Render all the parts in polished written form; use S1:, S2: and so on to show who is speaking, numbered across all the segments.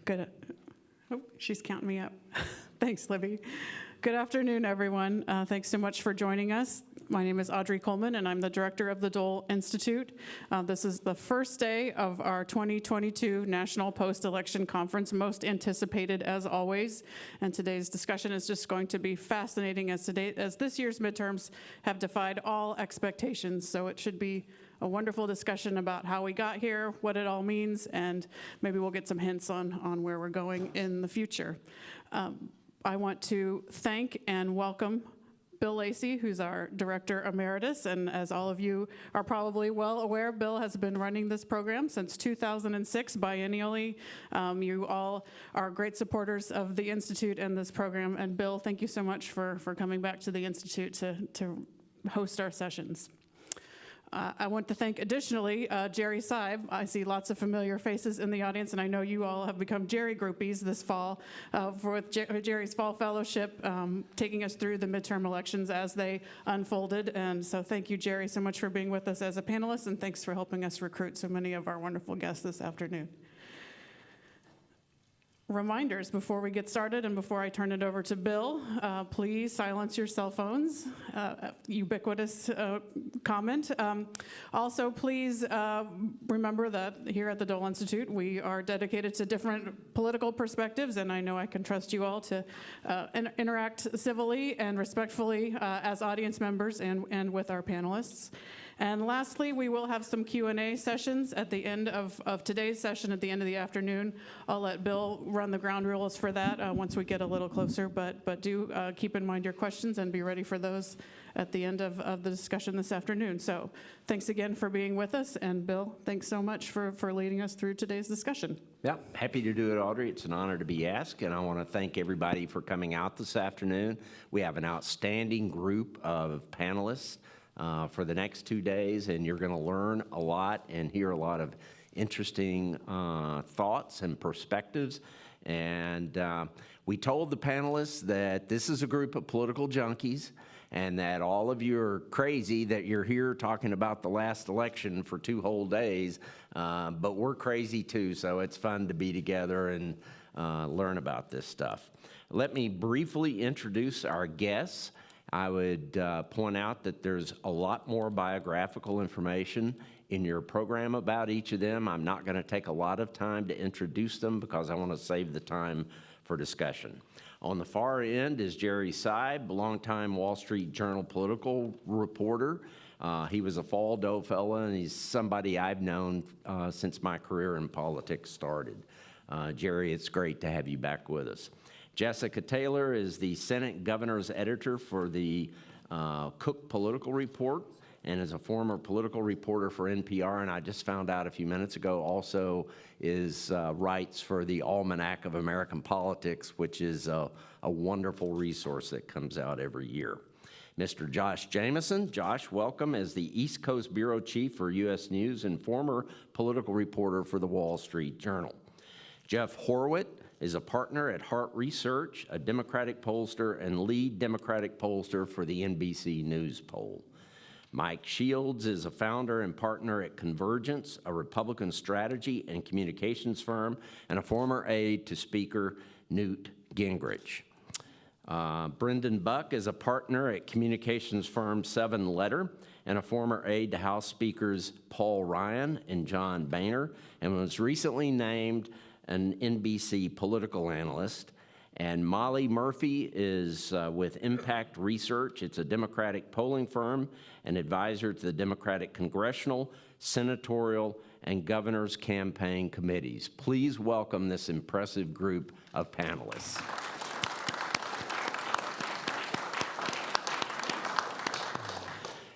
S1: Good. Oh, she's counting me up. Thanks, Libby. Good afternoon, everyone. Thanks so much for joining us. My name is Audrey Coleman, and I'm the director of the Dole Institute. This is the first day of our 2022 National Post-Election Conference, most anticipated as always. And today's discussion is just going to be fascinating as this year's midterms have defied all expectations. So it should be a wonderful discussion about how we got here, what it all means, and maybe we'll get some hints on where we're going in the future. I want to thank and welcome Bill Lacy, who's our Director Emeritus, and as all of you are probably well aware, Bill has been running this program since 2006 biennially. You all are great supporters of the Institute and this program, and Bill, thank you so much for coming back to the Institute to host our sessions. I want to thank additionally Jerry Seib. I see lots of familiar faces in the audience, and I know you all have become Jerry groupies this fall for Jerry's Fall Fellowship, taking us through the midterm elections as they unfolded. And so thank you, Jerry, so much for being with us as a panelist, and thanks for helping us recruit so many of our wonderful guests this afternoon. Reminders before we get started and before I turn it over to Bill, please silence your cell phones, ubiquitous comment. Also, please remember that here at the Dole Institute, we are dedicated to different political perspectives, and I know I can trust you all to interact civilly and respectfully as audience members and with our panelists. And lastly, we will have some Q&A sessions at the end of today's session at the end of the afternoon. I'll let Bill run the ground rules for that once we get a little closer, but do keep in mind your questions and be ready for those at the end of the discussion this afternoon. So thanks again for being with us, and Bill, thanks so much for leading us through today's discussion.
S2: Yeah, happy to do it, Audrey. It's an honor to be asked, and I want to thank everybody for coming out this afternoon. We have an outstanding group of panelists for the next 2 days, and you're going to learn a lot and hear a lot of interesting thoughts and perspectives. And we told the panelists that this is a group of political junkies and that all of you are crazy that you're here talking about the last election for 2 whole days, but we're crazy too, so it's fun to be together and learn about this stuff. Let me briefly introduce our guests. I would point out that there's a lot more biographical information in your program about each of them. I'm not going to take a lot of time to introduce them because I want to save the time for discussion. On the far end is Jerry Seib, a longtime Wall Street Journal political reporter. He was a Fall Doe fellow, and he's somebody I've known since my career in politics started. Jerry, it's great to have you back with us. Jessica Taylor is the Senate Governor's Editor for the Cook Political Report and is a former political reporter for NPR, and I just found out a few minutes ago also is writes for the Almanac of American Politics, which is a wonderful resource that comes out every year. Mr. Josh Jamerson. Josh, welcome as the East Coast Bureau Chief for U.S. News and former political reporter for the Wall Street Journal. Jeff Horwitz is a partner at Hart Research, a Democratic pollster and lead Democratic pollster for the NBC News poll. Mike Shields is a founder and partner at Convergence, a Republican strategy and communications firm, and a former aide to Speaker Newt Gingrich. Brendan Buck is a partner at communications firm 7 Letter and a former aide to House Speakers Paul Ryan and John Boehner, and was recently named an NBC political analyst. And Molly Murphy is with Impact Research. It's a Democratic polling firm and advisor to the Democratic Congressional, Senatorial, and Governor's campaign committees. Please welcome this impressive group of panelists.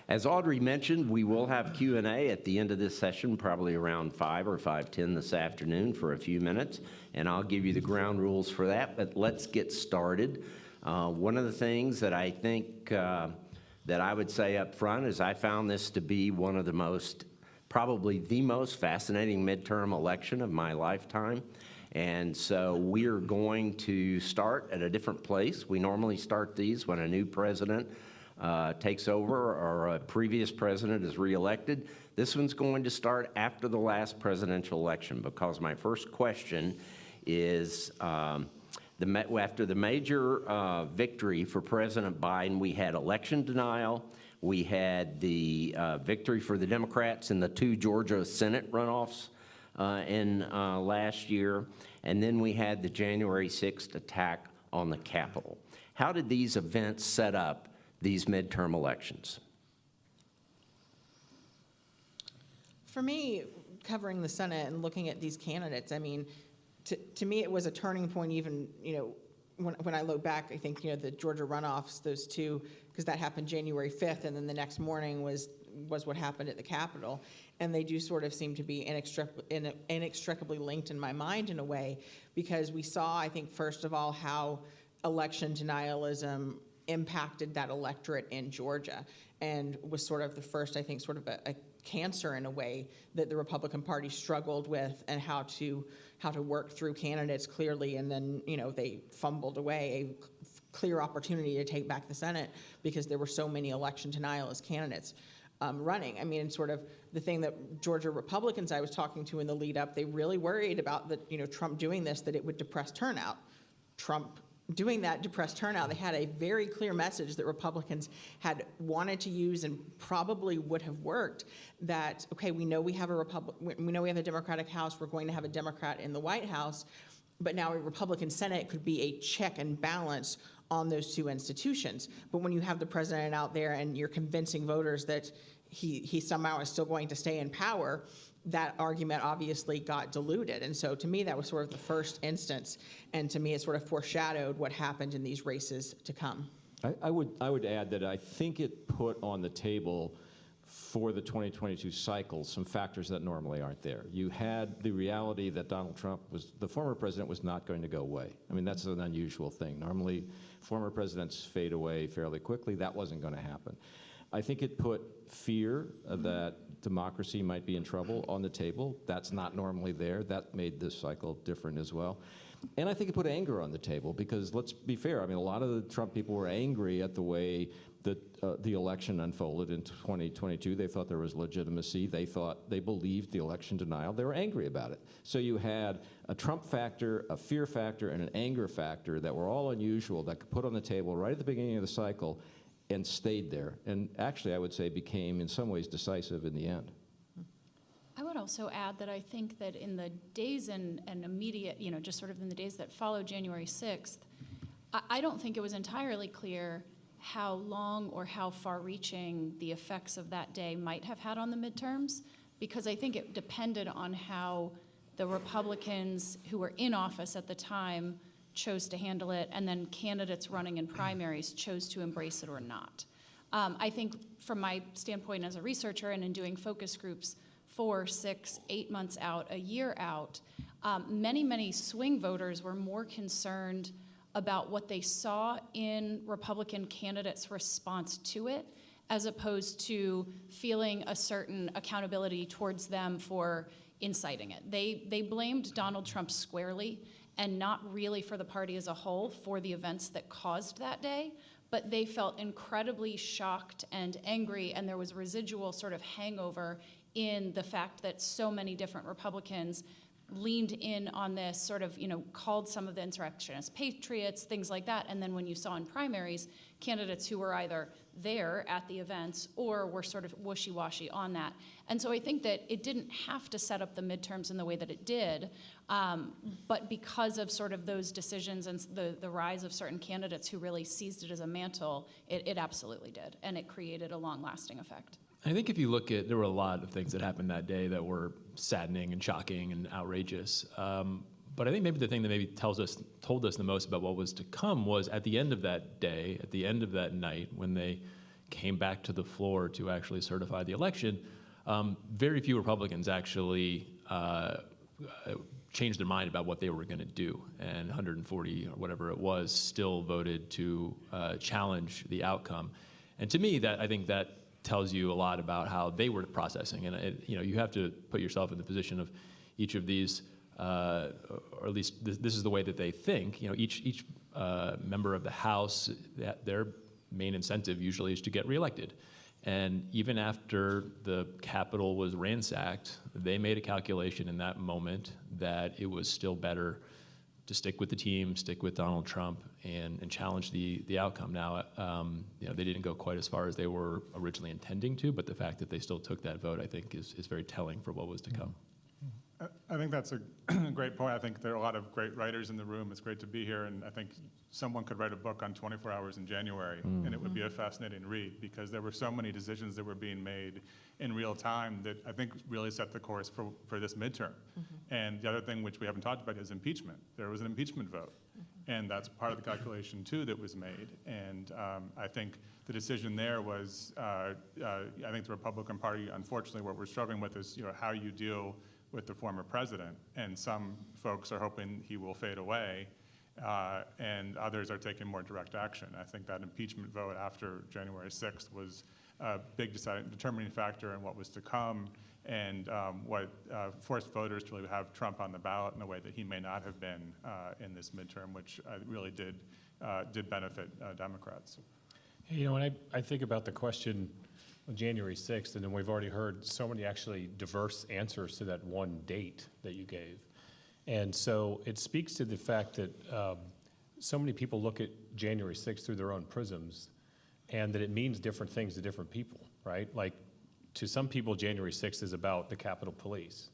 S2: As Audrey mentioned, we will have Q&A at the end of this session, probably around 5 or 5:10 this afternoon for a few minutes, and I'll give you the ground rules for that, but let's get started. One of the things that I think that I would say up front is I found this to be one of the most, probably the most fascinating midterm election of my lifetime. And so we are going to start at a different place. We normally start these when a new president takes over or a previous president is reelected. This one's going to start after the last presidential election because my first question is after the major victory for President Biden, we had election denial. We had the victory for the Democrats in the 2 Georgia Senate runoffs in last year. And then we had the January 6th attack on the Capitol. How did these events set up these midterm elections?
S3: For me, covering the Senate and looking at these candidates, I mean, to me, it was a turning point even, when I look back, I think, the Georgia runoffs, those two, because that happened January 5th, and then the next morning was what happened at the Capitol. And they do sort of seem to be inextricably linked in my mind in a way, because we saw, I think, first of all, how election denialism impacted that electorate in Georgia, and was sort of the first, I think, sort of a cancer in a way that the Republican Party struggled with, and how to work through candidates clearly, and then they fumbled away a clear opportunity to take back the Senate because there were so many election denialist candidates running. I mean, sort of the thing that Georgia Republicans I was talking to in the lead up, they really worried about that Trump doing this, that it would depress turnout. Trump doing that depressed turnout. They had a very clear message that Republicans had wanted to use and probably would have worked, that, okay, we know we have a Democratic House, we're going to have a Democrat in the White House, but now a Republican Senate could be a check and balance on those two institutions. But when you have the president out there and you're convincing voters that he somehow is still going to stay in power, that argument obviously got diluted. And so to me, that was sort of the first instance. And to me, it sort of foreshadowed what happened in these races to come.
S4: I would add that I think it put on the table for the 2022 cycle some factors that normally aren't there. You had the reality that Donald Trump the former president was not going to go away. I mean, that's an unusual thing. Normally, former presidents fade away fairly quickly. That wasn't going to happen. I think it put fear that democracy might be in trouble on the table. That's not normally there. That made this cycle different as well. And I think it put anger on the table, because let's be fair, I mean, a lot of the Trump people were angry at the way that the election unfolded in 2022. They thought there was legitimacy. They believed the election denial. They were angry about it. So you had a Trump factor, a fear factor, and an anger factor that were all unusual, that could put on the table right at the beginning of the cycle, and stayed there, and actually, I would say, became in some ways decisive in the end.
S5: I would also add that I think that in the days and immediate, just sort of in the days that followed January 6th, I don't think it was entirely clear how long or how far-reaching the effects of that day might have had on the midterms, because I think it depended on how the Republicans who were in office at the time chose to handle it, and then candidates running in primaries chose to embrace it or not. I think from my standpoint as a researcher and in doing focus groups 4, 6, 8 months out, a year out, many swing voters were more concerned about what they saw in Republican candidates' response to it, as opposed to feeling a certain accountability towards them for inciting it. They blamed Donald Trump squarely, and not really for the party as a whole for the events that caused that day, but they felt incredibly shocked and angry, and there was residual sort of hangover in the fact that so many different Republicans leaned in on this, sort of, called some of the insurrectionists patriots, things like that. And then when you saw in primaries, candidates who were either there at the events or were sort of wishy-washy on that. And so I think that it didn't have to set up the midterms in the way that it did, but because of sort of those decisions and the rise of certain candidates who really seized it as a mantle, it absolutely did. And it created a long-lasting effect.
S6: I think if you look at, there were a lot of things that happened that day that were saddening and shocking and outrageous. But I think maybe the thing that maybe told us the most about what was to come was at the end of that day, at the end of that night, when they came back to the floor to actually certify the election, very few Republicans actually changed their mind about what they were going to do. And 140 or whatever it was still voted to challenge the outcome. And to me, I think that tells you a lot about how they were processing. And you have to put yourself in the position of each of these, or at least this is the way that they think. Each member of the House, their main incentive usually is to get reelected. And even after the Capitol was ransacked, they made a calculation in that moment that it was still better stick with the team, stick with Donald Trump, and challenge the outcome. Now, they didn't go quite as far as they were originally intending to, but the fact that they still took that vote, I think, is very telling for what was to come.
S7: I think that's a great point. I think there are a lot of great writers in the room. It's great to be here, and I think someone could write a book on 24 hours in January, and it would be a fascinating read, because there were so many decisions that were being made in real time that I think really set the course for this midterm. And the other thing which we haven't talked about is impeachment. There was an impeachment vote, and that's part of the calculation too that was made. And I think the decision there was, I think the Republican Party, unfortunately, what we're struggling with is how you deal with the former president, and some folks are hoping he will fade away, and others are taking more direct action. I think that impeachment vote after January 6th was a big determining factor in what was to come, and what forced voters to really have Trump on the ballot in a way that he may not have been in this midterm, which really did benefit Democrats.
S8: When I think about the question on January 6th, and then we've already heard so many actually diverse answers to that one date that you gave. And so it speaks to the fact that so many people look at January 6th through their own prisms, and that it means different things to different people, right? Like, to some people, January 6th is about the Capitol Police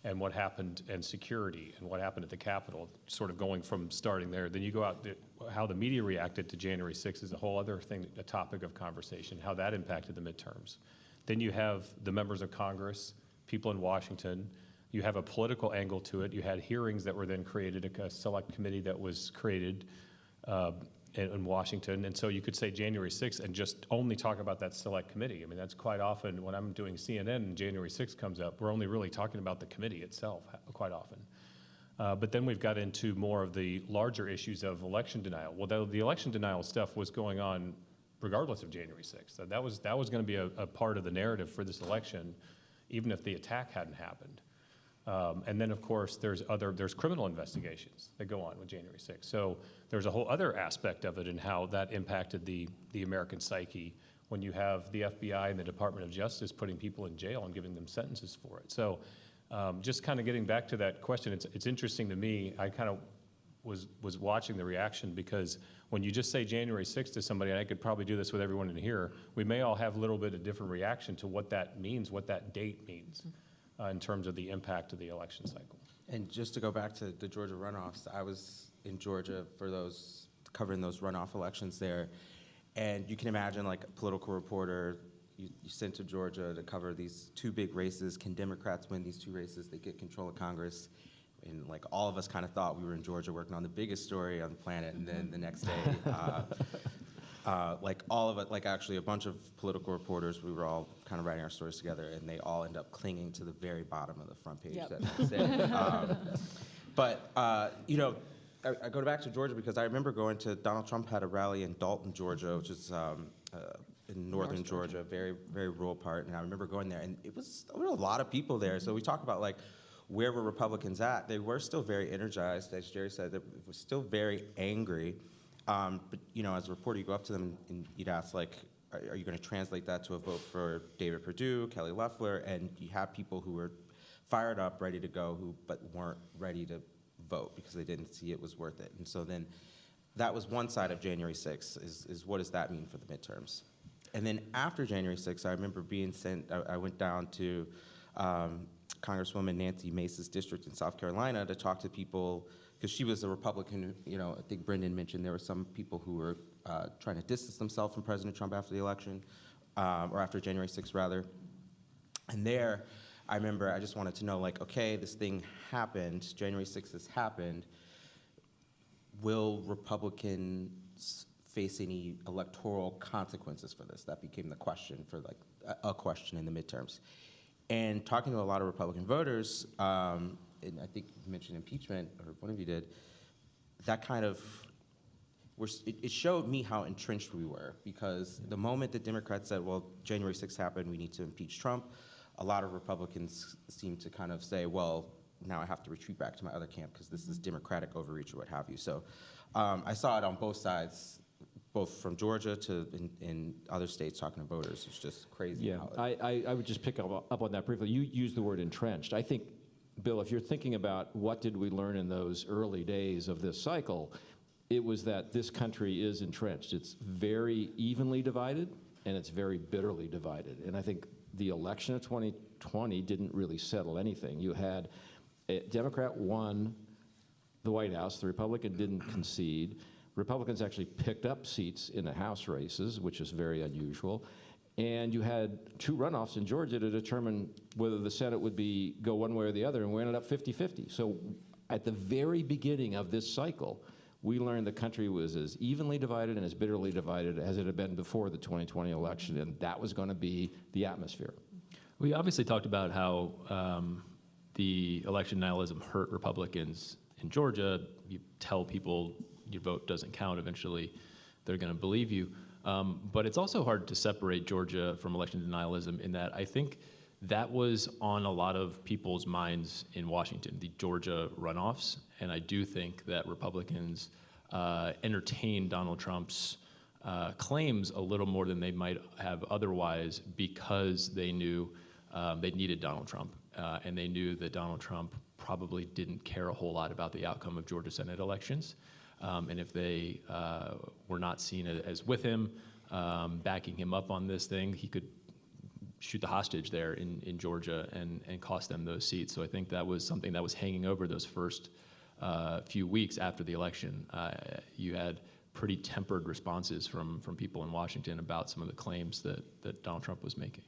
S8: and what happened, and security, and what happened at the Capitol, sort of going from starting there. Then you go out, how the media reacted to January 6th is a whole other thing, a topic of conversation, how that impacted the midterms. Then you have the members of Congress, people in Washington. You have a political angle to it. You had hearings that were then created, a select committee that was created in Washington. And so you could say January 6th and just only talk about that select committee. I mean, that's quite often when I'm doing CNN and January 6th comes up, we're only really talking about the committee itself quite often. But then we've got into more of the larger issues of election denial. Well, the election denial stuff was going on regardless of January 6th. That was going to be a part of the narrative for this election, even if the attack hadn't happened. And then, of course, there's criminal investigations that go on with January 6th. So there's a whole other aspect of it and how that impacted the American psyche when you have the FBI and the Department of Justice putting people in jail and giving them sentences for it. So just kind of getting back to that question, it's interesting to me. I kind of was watching the reaction, because when you just say January 6th to somebody, and I could probably do this with everyone in here, we may all have a little bit of different reaction to what that means, what that date means. In terms of the impact of the election cycle.
S9: And just to go back to the Georgia runoffs, I was in Georgia for covering those runoff elections there. And you can imagine, like, a political reporter, you sent to Georgia to cover these two big races. Can Democrats win these two races? They get control of Congress. And, like, all of us kind of thought we were in Georgia working on the biggest story on the planet, and then the next day, like, all of it, like, actually a bunch of political reporters, we were all kind of writing our stories together, and they all end up clinging to the very bottom of the front page.
S3: Yep.
S9: That's it. But I go back to Georgia because I remember going to, Donald Trump had a rally in Dalton, Georgia, which is in northern Georgia, very, very rural part, and I remember going there, and there were a lot of people there. So we talk about, like, where were Republicans at? They were still very energized, as Jerry said. They were still very angry. But, as a reporter, you go up to them and you'd ask, like, are you going to translate that to a vote for David Perdue, Kelly Loeffler? And you have people who were fired up, ready to go, but weren't ready to vote because they didn't see it was worth it. And so then that was one side of January 6th, is what does that mean for the midterms? And then after January 6th, I remember being sent, I went down to Congresswoman Nancy Mace's district in South Carolina to talk to people, because she was a Republican. I think Brendan mentioned there were some people who were trying to distance themselves from President Trump after the election, or after January 6th, rather. And there, I remember I just wanted to know, like, okay, this thing happened, January 6th has happened. Will Republicans face any electoral consequences for this? That became the question for, like, a question in the midterms. And talking to a lot of Republican voters, and I think you mentioned impeachment, or one of you did, that kind of, it showed me how entrenched we were, because the moment the Democrats said, well, January 6th happened, we need to impeach Trump, a lot of Republicans seemed to kind of say, well, now I have to retreat back to my other camp because this is Democratic overreach or what have you. So I saw it on both sides, both from Georgia to in other states, talking to voters. It's just crazy.
S4: Yeah, I would just pick up on that briefly. You used the word entrenched. I think Bill, if you're thinking about what did we learn in those early days of this cycle, it was that this country is entrenched. It's very evenly divided, and it's very bitterly divided. And I think the election of 2020 didn't really settle anything. You had a Democrat won the White House, the Republican didn't concede. Republicans actually picked up seats in the House races, which is very unusual. And you had two runoffs in Georgia to determine whether the Senate would go one way or the other, and we ended up 50-50. So at the very beginning of this cycle, we learned the country was as evenly divided and as bitterly divided as it had been before the 2020 election, and that was going to be the atmosphere.
S6: We obviously talked about how the election nihilism hurt Republicans in Georgia. You tell people your vote doesn't count, eventually they're going to believe you. But it's also hard to separate Georgia from election denialism in that I think that was on a lot of people's minds in Washington, the Georgia runoffs. And I do think that Republicans entertained Donald Trump's claims a little more than they might have otherwise because they knew they needed Donald Trump. And they knew that Donald Trump probably didn't care a whole lot about the outcome of Georgia Senate elections. And if they were not seen as with him, backing him up on this thing, he could shoot the hostage there in Georgia and cost them those seats. So I think that was something that was hanging over those first few weeks after the election. You had pretty tempered responses from people in Washington about some of the claims that Donald Trump was making.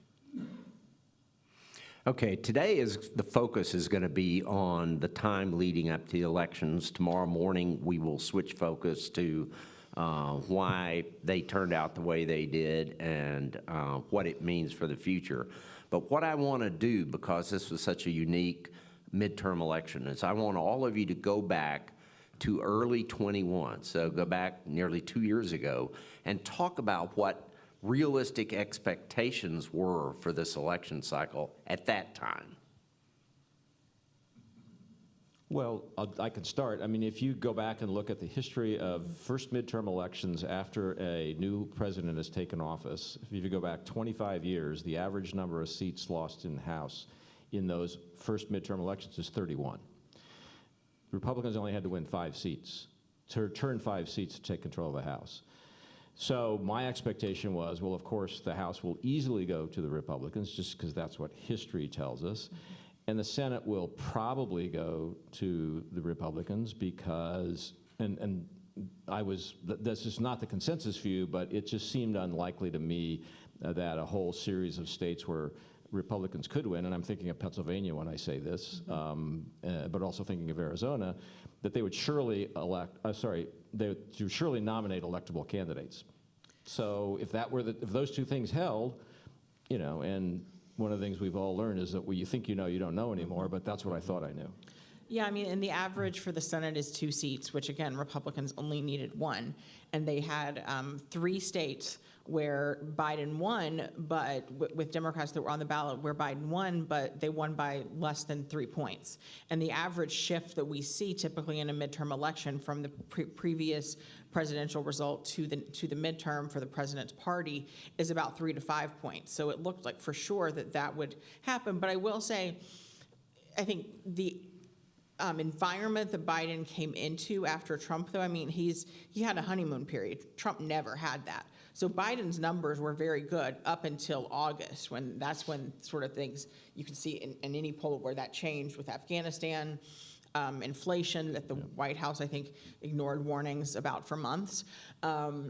S2: Okay, today the focus is going to be on the time leading up to the elections. Tomorrow morning, we will switch focus to why they turned out the way they did and what it means for the future. But what I want to do, because this was such a unique midterm election, is I want all of you to go back to early 21, so go back nearly 2 years ago, and talk about what realistic expectations were for this election cycle at that time.
S4: Well, I can start. I mean, if you go back and look at the history of first midterm elections after a new president has taken office, if you go back 25 years, the average number of seats lost in the House in those first midterm elections is 31. Republicans only had to win 5 seats, to turn 5 seats to take control of the House. So my expectation was, well, of course, the House will easily go to the Republicans, just because that's what history tells us. And the Senate will probably go to the Republicans because, and this is not the consensus view, but it just seemed unlikely to me that a whole series of states where Republicans could win, and I'm thinking of Pennsylvania when I say this, but also thinking of Arizona, that they would surely they would surely nominate electable candidates. So if if those two things held, and one of the things we've all learned is that when you think you know, you don't know anymore, but that's what I thought I knew.
S3: Yeah, I mean, and the average for the Senate is 2 seats, which again, Republicans only needed 1. And they had 3 states where Biden won, but with Democrats that were on the ballot where Biden won, but they won by less than 3 points. And the average shift that we see typically in a midterm election from the previous presidential result to the midterm for the president's party is about 3 to 5 points. So it looked like for sure that would happen. But I will say, I think the environment that Biden came into after Trump, though, I mean, he had a honeymoon period. Trump never had that. So Biden's numbers were very good up until August, that's when sort of things you can see in any poll where that changed with Afghanistan, inflation that the White House, I think, ignored warnings about for months, and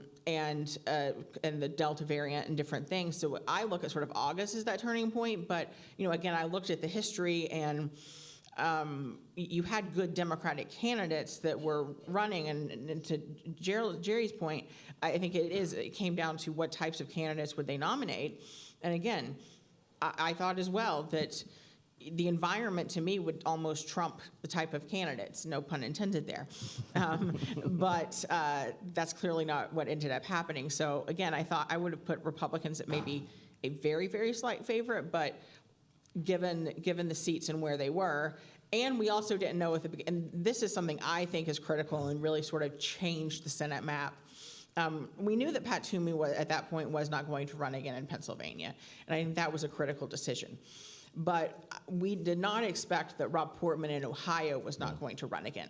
S3: the Delta variant and different things. So I look at sort of August as that turning point, but again, I looked at the history and you had good Democratic candidates that were running, and to Jerry's point, I think it came down to what types of candidates would they nominate. And again, I thought as well that the environment to me would almost trump the type of candidates, no pun intended there. But that's clearly not what ended up happening. So again, I thought I would have put Republicans at maybe a very, very slight favorite, but given the seats and where they were. And we also didn't know and this is something I think is critical and really sort of changed the Senate map. We knew that Pat Toomey at that point was not going to run again in Pennsylvania, and I think that was a critical decision. But we did not expect that Rob Portman in Ohio was not going to run again.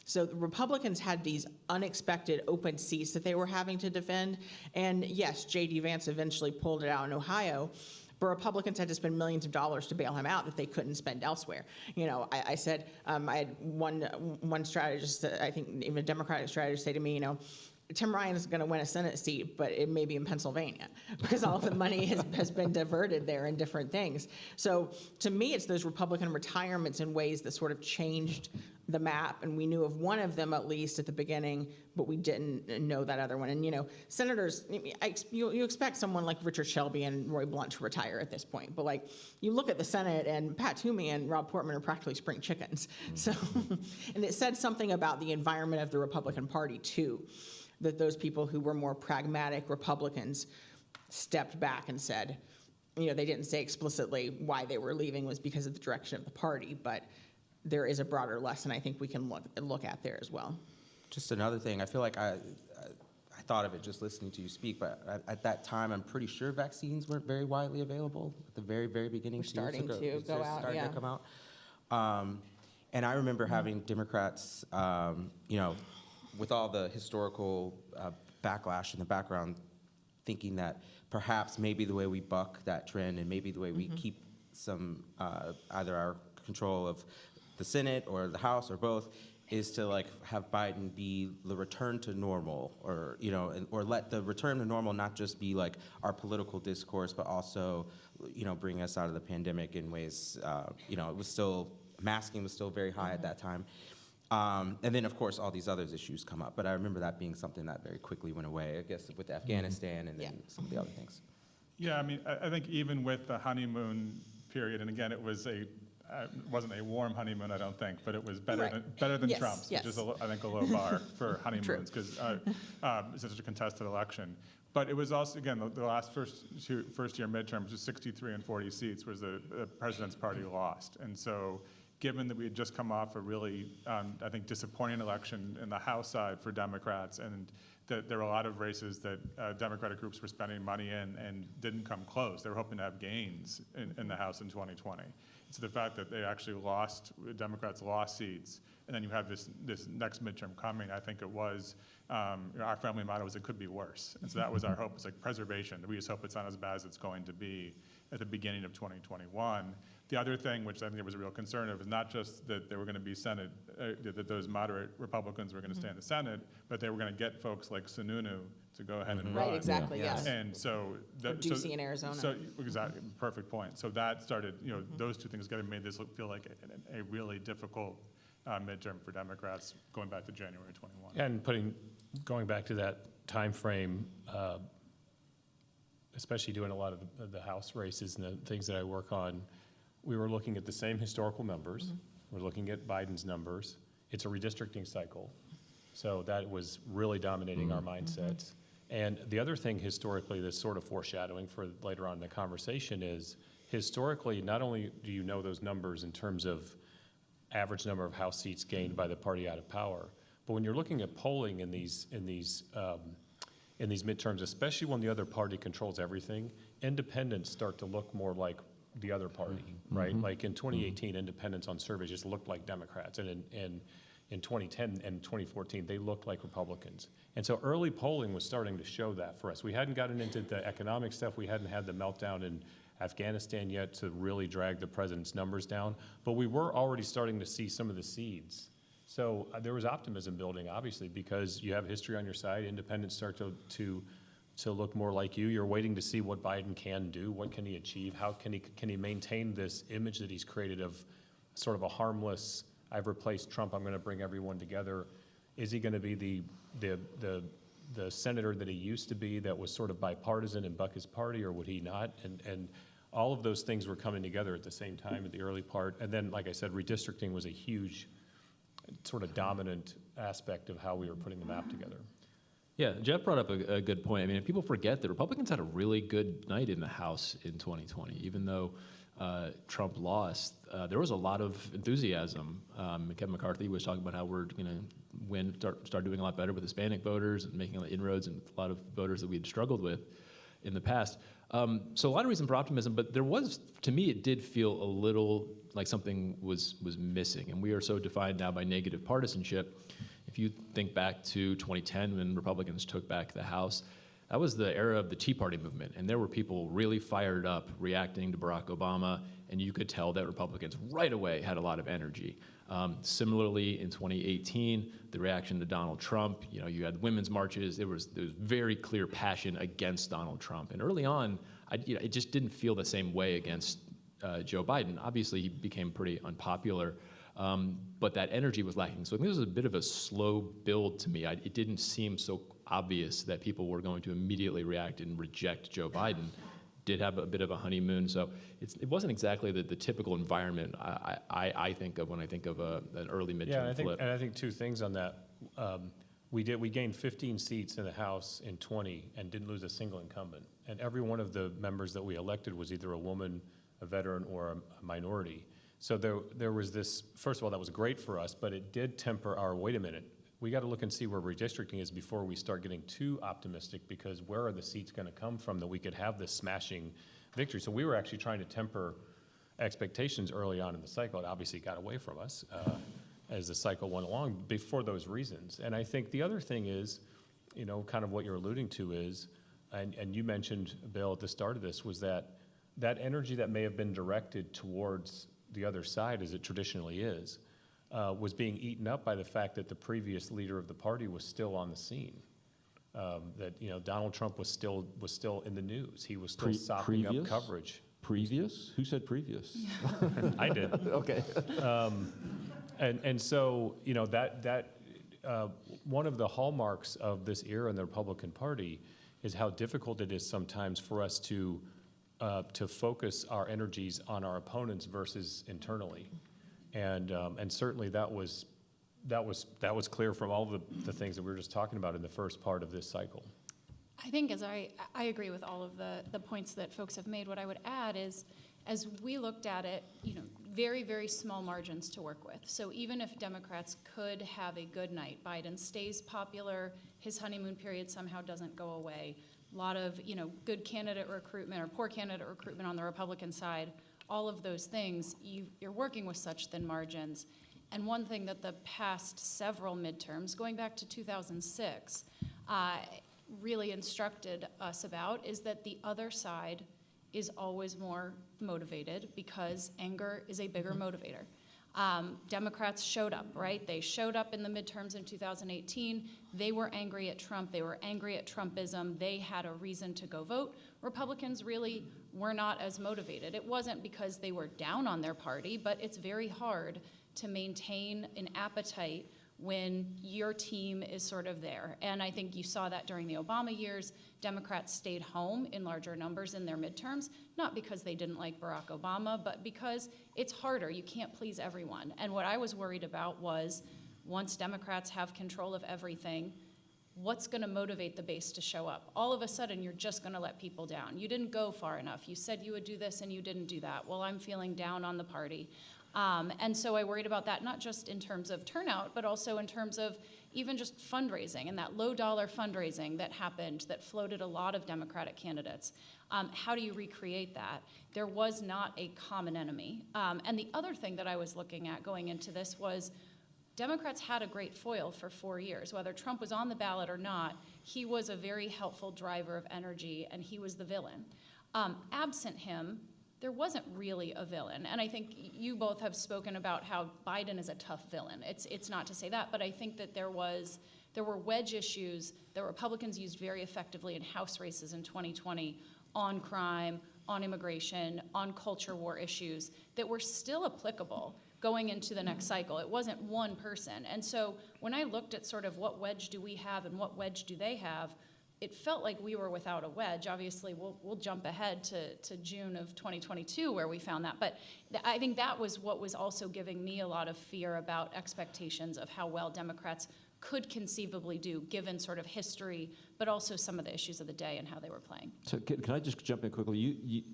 S3: So the Republicans had these unexpected open seats that they were having to defend. And yes, J.D. Vance eventually pulled it out in Ohio, but Republicans had to spend millions of dollars to bail him out that they couldn't spend elsewhere. You know, I said, I had one strategist, I think even a Democratic strategist, say to me, you know, Tim Ryan is going to win a Senate seat, but it may be in Pennsylvania because all the money has been diverted there in different things. So to me, it's those Republican retirements in ways that sort of changed the map, and we knew of one of them at least at the beginning, but we didn't know that other one. And you know, senators, you expect someone like Richard Shelby and Roy Blunt to retire at this point, but like you look at the Senate and Pat Toomey and Rob Portman are practically spring chickens. So, and it said something about the environment of the Republican Party too, that those people who were more pragmatic Republicans stepped back and said, you know, they didn't say explicitly why they were leaving was because of the direction of the party, but there is a broader lesson I think we can look at there as well.
S9: Just another thing, I feel like I thought of it just listening to you speak, but at that time, I'm pretty sure vaccines weren't very widely available at the very, very beginning.
S3: We're starting to go out,
S9: starting
S3: yeah.
S9: to come out. And I remember having Democrats, you know, with all the historical backlash in the background, thinking that perhaps maybe the way we buck that trend and maybe the way we keep some, either our control of the Senate or the House or both, is to like have Biden be the return to normal, or you know, or let the return to normal not just be like our political discourse, but also, you know, bring us out of the pandemic in ways. You know, it was still masking was still very high at that time, and then of course all these other issues come up. But I remember that being something that very quickly went away. I guess with Afghanistan and then some of the other things.
S7: Yeah, I mean, I think even with the honeymoon period, and again, it was wasn't a warm honeymoon, I don't think, but it was better than
S3: Yes,
S7: Trump's,
S3: yes.
S7: which is, I think, a low bar for honeymoons because it's such a contested election. But it was also, again, the last first-year midterms was 63 and 40 seats was the president's party lost. And so given that we had just come off a really, I think, disappointing election in the House side for Democrats, and that there were a lot of races that Democratic groups were spending money in and didn't come close. They were hoping to have gains in the House in 2020. So the fact that they actually Democrats lost seats, and then you have this next midterm coming, I think it was, our family motto was it could be worse. And so that was our hope. It's like preservation. We just hope it's not as bad as it's going to be at the beginning of 2021. The other thing, which I think there was a real concern of, is not just that there were going to be Senate, that those moderate Republicans were going to stay in the Senate, but they were going to get folks like Sununu to go ahead and run.
S3: Right, exactly, yes.
S7: And so
S3: Or Ducey in Arizona.
S7: So exactly, perfect point. So that started, you know, those two things made this feel like a really difficult midterm for Democrats going back to January 21.
S8: And going back to that time frame, especially doing a lot of the House races and the things that I work on, we were looking at the same historical numbers. We're looking at Biden's numbers. It's a redistricting cycle. So that was really dominating our mindsets. And the other thing historically that's sort of foreshadowing for later on in the conversation is, historically, not only do you know those numbers in terms of average number of House seats gained by the party out of power, but when you're looking at polling in these midterms, especially when the other party controls everything, independents start to look more like the other party, right? Like in 2018, independents on surveys just looked like Democrats, and in 2010 and 2014, they looked like Republicans. And so early polling was starting to show that for us. We hadn't gotten into the economic stuff. We hadn't had the meltdown in Afghanistan yet to really drag the president's numbers down, but we were already starting to see some of the seeds. So there was optimism building, obviously, because you have history on your side. Independents start to look more like you. You're waiting to see what Biden can do. What can he achieve? How can he maintain this image that he's created of sort of a harmless, I've replaced Trump, I'm going to bring everyone together. Is he going to be the senator that he used to be that was sort of bipartisan and buck his party, or would he not? And all of those things were coming together at the same time at the early part. And then, like I said, redistricting was a huge sort of dominant aspect of how we were putting the map together.
S6: Yeah, Jeff brought up a good point. I mean, people forget that Republicans had a really good night in the House in 2020. Even though Trump lost, there was a lot of enthusiasm. Kevin McCarthy was talking about how we're going to start doing a lot better with Hispanic voters and making inroads and a lot of voters that we had struggled with in the past. So a lot of reason for optimism, but there was, to me, it did feel a little like something was missing. And we are so defined now by negative partisanship. If you think back to 2010 when Republicans took back the House, that was the era of the Tea Party movement. And there were people really fired up reacting to Barack Obama, and you could tell that Republicans right away had a lot of energy. Similarly, in 2018, the reaction to Donald Trump, you had women's marches. There was very clear passion against Donald Trump. And early on, it just didn't feel the same way against Joe Biden. Obviously, he became pretty unpopular, but that energy was lacking. So I think this was a bit of a slow build to me. It didn't seem so obvious that people were going to immediately react and reject Joe Biden. Did have a bit of a honeymoon, so it wasn't exactly the typical environment I think of when I think of an early midterm flip.
S8: And I think two things on that. We gained 15 seats in the House in 20 and didn't lose a single incumbent. And every one of the members that we elected was either a woman, a veteran, or a minority. So there was this, first of all, that was great for us, but it did temper our, wait a minute, we got to look and see where redistricting is before we start getting too optimistic, because where are the seats going to come from that we could have this smashing victory? So we were actually trying to temper expectations early on in the cycle. It obviously got away from us as the cycle went along for those reasons. And I think the other thing is, kind of what you're alluding to is, and you mentioned, Bill, at the start of this, was that energy that may have been directed towards the other side, as it traditionally is, was being eaten up by the fact that the previous leader of the party was still on the scene. That Donald Trump was still in the news. He was still sopping up coverage.
S4: Previous? Who said previous?
S8: I did.
S4: Okay.
S8: And so that one of the hallmarks of this era in the Republican Party is how difficult it is sometimes for us to focus our energies on our opponents versus internally. And certainly that was clear from all the things that we were just talking about in the first part of this cycle.
S5: I think I agree with all of the points that folks have made. What I would add is, as we looked at it, very, very small margins to work with. So even if Democrats could have a good night, Biden stays popular, his honeymoon period somehow doesn't go away, a lot of, good candidate recruitment or poor candidate recruitment on the Republican side, all of those things, you're working with such thin margins. And one thing that the past several midterms, going back to 2006, really instructed us about is that the other side is always more motivated because anger is a bigger motivator. Democrats showed up, right? They showed up in the midterms in 2018. They were angry at Trump. They were angry at Trumpism. They had a reason to go vote. Republicans really were not as motivated. It wasn't because they were down on their party, but it's very hard to maintain an appetite when your team is sort of there. And I think you saw that during the Obama years. Democrats stayed home in larger numbers in their midterms, not because they didn't like Barack Obama, but because it's harder. You can't please everyone. And what I was worried about was once Democrats have control of everything, what's going to motivate the base to show up? All of a sudden, you're just going to let people down. You didn't go far enough. You said you would do this and you didn't do that. Well, I'm feeling down on the party. And so I worried about that, not just in terms of turnout, but also in terms of even just fundraising and that low-dollar fundraising that happened that floated a lot of Democratic candidates. How do you recreate that? There was not a common enemy. And the other thing that I was looking at going into this was Democrats had a great foil for 4 years. Whether Trump was on the ballot or not, he was a very helpful driver of energy, and he was the villain. Absent him, there wasn't really a villain. And I think you both have spoken about how Biden is a tough villain. It's not to say that, but I think that there were wedge issues that Republicans used very effectively in House races in 2020 on crime, on immigration, on culture war issues that were still applicable going into the next cycle. It wasn't one person. And so when I looked at sort of what wedge do we have and what wedge do they have, it felt like we were without a wedge. Obviously, we'll jump ahead to June of 2022 where we found that. But I think that was what was also giving me a lot of fear about expectations of how well Democrats could conceivably do, given sort of history, but also some of the issues of the day and how they were playing.
S4: So can I just jump in quickly?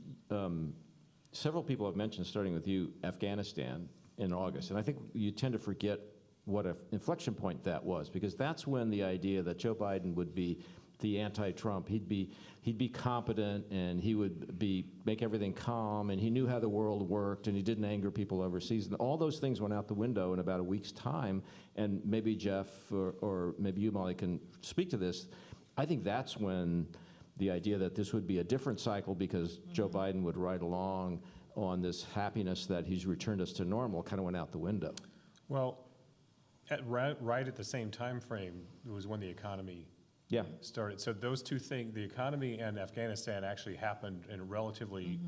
S4: Several people have mentioned, starting with you, Afghanistan in August. And I think you tend to forget what an inflection point that was, because that's when the idea that Joe Biden would be the anti-Trump. He'd be competent, and he would make everything calm, and he knew how the world worked, and he didn't anger people overseas. And all those things went out the window in about a week's time. And maybe Jeff or maybe you, Molly, can speak to this. I think that's when the idea that this would be a different cycle because Joe Biden would ride along on this happiness that he's returned us to normal kind of went out the window.
S8: Well, right at the same time frame, it was when the economy started. So those two things, the economy and Afghanistan, actually happened in a relatively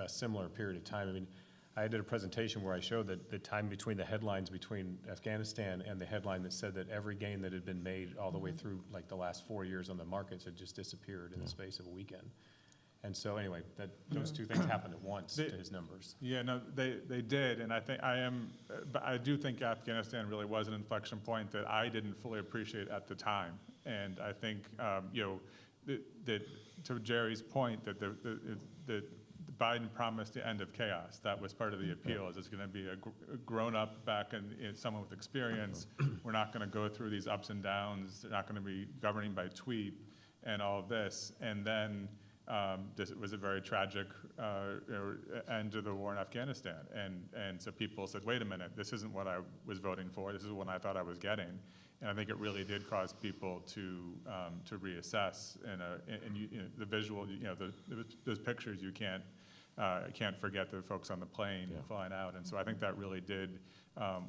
S8: similar period of time. I mean, I did a presentation where I showed that the time between the headlines between Afghanistan and the headline that said that every gain that had been made all the way through like the last 4 years on the markets had just disappeared in the space of a weekend. And so anyway, those two things happened at once to his numbers.
S7: Yeah, no, they did, and but I do think Afghanistan really was an inflection point that I didn't fully appreciate at the time, and I think that to Jerry's point that the Biden promised the end of chaos. That was part of the appeal. Is it's going to be a grown-up back in someone with experience. We're not going to go through these ups and downs. They're not going to be governing by tweet and all of this, and then. This was a very tragic end to the war in Afghanistan. And so people said, wait a minute, this isn't what I was voting for. This is what I thought I was getting. And I think it really did cause people to reassess. And the visual, those pictures, you can't forget the folks on the plane flying out. And so I think that really did,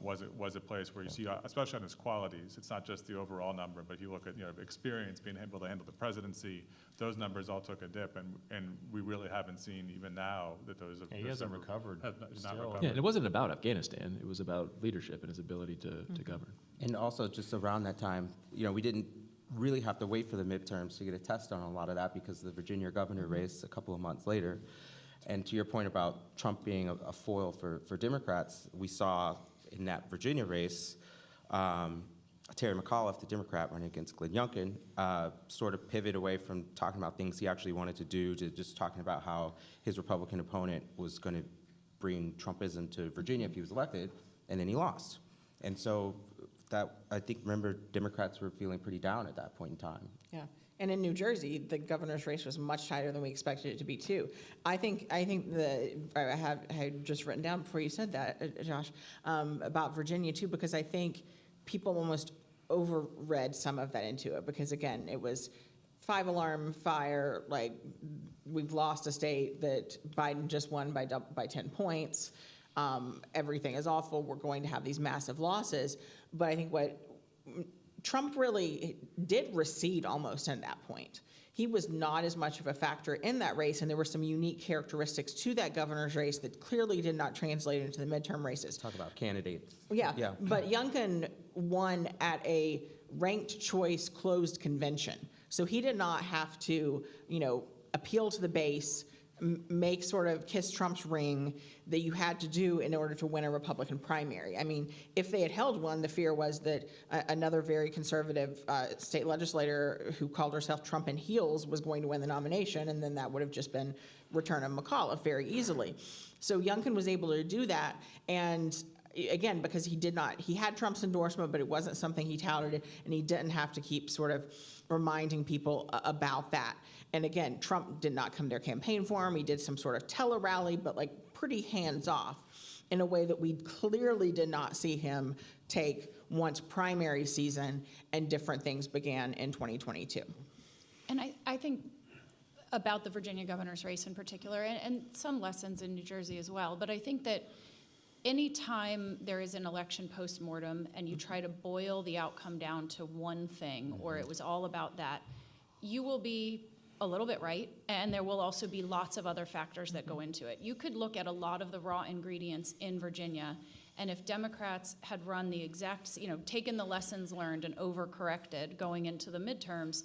S7: was a place where you see, especially on its qualities, it's not just the overall number, but you look at experience, being able to handle the presidency, those numbers all took a dip, and we really haven't seen even now that those have.
S8: He hasn't recovered.
S7: Not recovered.
S6: Yeah, and it wasn't about Afghanistan. It was about leadership and his ability to govern.
S9: And also, just around that time, we didn't really have to wait for the midterms to get a test on a lot of that because of the Virginia governor race a couple of months later. And to your point about Trump being a foil for Democrats, we saw in that Virginia race, Terry McAuliffe, the Democrat running against Glenn Youngkin, sort of pivot away from talking about things he actually wanted to do to just talking about how his Republican opponent was going to bring Trumpism to Virginia if he was elected, and then he lost. And so that, I think, remember, Democrats were feeling pretty down at that point in time.
S3: Yeah. And in New Jersey, the governor's race was much tighter than we expected it to be too. I had just written down before you said that, Josh, about Virginia too, because I think people almost overread some of that into it, because again, it was 5-alarm fire, like we've lost a state that Biden just won by 10 points. Everything is awful. We're going to have these massive losses. But I think what Trump really did recede almost at that point. He was not as much of a factor in that race, and there were some unique characteristics to that governor's race that clearly did not translate into the midterm races.
S9: Talk about candidates.
S3: Yeah. But Youngkin won at a ranked choice closed convention. So he did not have to, appeal to the base, make sort of kiss Trump's ring that you had to do in order to win a Republican primary. I mean, if they had held one, the fear was that another very conservative state legislator who called herself Trump in heels was going to win the nomination, and then that would have just been return of McAuliffe very easily. So Youngkin was able to do that, and again, because he had Trump's endorsement, but it wasn't something he touted, and he didn't have to keep sort of reminding people about that. And again, Trump did not come to their campaign for him. He did some sort of tele-rally, but like pretty hands-off in a way that we clearly did not see him take once primary season and different things began in 2022.
S5: And I think about the Virginia governor's race in particular, and some lessons in New Jersey as well, but I think that anytime there is an election post-mortem and you try to boil the outcome down to one thing, or it was all about that, you will be a little bit right, and there will also be lots of other factors that go into it. You could look at a lot of the raw ingredients in Virginia, and if Democrats had run the exact, taken the lessons learned and overcorrected going into the midterms,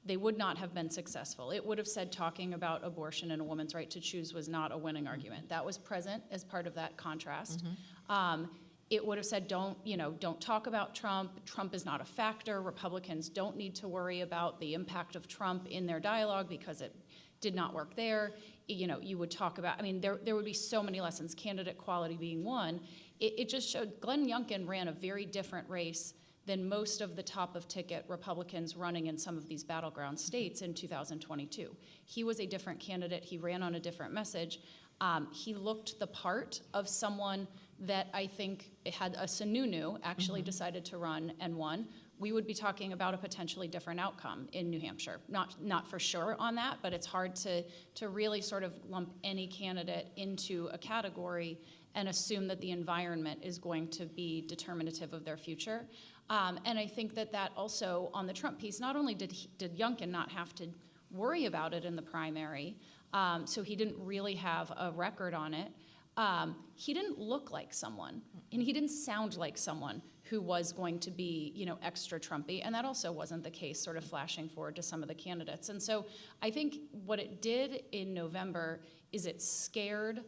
S5: they would not have been successful. It would have said talking about abortion and a woman's right to choose was not a winning argument. That was present as part of that contrast. It would have said, don't talk about Trump. Trump is not a factor. Republicans don't need to worry about the impact of Trump in their dialogue because it did not work there. You would talk about, there would be so many lessons, candidate quality being one. It just showed Glenn Youngkin ran a very different race than most of the top of ticket Republicans running in some of these battleground states in 2022. He was a different candidate. He ran on a different message. He looked the part of someone that I think had a Sununu actually decided to run and won. We would be talking about a potentially different outcome in New Hampshire. Not for sure on that, but it's hard to really sort of lump any candidate into a category and assume that the environment is going to be determinative of their future. And I think that also on the Trump piece, not only did Youngkin not have to worry about it in the primary, so he didn't really have a record on it, he didn't look like someone, and he didn't sound like someone who was going to be, extra Trumpy, and that also wasn't the case, sort of flashing forward to some of the candidates. And so I think what it did in November is it scared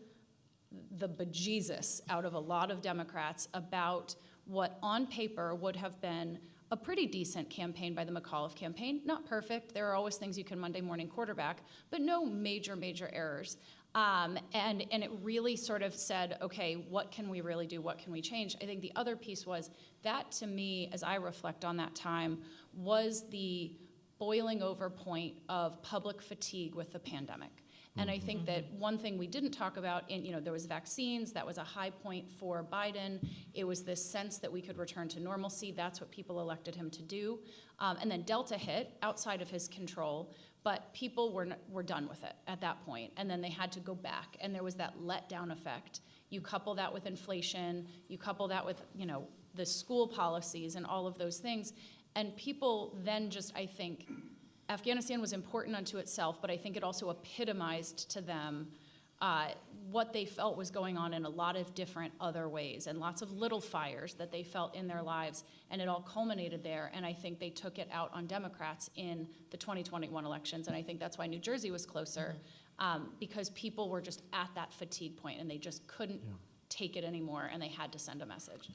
S5: the bejesus out of a lot of Democrats about what on paper would have been a pretty decent campaign by the McAuliffe campaign. Not perfect. There are always things you can Monday morning quarterback, but no major errors. And it really sort of said, okay, what can we really do? What can we change? I think the other piece was that, to me, as I reflect on that time, was the boiling over point of public fatigue with the pandemic. And I think that one thing we didn't talk about, there was vaccines, that was a high point for Biden. It was this sense that we could return to normalcy. That's what people elected him to do. And then Delta hit outside of his control, but people were done with it at that point. And then they had to go back, and there was that letdown effect. You couple that with inflation, you couple that with, the school policies and all of those things, and people then just, I think, Afghanistan was important unto itself, but I think it also epitomized to them what they felt was going on in a lot of different other ways, and lots of little fires that they felt in their lives, and it all culminated there. And I think they took it out on Democrats in the 2021 elections, and I think that's why New Jersey was closer, because people were just at that fatigue point, and they just couldn't take it anymore, and they had to send a message.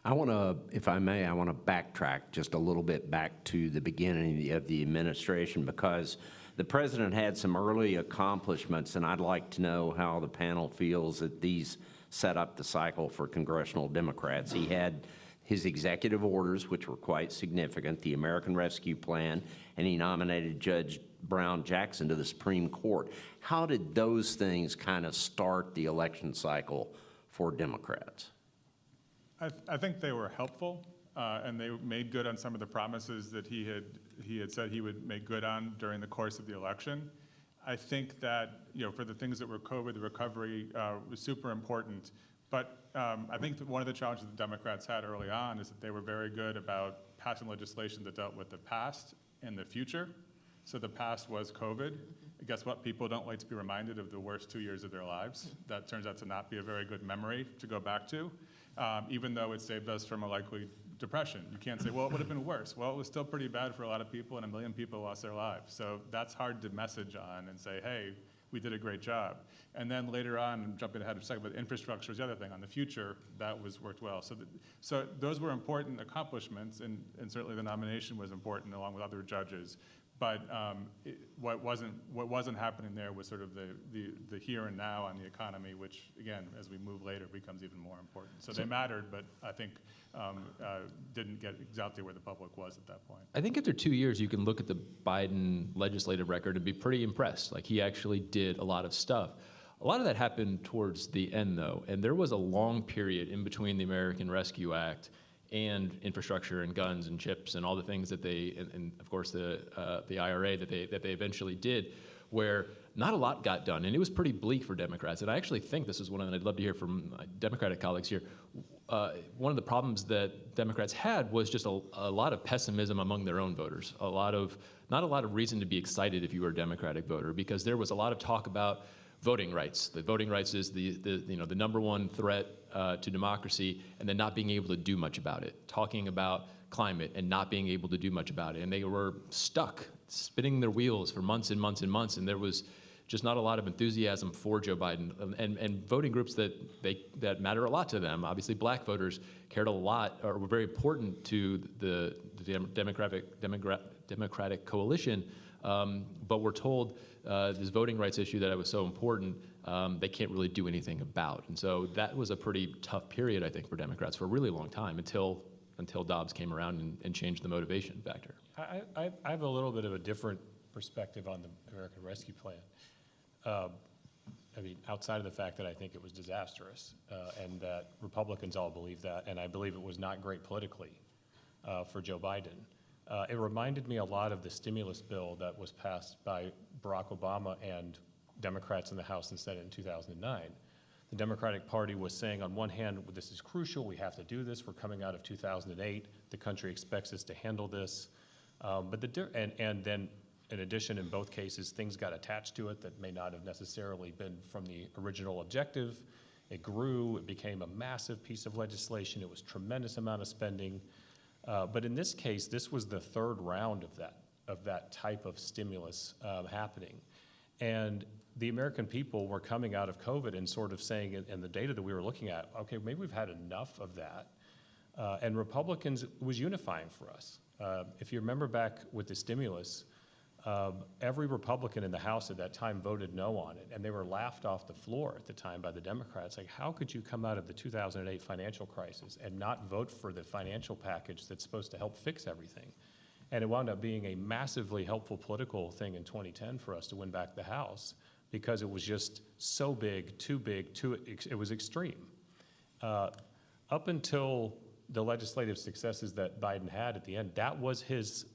S2: I want to, if I may, I want to backtrack just a little bit back to the beginning of the administration, because the president had some early accomplishments, and I'd like to know how the panel feels that these set up the cycle for congressional Democrats. He had his executive orders, which were quite significant, the American Rescue Plan, and he nominated Judge Brown Jackson to the Supreme Court. How did those things kind of start the election cycle for Democrats?
S7: I think they were helpful, and they made good on some of the promises that he had said he would make good on during the course of the election. I think that, for the things that were COVID, the recovery was super important. But I think that one of the challenges the Democrats had early on is that they were very good about passing legislation that dealt with the past and the future. So the past was COVID. Guess what? People don't like to be reminded of the worst 2 years of their lives. That turns out to not be a very good memory to go back to, even though it saved us from a likely depression. You can't say, well, it would have been worse. Well, it was still pretty bad for a lot of people, and 1 million people lost their lives. So that's hard to message on and say, hey, we did a great job. And then later on, jumping ahead of a second, but infrastructure is the other thing. On the future, that worked well. So those were important accomplishments, and certainly the nomination was important along with other judges. But what wasn't happening there was sort of the here and now on the economy, which, again, as we move later, becomes even more important. So they mattered, but I think didn't get exactly where the public was at that point.
S6: I think after 2 years, you can look at the Biden legislative record and be pretty impressed. Like, he actually did a lot of stuff. A lot of that happened towards the end, though, and there was a long period in between the American Rescue Act and infrastructure and guns and chips and all the things that they, and of course the IRA that they eventually did, where not a lot got done, and it was pretty bleak for Democrats. And I actually think this is one of, and I'd love to hear from my Democratic colleagues here, one of the problems that Democrats had was just a lot of pessimism among their own voters. Not a lot of reason to be excited if you were a Democratic voter, because there was a lot of talk about voting rights. The voting rights is the number one threat to democracy, and then not being able to do much about it. Talking about climate and not being able to do much about it. And they were stuck, spinning their wheels for months and months and months, and there was just not a lot of enthusiasm for Joe Biden. And voting groups that matter a lot to them. Obviously, black voters cared a lot, or were very important to the Democratic coalition, but we're told this voting rights issue that was so important, they can't really do anything about. And so that was a pretty tough period, I think, for Democrats for a really long time, until until Dobbs came around and changed the motivation factor.
S8: I have a little bit of a different perspective on the American Rescue Plan. I mean, outside of the fact that I think it was disastrous, and that Republicans all believe that, and I believe it was not great politically for Joe Biden. It reminded me a lot of the stimulus bill that was passed by Barack Obama and Democrats in the House and Senate in 2009. The Democratic Party was saying, on one hand, this is crucial, we have to do this, we're coming out of 2008, the country expects us to handle this. And then, in addition, in both cases, things got attached to it that may not have necessarily been from the original objective. It grew, it became a massive piece of legislation, it was a tremendous amount of spending. But in this case, this was the third round of that type of stimulus happening. And the American people were coming out of COVID and sort of saying, and the data that we were looking at, okay, maybe we've had enough of that. And Republicans was unifying for us. If you remember back with the stimulus, every Republican in the House at that time voted no on it, and they were laughed off the floor at the time by the Democrats. Like, how could you come out of the 2008 financial crisis and not vote for the financial package that's supposed to help fix everything? And it wound up being a massively helpful political thing in 2010 for us to win back the House, because it was just so big, it was extreme. Up until the legislative successes that Biden had at the end, that was his,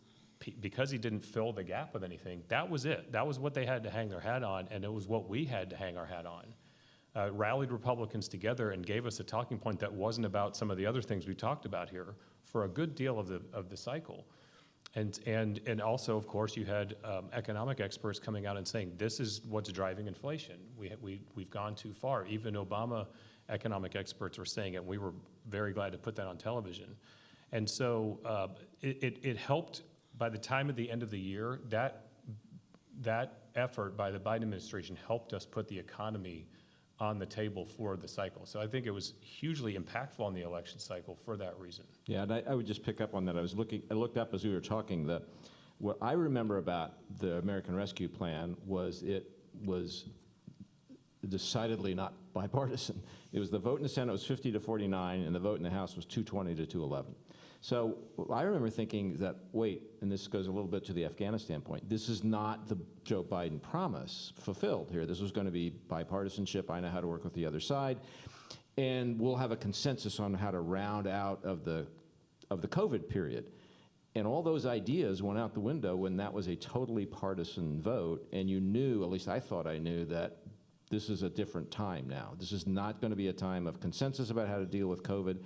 S8: because he didn't fill the gap with anything, that was it. That was what they had to hang their hat on, and it was what we had to hang our hat on. Rallied Republicans together and gave us a talking point that wasn't about some of the other things we talked about here for a good deal of the cycle. And also, of course, you had economic experts coming out and saying, this is what's driving inflation. We've gone too far. Even Obama economic experts were saying it, and we were very glad to put that on television. And so it helped. By the time of the end of the year, that effort by the Biden administration helped us put the economy on the table for the cycle. So I think it was hugely impactful on the election cycle for that reason.
S4: Yeah, and I would just pick up on that. I looked up as we were talking, what I remember about the American Rescue Plan was it was decidedly not bipartisan. It was the vote in the Senate was 50 to 49, and the vote in the House was 220 to 211. So I remember thinking that, wait, and this goes a little bit to the Afghanistan point, this is not the Joe Biden promise fulfilled here. This was going to be bipartisanship. I know how to work with the other side. And we'll have a consensus on how to round out of the COVID period. And all those ideas went out the window when that was a totally partisan vote. And you knew, at least I thought I knew, that this is a different time now. This is not going to be a time of consensus about how to deal with COVID.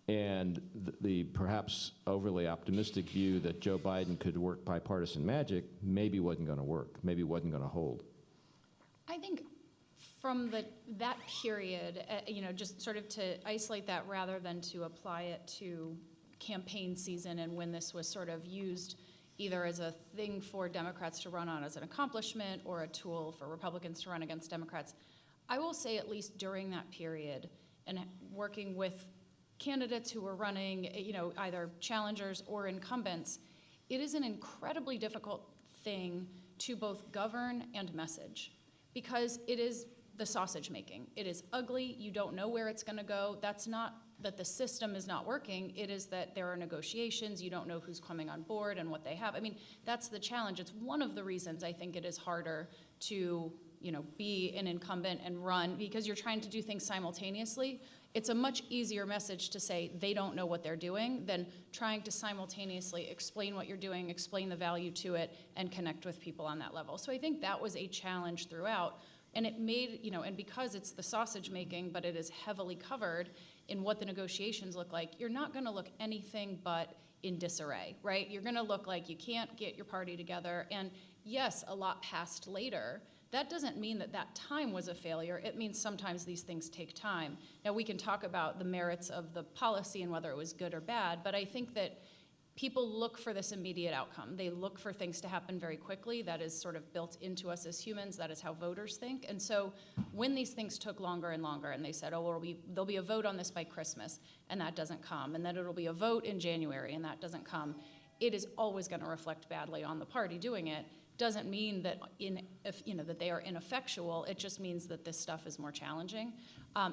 S4: And the perhaps overly optimistic view that Joe Biden could work bipartisan magic maybe wasn't going to work, maybe wasn't going to hold.
S5: I think from that period, just sort of to isolate that rather than to apply it to campaign season and when this was sort of used either as a thing for Democrats to run on as an accomplishment or a tool for Republicans to run against Democrats, I will say at least during that period and working with candidates who were running, either challengers or incumbents, it is an incredibly difficult thing to both govern and message because it is the sausage making. It is ugly. You don't know where it's going to go. That's not that the system is not working. It is that there are negotiations. You don't know who's coming on board and what they have. I mean, that's the challenge. It's one of the reasons I think it is harder to, be an incumbent and run because you're trying to do things simultaneously. It's a much easier message to say they don't know what they're doing than trying to simultaneously explain what you're doing, explain the value to it, and connect with people on that level. So I think that was a challenge throughout. And it made, and because it's the sausage making, but it is heavily covered in what the negotiations look like, you're not going to look anything but in disarray, right? You're going to look like you can't get your party together. And yes, a lot passed later. That doesn't mean that that time was a failure. It means sometimes these things take time. Now, we can talk about the merits of the policy and whether it was good or bad, but I think that people look for this immediate outcome. They look for things to happen very quickly. That is sort of built into us as humans. That is how voters think. And so when these things took longer and longer, and they said, oh, well, there'll be a vote on this by Christmas, and that doesn't come, and then it'll be a vote in January, and that doesn't come, it is always going to reflect badly on the party doing it. doesn't mean that that they are ineffectual. It just means that this stuff is more challenging.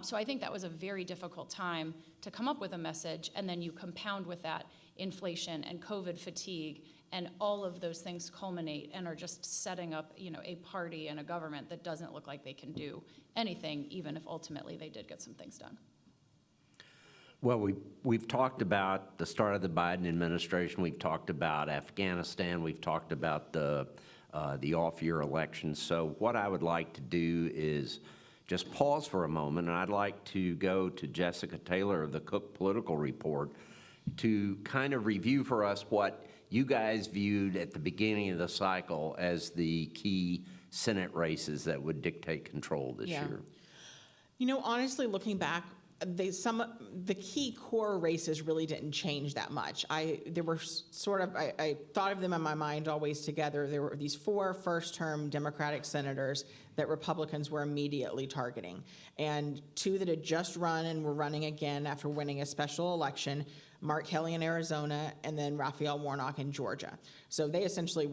S5: So I think that was a very difficult time to come up with a message, and then you compound with that inflation and COVID fatigue, and all of those things culminate and are just setting up, a party and a government that doesn't look like they can do anything, even if ultimately they did get some things done.
S2: Well, we've talked about the start of the Biden administration. We've talked about Afghanistan. We've talked about the off-year elections. So what I would like to do is just pause for a moment, and I'd like to go to Jessica Taylor of the Cook Political Report to kind of review for us what you guys viewed at the beginning of the cycle as the key Senate races that would dictate control this year.
S3: Honestly, looking back, the key core races really didn't change that much. I thought of them in my mind always together. There were these 4 first-term Democratic senators that Republicans were immediately targeting, and 2 that had just run and were running again after winning a special election, Mark Kelly in Arizona, and then Raphael Warnock in Georgia. So they essentially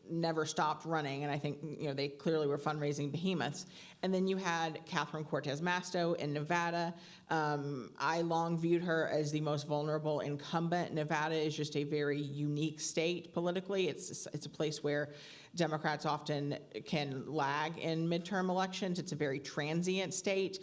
S3: never stopped running, and I think they clearly were fundraising behemoths. And then you had Catherine Cortez Masto in Nevada. I long viewed her as the most vulnerable incumbent. Nevada is just a very unique state politically. It's a place where Democrats often can lag in midterm elections. It's a very transient state.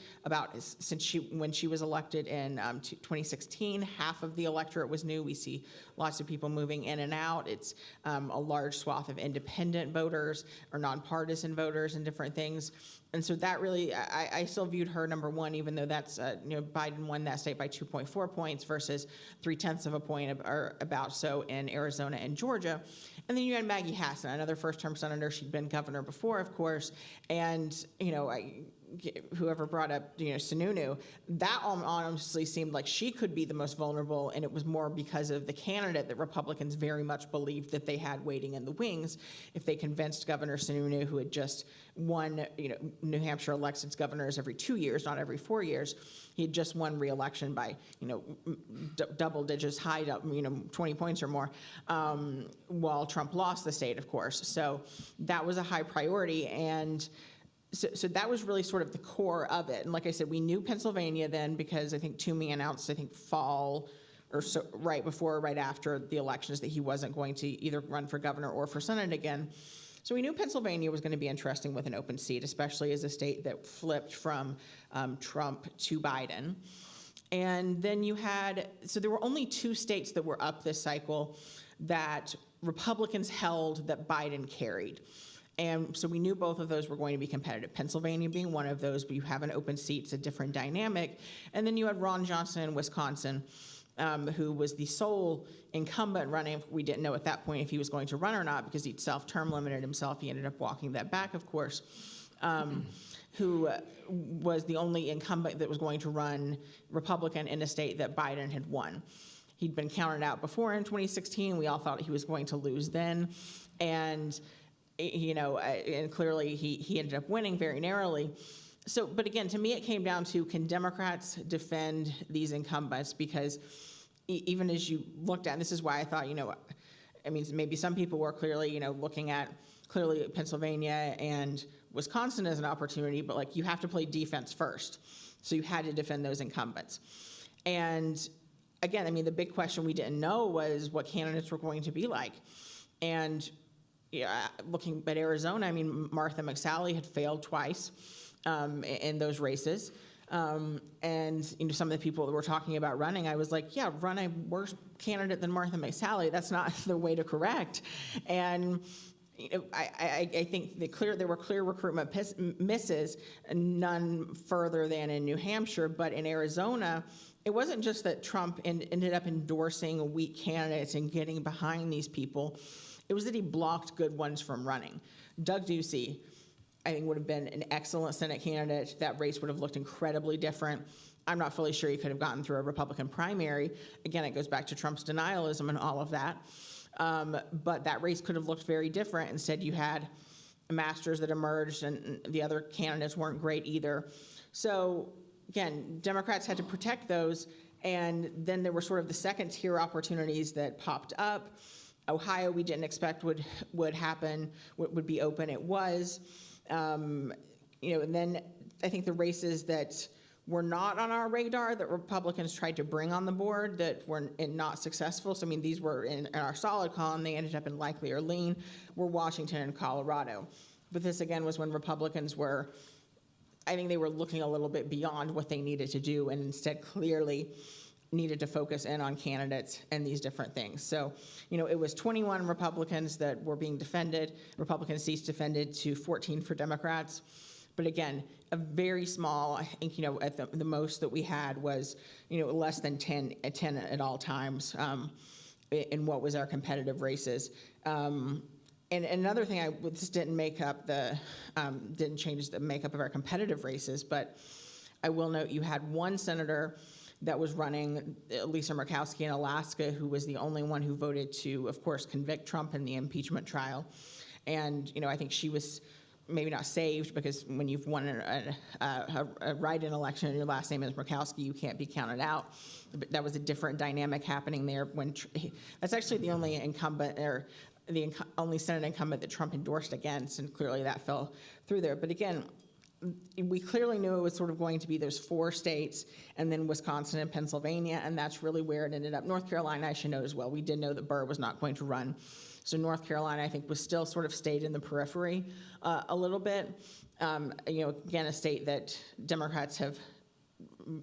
S3: When she was elected in 2016, half of the electorate was new. We see lots of people moving in and out. It's a large swath of independent voters or nonpartisan voters and different things. And so that really, I still viewed her number 1, even though that's, Biden won that state by 2.4 points versus 0.3 of a point or about so in Arizona and Georgia. And then you had Maggie Hassan, another first-term senator. She'd been governor before, of course. And, whoever brought up, Sununu, that honestly seemed like she could be the most vulnerable, and it was more because of the candidate that Republicans very much believed that they had waiting in the wings. If they convinced Governor Sununu, who had just won, New Hampshire elects its governors every 2 years, not every 4 years. He had just won re-election by, double digits, high, 20 points or more, while Trump lost the state, of course. So that was a high priority, and so that was really sort of the core of it. And like I said, we knew Pennsylvania then because I think Toomey announced, fall or so, right before or right after the elections that he wasn't going to either run for governor or for Senate again. So we knew Pennsylvania was going to be interesting with an open seat, especially as a state that flipped from Trump to Biden. And then so there were only 2 states that were up this cycle that Republicans held that Biden carried. And so we knew both of those were going to be competitive. Pennsylvania being one of those, but you have an open seat, it's a different dynamic. And then you had Ron Johnson in Wisconsin, who was the sole incumbent running. We didn't know at that point if he was going to run or not because he'd self-term limited himself. He ended up walking that back, of course, who was the only incumbent that was going to run Republican in a state that Biden had won. He'd been counted out before in 2016. We all thought he was going to lose then. And and clearly he ended up winning very narrowly. So, but again, to me, it came down to, can Democrats defend these incumbents? Because even as you looked at, and this is why I thought, maybe some people were clearly, looking at Pennsylvania and Wisconsin as an opportunity, but you have to play defense first. So you had to defend those incumbents. And again, the big question we didn't know was what candidates were going to be like. And looking at Arizona, Martha McSally had failed twice in those races. And some of the people that were talking about running, I was like, yeah, run a worse candidate than Martha McSally. That's not the way to correct. And I think there were clear recruitment misses, none further than in New Hampshire, but in Arizona, it wasn't just that Trump ended up endorsing weak candidates and getting behind these people. It was that he blocked good ones from running. Doug Ducey, I think, would have been an excellent Senate candidate. That race would have looked incredibly different. I'm not fully sure he could have gotten through a Republican primary. Again, it goes back to Trump's denialism and all of that. But that race could have looked very different. Instead, you had Masters that emerged, and the other candidates weren't great either. So again, Democrats had to protect those. And then there were sort of the second tier opportunities that popped up. Ohio, we didn't expect would happen, would be open. It was. And then I think the races that were not on our radar that Republicans tried to bring on the board that were not successful. So, I mean, these were in our solid column. They ended up in likely or lean, were Washington and Colorado. But this, again, was when Republicans were, I think they were looking a little bit beyond what they needed to do and instead clearly needed to focus in on candidates and these different things. So, it was 21 Republicans that were being defended, Republican seats defended to 14 for Democrats. But again, a very small, I think, at the most that we had was, less than 10 at all times in what was our competitive races. And another thing, this didn't make up didn't change the makeup of our competitive races, but I will note you had one senator that was running, Lisa Murkowski in Alaska, who was the only one who voted to, of course, convict Trump in the impeachment trial. And, I think she was maybe not saved, because when you've won a write-in election and your last name is Murkowski, you can't be counted out. But that was a different dynamic happening there. That's actually the only incumbent, or the only Senate incumbent that Trump endorsed against, and clearly that fell through there. But again, we clearly knew it was sort of going to be those 4 states, and then Wisconsin and Pennsylvania, and that's really where it ended up. North Carolina, I should note as well, we did know that Burr was not going to run. So North Carolina, I think, was still sort of stayed in the periphery a little bit. Again, a state that Democrats have,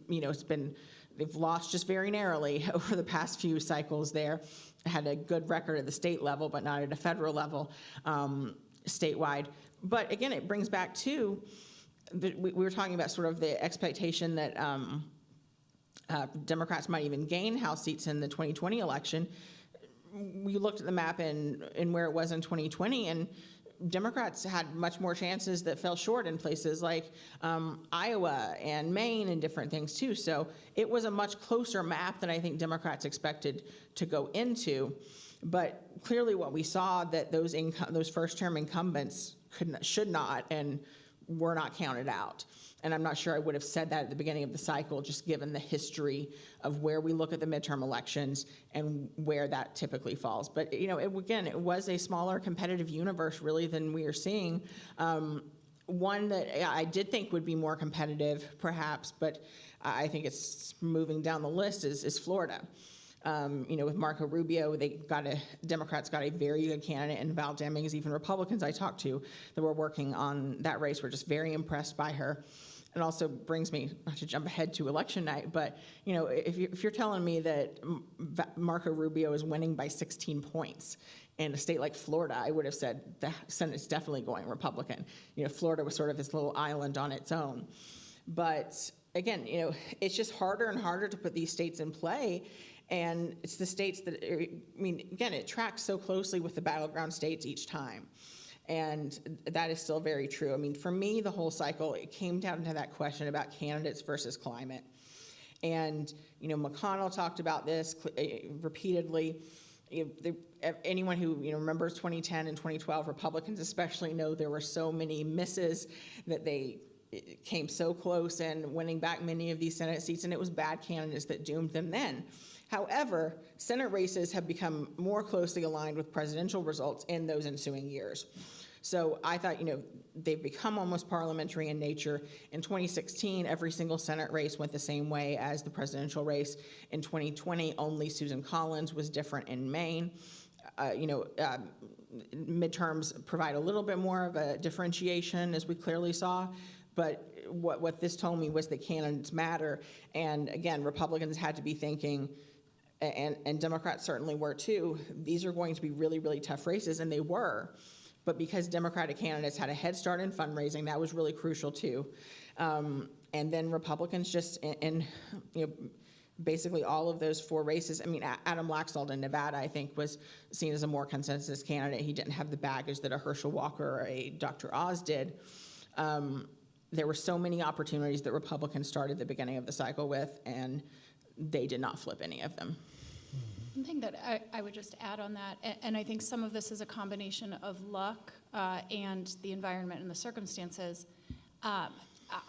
S3: they've lost just very narrowly over the past few cycles there. Had a good record at the state level, but not at a federal level statewide. But again, it brings back to, we were talking about sort of the expectation that Democrats might even gain House seats in the 2020 election. We looked at the map and where it was in 2020, and Democrats had much more chances that fell short in places like Iowa and Maine and different things too. So it was a much closer map than I think Democrats expected to go into. But clearly what we saw, that those first-term incumbents should not and were not counted out. And I'm not sure I would have said that at the beginning of the cycle, just given the history of where we look at the midterm elections and where that typically falls. But, again, it was a smaller competitive universe really than we are seeing. One that I did think would be more competitive, perhaps, but I think it's moving down the list is Florida. With Marco Rubio, Democrats got a very good candidate in Val Demings. Even Republicans I talked to that were working on that race were just very impressed by her. It also brings me, not to jump ahead to election night, but if you're telling me that Marco Rubio is winning by 16 points in a state like Florida, I would have said the Senate's definitely going Republican. Florida was sort of this little island on its own. But again, it's just harder and harder to put these states in play. And it's the states that, again, it tracks so closely with the battleground states each time. And that is still very true. For me, the whole cycle, it came down to that question about candidates versus climate. And, McConnell talked about this repeatedly. Anyone who remembers 2010 and 2012, Republicans especially, know there were so many misses that they came so close and winning back many of these Senate seats, and it was bad candidates that doomed them then. However, Senate races have become more closely aligned with presidential results in those ensuing years. So I thought, they've become almost parliamentary in nature. In 2016, every single Senate race went the same way as the presidential race. In 2020, only Susan Collins was different in Maine. Midterms provide a little bit more of a differentiation, as we clearly saw. But what this told me was that candidates matter. And again, Republicans had to be thinking, and Democrats certainly were too, these are going to be really, really tough races, and they were. But because Democratic candidates had a head start in fundraising, that was really crucial too. And then Republicans just, basically all of those 4 races, Adam Laxalt in Nevada, I think, was seen as a more consensus candidate. He didn't have the baggage that a Herschel Walker or a Dr. Oz did. There were so many opportunities that Republicans started the beginning of the cycle with, and they did not flip any of them.
S5: One thing that I would just add on that, and I think some of this is a combination of luck and the environment and the circumstances.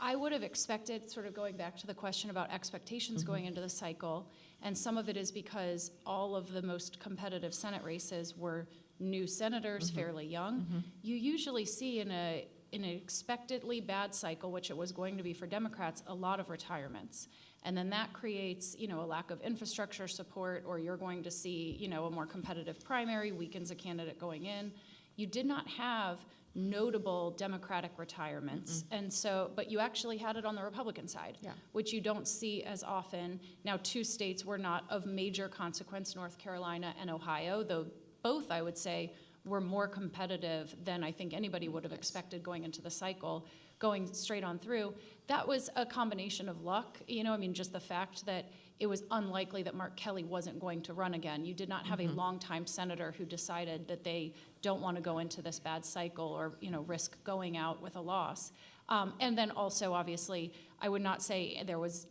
S5: I would have expected, sort of going back to the question about expectations going into the cycle, and some of it is because all of the most competitive Senate races were new senators, fairly young. You usually see in an expectedly bad cycle, which it was going to be for Democrats, a lot of retirements. And then that creates, a lack of infrastructure support, or you're going to see, a more competitive primary, weakens a candidate going in. You did not have notable Democratic retirements. And so, but you actually had it on the Republican side, which you don't see as often. Now, 2 states were not of major consequence, North Carolina and Ohio, though both, I would say, were more competitive than I think anybody would have expected going into the cycle, going straight on through. That was a combination of luck, just the fact that it was unlikely that Mark Kelly wasn't going to run again. You did not have a longtime senator who decided that they don't want to go into this bad cycle or, risk going out with a loss. And then also, obviously, I would not say there was,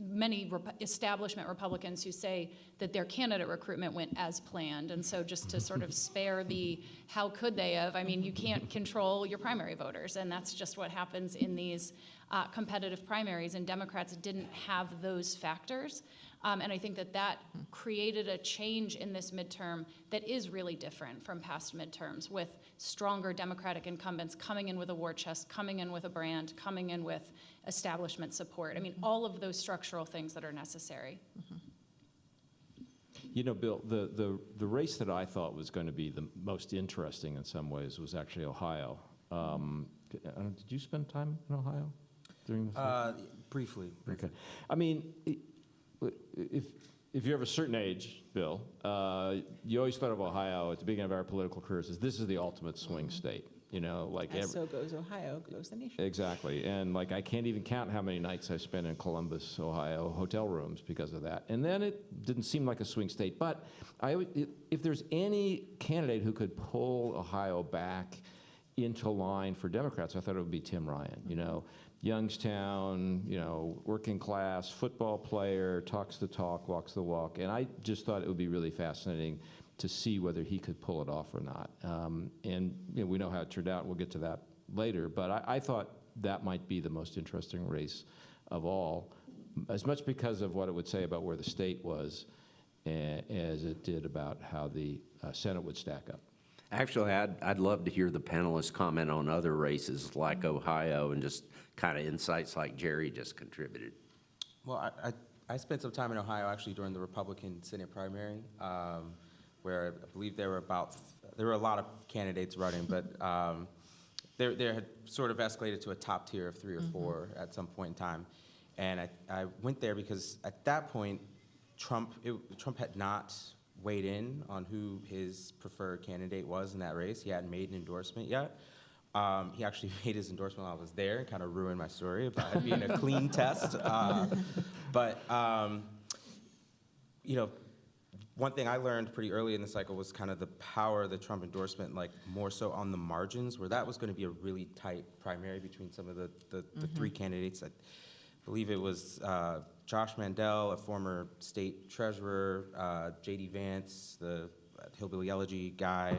S5: many establishment Republicans who say that their candidate recruitment went as planned. And so just to sort of spare the how could they have, you can't control your primary voters. And that's just what happens in these competitive primaries. And Democrats didn't have those factors. And I think that created a change in this midterm that is really different from past midterms, with stronger Democratic incumbents coming in with a war chest, coming in with a brand, coming in with establishment support. All of those structural things that are necessary.
S4: Bill, the race that I thought was going to be the most interesting in some ways was actually Ohio. Did you spend time in Ohio during this?
S9: Briefly.
S4: Okay. If you're of a certain age, Bill, you always thought of Ohio at the beginning of our political careers as this is the ultimate swing state.
S3: So goes Ohio, goes the nation.
S4: Exactly, and I can't even count how many nights I spent in Columbus, Ohio, hotel rooms because of that. And then it didn't seem like a swing state. But if there's any candidate who could pull Ohio back into line for Democrats, I thought it would be Tim Ryan. Youngstown, working class, football player, talks the talk, walks the walk. And I just thought it would be really fascinating to see whether he could pull it off or not. And we know how it turned out. We'll get to that later. But I thought that might be the most interesting race of all, as much because of what it would say about where the state was as it did about how the Senate would stack up.
S2: Actually, I'd love to hear the panelists comment on other races like Ohio and just kind of insights like Jerry just contributed.
S9: Well, I spent some time in Ohio actually during the Republican Senate primary, where I believe there were a lot of candidates running, but there had sort of escalated to a top tier of 3 or 4 at some point in time. And I went there because at that point, Trump had not weighed in on who his preferred candidate was in that race. He hadn't made an endorsement yet. He actually made his endorsement while I was there and kind of ruined my story about it being a clean test. But one thing I learned pretty early in the cycle was kind of the power of the Trump endorsement, more so on the margins, where that was going to be a really tight primary between some of the 3 candidates. I believe it was Josh Mandel, a former state treasurer, J.D. Vance, the hillbilly elegy guy,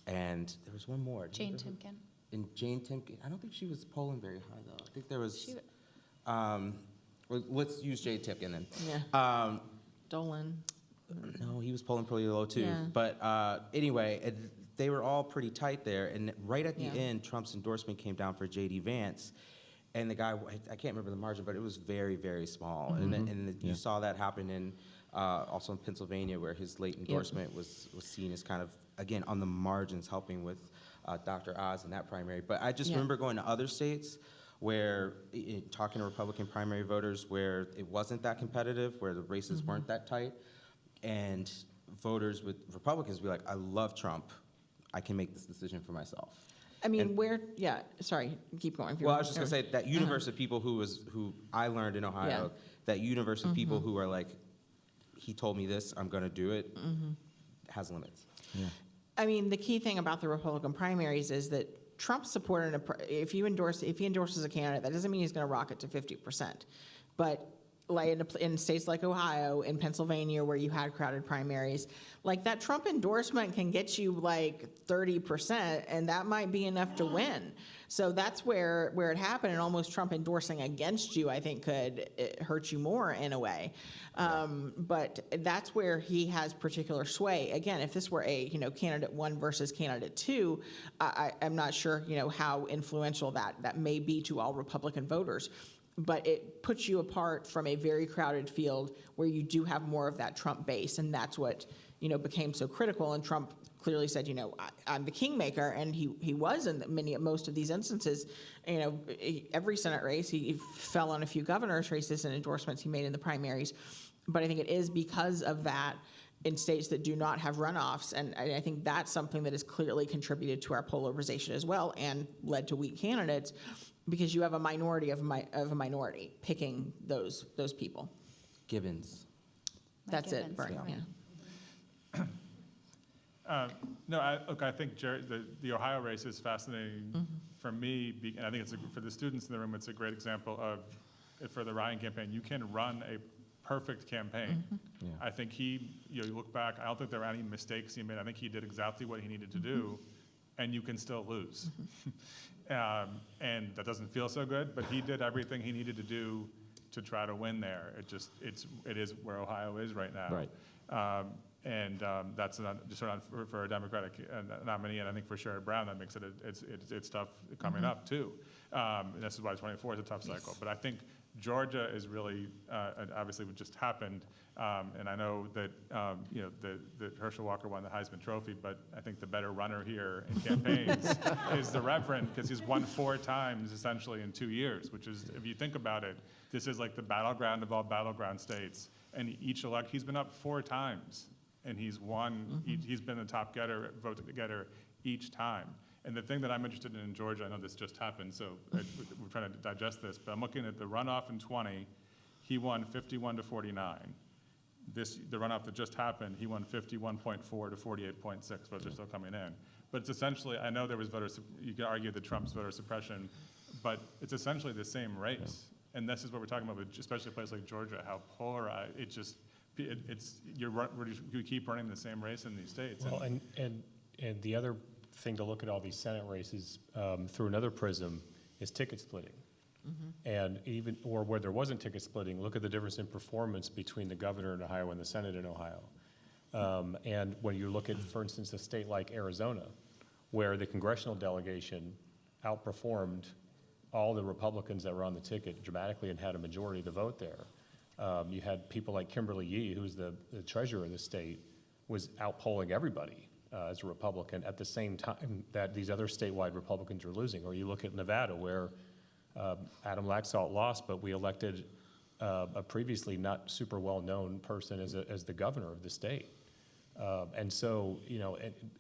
S9: and there was one more.
S5: Jane Timken.
S9: And Jane Timken, I don't think she was polling very high, though. I think there was, let's use Jane Timken then.
S3: Yeah. Dolan.
S9: No, he was polling pretty low, too.
S3: Yeah.
S9: But anyway, they were all pretty tight there, and right at the end, Trump's endorsement came down for J.D. Vance. And the guy, I can't remember the margin, but it was very, very small. And you saw that happen in also in Pennsylvania, where his late endorsement was seen as kind of, again, on the margins, helping with Dr. Oz in that primary. But I just remember going to other states where, talking to Republican primary voters, where it wasn't that competitive, where the races weren't that tight, and voters with Republicans be like, I love Trump. I can make this decision for myself.
S3: Sorry, keep going.
S9: Well, I was just going to say that universe of people who I learned in Ohio, that universe of people who are like, he told me this, I'm going to do it, has limits.
S4: Yeah.
S3: The key thing about the Republican primaries is that Trump supported, if he endorses a candidate, that doesn't mean he's going to rocket to 50%. But like in states like Ohio, in Pennsylvania, where you had crowded primaries, like that Trump endorsement can get you like 30%, and that might be enough to win. So that's where it happened, and almost Trump endorsing against you, I think, could hurt you more in a way. But that's where he has particular sway. Again, if this were a candidate 1 versus candidate 2, I'm not sure how influential that may be to all Republican voters. But it puts you apart from a very crowded field where you do have more of that Trump base, and that's what became so critical. And Trump clearly said, I'm the kingmaker, and he was in most of these instances. Every Senate race, he fell on a few governor's races and endorsements he made in the primaries. But I think it is because of that in states that do not have runoffs, and I think that's something that has clearly contributed to our polarization as well, and led to weak candidates. Because you have a minority of a minority picking those people.
S9: Givens.
S3: That's
S5: Givens,
S3: it, Bernie.
S7: No, I think the Ohio race is fascinating for me, and I think for the students in the room, it's a great example of, for the Ryan campaign, you can run a perfect campaign.
S4: Yeah.
S7: I think you look back, I don't think there were any mistakes he made. I think he did exactly what he needed to do, and you can still lose. And that doesn't feel so good, but he did everything he needed to do to try to win there. It is where Ohio is right now.
S4: Right.
S7: And that's just for a Democratic nominee, and I think for Sherrod Brown, that makes it's tough coming up too. And this is why 24 is a tough cycle. But I think Georgia is really, obviously what just happened, and I know that that Herschel Walker won the Heisman Trophy, but I think the better runner here in campaigns is the Reverend, because he's won 4 times essentially in 2 years, which is, if you think about it, this is like the battleground of all battleground states. And he's been up 4 times, and he's won. He's been the top vote getter each time. And the thing that I'm interested in Georgia, I know this just happened, so we're trying to digest this, but I'm looking at the runoff in 20. He won 51 to 49. The runoff that just happened, he won 51.4 to 48.6. Votes are still coming in. But it's essentially, I know there was you could argue that Trump's voter suppression, but it's essentially the same race. Yeah. And this is what we're talking about, with especially a place like Georgia, how polarized, you keep running the same race in these states.
S8: Well, and the other thing to look at all these Senate races through another prism is ticket splitting. And or where there wasn't ticket splitting, look at the difference in performance between the governor in Ohio and the Senate in Ohio. And when you look at, for instance, a state like Arizona, where the congressional delegation outperformed all the Republicans that were on the ticket dramatically and had a majority of the vote there. You had people like Kimberly Yee, who's the treasurer of the state, was outpolling everybody as a Republican at the same time that these other statewide Republicans were losing. Or you look at Nevada, where Adam Laxalt lost, but we elected a previously not super well-known person as the governor of the state. And so,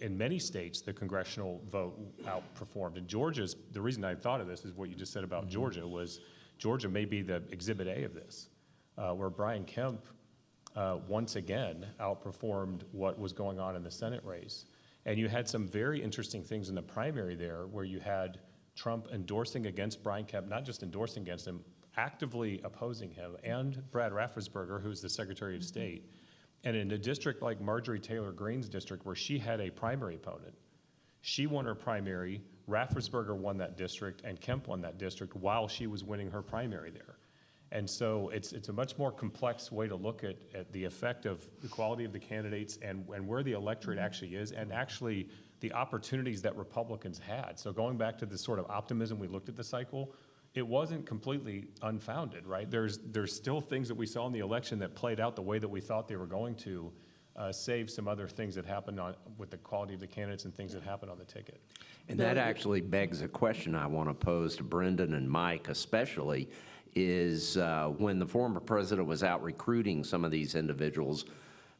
S8: in many states, the congressional vote outperformed. And Georgia's, the reason I thought of this is what you just said about Georgia, was Georgia may be the exhibit A of this, where Brian Kemp once again outperformed what was going on in the Senate race. And you had some very interesting things in the primary there, where you had Trump endorsing against Brian Kemp, not just endorsing against him, actively opposing him, and Brad Raffensperger, who's the Secretary of State. And in a district like Marjorie Taylor Greene's district, where she had a primary opponent, she won her primary, Raffensperger won that district, and Kemp won that district while she was winning her primary there. And so it's a much more complex way to look at the effect of the quality of the candidates and where the electorate actually is, and actually the opportunities that Republicans had. So going back to this sort of optimism we looked at the cycle, it wasn't completely unfounded, right? There's still things that we saw in the election that played out the way that we thought they were going to, save some other things that happened with the quality of the candidates and things that happened on the ticket.
S2: And that actually begs a question I want to pose to Brendan and Mike especially, is when the former president was out recruiting some of these individuals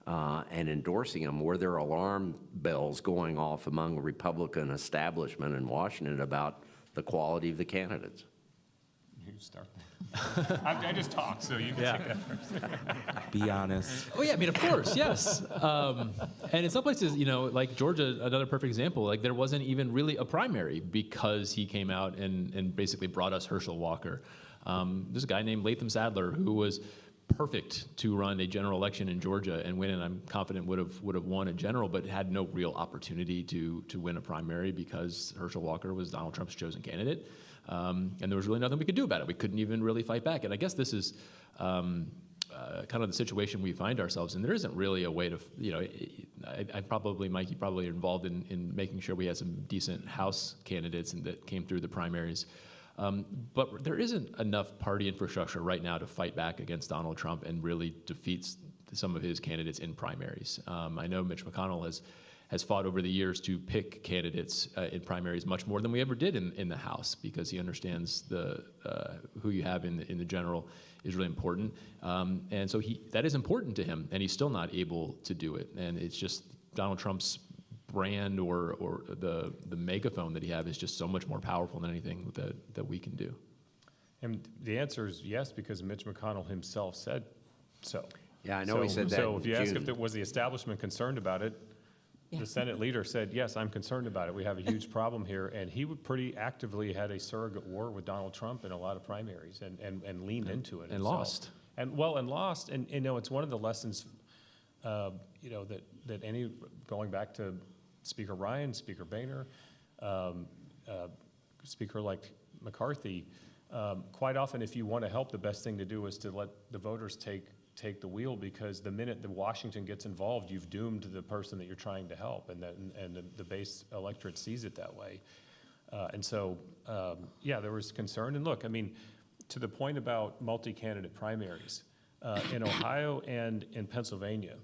S2: and endorsing them, were there alarm bells going off among the Republican establishment in Washington about the quality of the candidates?
S8: You start. I just talk, so you can take that first.
S9: Be honest.
S6: Oh yeah, I mean, of course, yes. And in some places, like Georgia, another perfect example, like there wasn't even really a primary because he came out and basically brought us Herschel Walker. There's a guy named Latham Sadler who was perfect to run a general election in Georgia and win, and I'm confident would have won a general, but had no real opportunity to win a primary because Herschel Walker was Donald Trump's chosen candidate, and there was really nothing we could do about it. We couldn't even really fight back, and I guess this is kind of the situation we find ourselves in. There isn't really a way to, I probably, Mike, you probably are involved in making sure we had some decent House candidates and that came through the primaries. But there isn't enough party infrastructure right now to fight back against Donald Trump and really defeat some of his candidates in primaries. I know Mitch McConnell has fought over the years to pick candidates in primaries much more than we ever did in the House, because he understands who you have in the general is really important. And so that is important to him, and he's still not able to do it. And it's just Donald Trump's brand or the megaphone that he has is just so much more powerful than anything that we can do.
S8: And the answer is yes, because Mitch McConnell himself said so.
S2: Yeah, I know he said that
S8: So
S2: in
S8: if you ask
S2: June.
S8: if was the establishment concerned about it, the Senate leader said, yes, I'm concerned about it. We have a huge problem here. And he would pretty actively had a surrogate war with Donald Trump in a lot of primaries and leaned into it.
S6: And
S8: himself.
S6: lost.
S8: And lost. And it's one of the lessons, that any, going back to Speaker Ryan, Speaker Boehner, Speaker like McCarthy, quite often if you want to help, the best thing to do is to let the voters take the wheel, because the minute that Washington gets involved, you've doomed the person that you're trying to help, and the base electorate sees it that way. There was concern. And look, I mean, to the point about multi-candidate primaries, in Ohio and in Pennsylvania,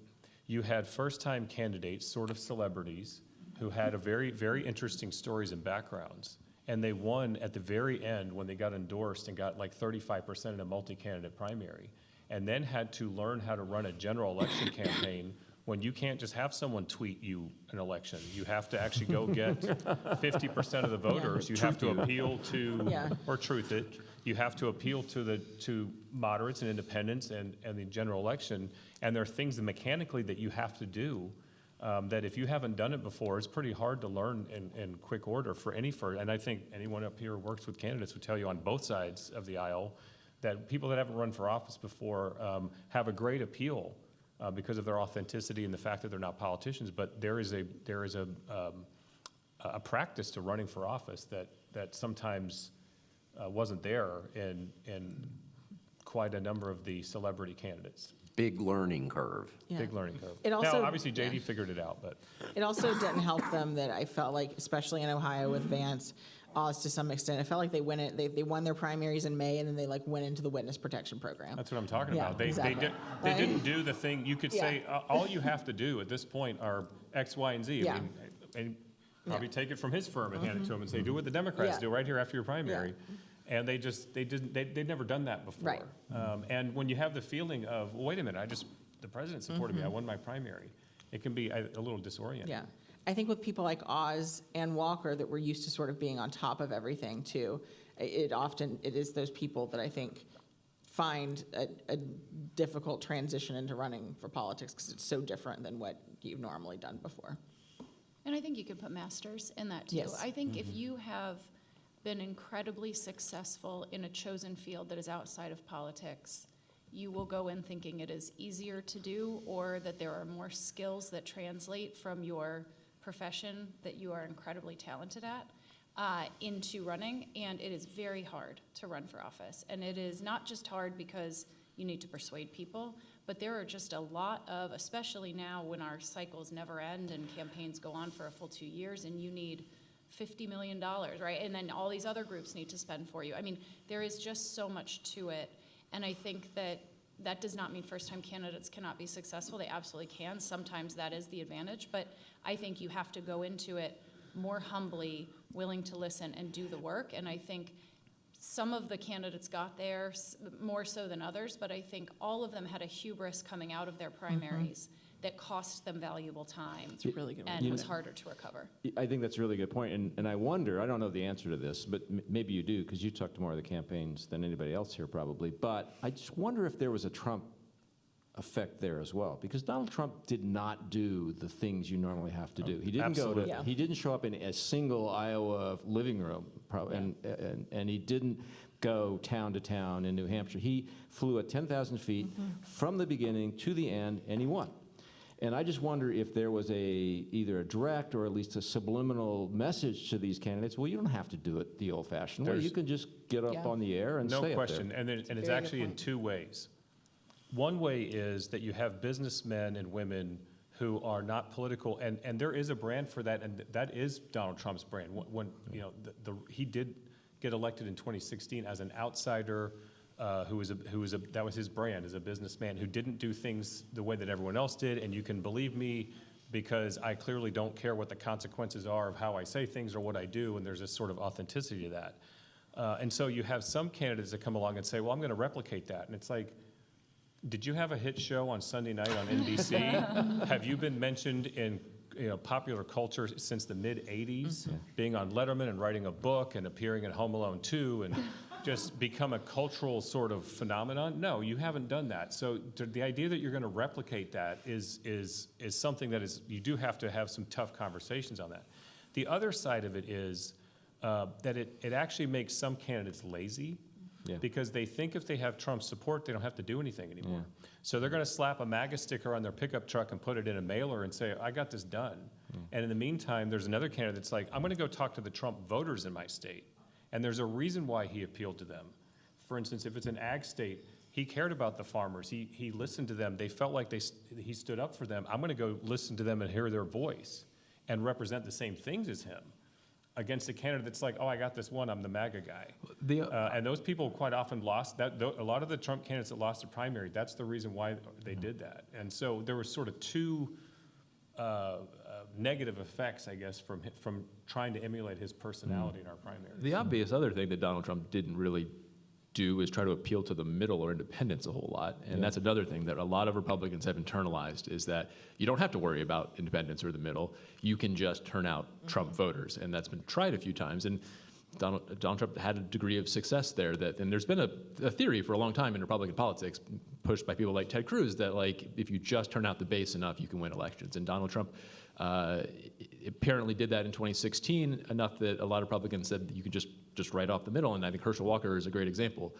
S8: you had first-time candidates, sort of celebrities, who had a very, very interesting stories and backgrounds. And they won at the very end when they got endorsed and got like 35% in a multi-candidate primary, and then had to learn how to run a general election campaign when you can't just have someone tweet you an election. You have to actually go get 50% of the voters. You have to appeal to, or truth it. You have to appeal to moderates and independents and the general election. And there are things that mechanically that you have to do that if you haven't done it before, it's pretty hard to learn in quick order for any first. And I think anyone up here who works with candidates would tell you on both sides of the aisle that people that haven't run for office before have a great appeal because of their authenticity and the fact that they're not politicians. But there is a practice to running for office that sometimes wasn't there in quite a number of the celebrity candidates.
S2: Big learning curve.
S3: Yeah.
S8: Big learning curve.
S3: It also-
S8: now, obviously, JD figured it out, but
S3: It also didn't help them that I felt like, especially in Ohio with Vance, Oz to some extent, I felt like they won their primaries in May, and then they like went into the witness protection program.
S8: that's what I'm talking
S3: Yeah,
S8: about. They
S3: exactly.
S8: they didn't do the thing. You could
S3: Yeah.
S8: say all you have to do at this point are X, Y, and Z.
S3: Yeah.
S8: I mean, and probably take it from his firm and hand it to him and say, do what the Democrats
S3: Yeah.
S8: do right here after your primary. And they'd never done that before.
S3: Right.
S8: And when you have the feeling of, well, wait a minute, the president supported me, I won my primary, it can be a little disorienting.
S3: Yeah. I think with people like Oz and Walker that we're used to sort of being on top of everything too, it is those people that I think find a difficult transition into running for politics because it's so different than what you've normally done before.
S5: And I think you could put masters in that too.
S3: Yes.
S5: I think if you have been incredibly successful in a chosen field that is outside of politics, you will go in thinking it is easier to do, or that there are more skills that translate from your profession that you are incredibly talented at into running, and it is very hard to run for office. And it is not just hard because you need to persuade people, but there are just a lot of, especially now when our cycles never end and campaigns go on for a full 2 years, and you need $50 million, right? And then all these other groups need to spend for you. I mean, there is just so much to it. And I think that does not mean first-time candidates cannot be successful. They absolutely can. Sometimes that is the advantage. But I think you have to go into it more humbly, willing to listen and do the work. And I think some of the candidates got there more so than others, but I think all of them had a hubris coming out of their primaries that cost them valuable time.
S3: It's a really good one.
S5: And was harder to recover.
S4: I think that's a really good point, and I wonder, I don't know the answer to this, but maybe you do, because you talk to more of the campaigns than anybody else here probably, but I just wonder if there was a Trump effect there as well, because Donald Trump did not do the things you normally have to do. He didn't
S8: Absolutely.
S4: he didn't show up in a single Iowa living room, and he didn't, go town to town in New Hampshire. He flew at 10,000 feet from the beginning to the end, and he won. And I just wonder if there was either a direct or at least a subliminal message to these candidates. Well, you don't have to do it the old-fashioned way.
S8: There's-
S4: You can just get up
S3: Yeah.
S4: on the air and
S8: No
S4: stay
S8: question,
S4: up
S8: and it's
S3: Very good
S8: actually in
S3: point.
S8: two ways. One way is that you have businessmen and women who are not political, and there is a brand for that, and that is Donald Trump's brand. When you know, he did get elected in 2016 as an outsider, that was his brand as a businessman who didn't do things the way that everyone else did, and you can believe me because I clearly don't care what the consequences are of how I say things or what I do, and there's this sort of authenticity to that. And so you have some candidates that come along and say, well, I'm going to replicate that. And it's like, did you have a hit show on Sunday night on NBC? Have you been mentioned in popular culture since the mid-'80s, being on Letterman and writing a book and appearing in Home Alone 2 and just become a cultural sort of phenomenon? No, you haven't done that. So the idea that you're going to replicate that is something that you do have to have some tough conversations on that. The other side of it is that it actually makes some candidates lazy.
S4: Yeah.
S8: Because they think if they have Trump's support, they don't have to do anything anymore. So they're going to slap a MAGA sticker on their pickup truck and put it in a mailer and say, I got this done. And in the meantime, there's another candidate that's like, I'm going to go talk to the Trump voters in my state. And there's a reason why he appealed to them. For instance, if it's an ag state, he cared about the farmers. He listened to them. They felt like he stood up for them. I'm going to go listen to them and hear their voice and represent the same things as him, against a candidate that's like, oh, I got this one, I'm the MAGA guy. And those people quite often lost, a lot of the Trump candidates that lost the primary, that's the reason why they did that. And so there were sort of two negative effects, I guess, from trying to emulate his personality in our primary.
S6: The obvious other thing that Donald Trump didn't really do is try to appeal to the middle or independents a whole lot. And that's another thing that a lot of Republicans have internalized, is that you don't have to worry about independents or the middle. You can just turn out Trump voters. And that's been tried a few times. And Donald Trump had a degree of success there. And there's been a theory for a long time in Republican politics, pushed by people like Ted Cruz, that like if you just turn out the base enough, you can win elections. And Donald Trump apparently did that in 2016, enough that a lot of Republicans said that you could just write off the middle. And I think Herschel Walker is a great example.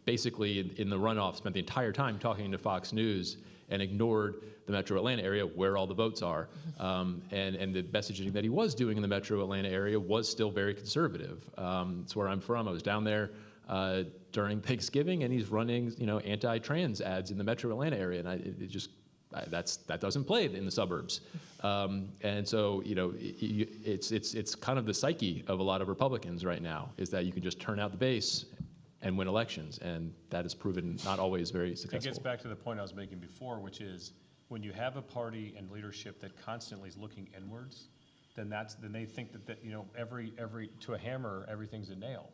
S6: Basically in the runoff, spent the entire time talking to Fox News and ignored the metro Atlanta area where all the votes are. And the messaging that he was doing in the metro Atlanta area was still very conservative. It's where I'm from. I was down there during Thanksgiving, and he's running, anti-trans ads in the metro Atlanta area. And that doesn't play in the suburbs. And so, it's kind of the psyche of a lot of Republicans right now, is that you can just turn out the base and win elections, and that has proven not always very successful.
S8: It gets back to the point I was making before, which is when you have a party and leadership that constantly is looking inwards, then they think that every to a hammer everything's a nail.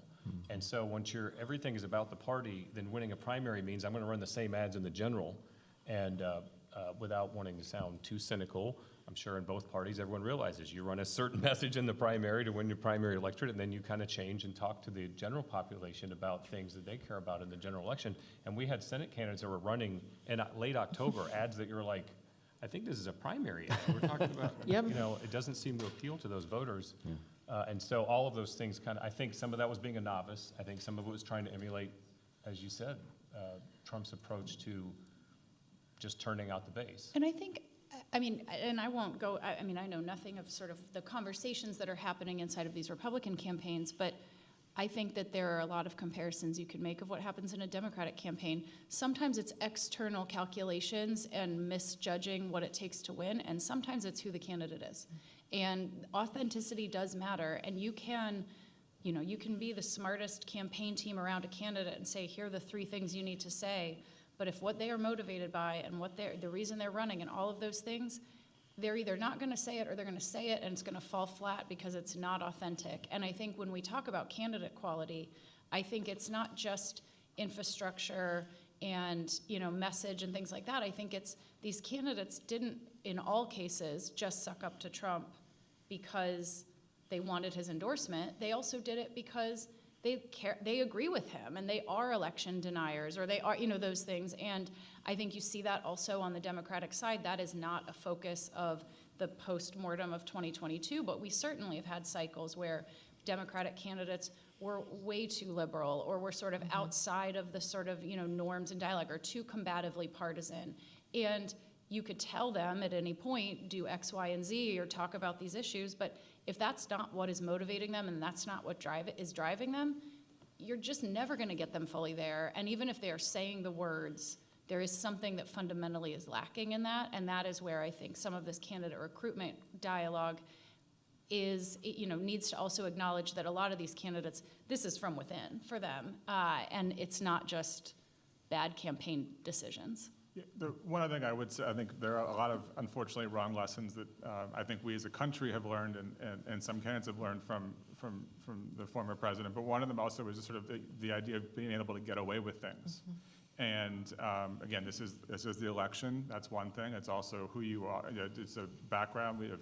S8: And so once everything is about the party, then winning a primary means I'm going to run the same ads in the general, and without wanting to sound too cynical, I'm sure in both parties everyone realizes you run a certain message in the primary to win your primary electorate, and then you kind of change and talk to the general population about things that they care about in the general election. And we had Senate candidates that were running in late October ads that you're like, I think this is a primary ad. We're talking about, it doesn't seem to appeal to those voters. And so all of those things I think some of that was being a novice. I think some of it was trying to emulate, as you said, Trump's approach to just turning out the base.
S5: And I think, and I won't go, I know nothing of sort of the conversations that are happening inside of these Republican campaigns, but I think that there are a lot of comparisons you could make of what happens in a Democratic campaign. Sometimes it's external calculations and misjudging what it takes to win, and sometimes it's who the candidate is. And authenticity does matter, and you can be the smartest campaign team around a candidate and say, here are the 3 things you need to say. But if what they are motivated by and the reason they're running and all of those things, they're either not going to say it or they're going to say it and it's going to fall flat because it's not authentic. And I think when we talk about candidate quality, I think it's not just infrastructure and message and things like that. I think it's these candidates didn't, in all cases, just suck up to Trump because they wanted his endorsement. They also did it because they agree with him, and they are election deniers, or they are, those things. And I think you see that also on the Democratic side. That is not a focus of the post-mortem of 2022, but we certainly have had cycles where Democratic candidates we're way too liberal, or we're sort of outside of the sort of, norms and dialogue, or too combatively partisan. And you could tell them at any point, do X, Y, and Z, or talk about these issues, but if that's not what is motivating them and that's not what is driving them, you're just never going to get them fully there. And even if they are saying the words, there is something that fundamentally is lacking in that, and that is where I think some of this candidate recruitment dialogue is, needs to also acknowledge that a lot of these candidates, this is from within for them, and it's not just bad campaign decisions.
S7: Yeah, the one other thing I would say, I think there are a lot of, unfortunately, wrong lessons that I think we as a country have learned, and some candidates have learned from the former president. But one of them also was sort of the idea of being able to get away with things. And again, this is the election. That's one thing. It's also who you are. It's a background. We have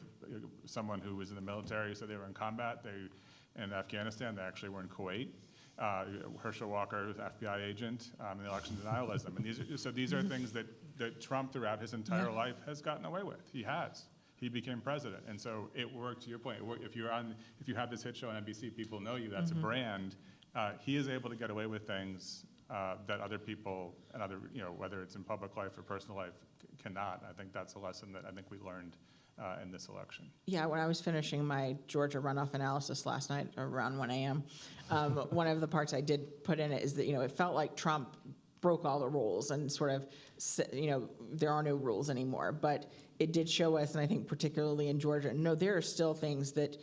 S7: someone who was in the military, so they were in combat. In Afghanistan. They actually were in Kuwait. Herschel Walker was an FBI agent, in the election denialism. And these are things that Trump throughout his entire life has gotten away with. He has. He became president. And so it worked, to your point. If you have this hit show on NBC, people know you, that's a brand. He is able to get away with things that other people and other, whether it's in public life or personal life, cannot. I think that's a lesson that I think we learned in this election.
S3: Yeah, when I was finishing my Georgia runoff analysis last night around 1 a.m., one of the parts I did put in it is that, it felt like Trump broke all the rules and sort of, there are no rules anymore. But it did show us, and I think particularly in Georgia, no, there are still things that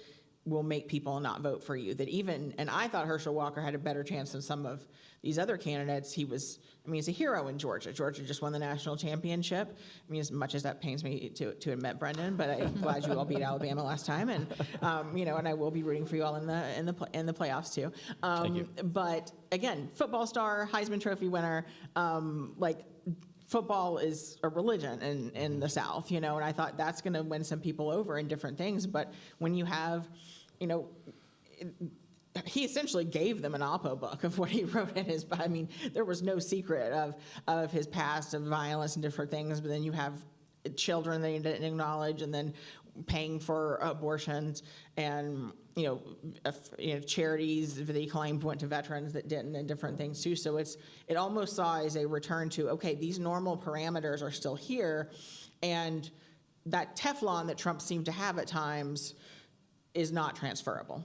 S3: will make people not vote for you. And I thought Herschel Walker had a better chance than some of these other candidates. He's a hero in Georgia. Georgia just won the national championship. As much as that pains me to admit, Brendan, but I'm glad you all beat Alabama last time, and and I will be rooting for you all in the playoffs too.
S4: Thank you.
S3: But again, football star, Heisman Trophy winner, football is a religion in the South, and I thought that's going to win some people over in different things. But when you have, he essentially gave them an oppo book of what he wrote in his, there was no secret of his past of violence and different things. But then you have children that he didn't acknowledge, and then paying for abortions, and charities that he claimed went to veterans that didn't, and different things too. So it almost saw as a return to, okay, these normal parameters are still here, and that Teflon that Trump seemed to have at times is not transferable.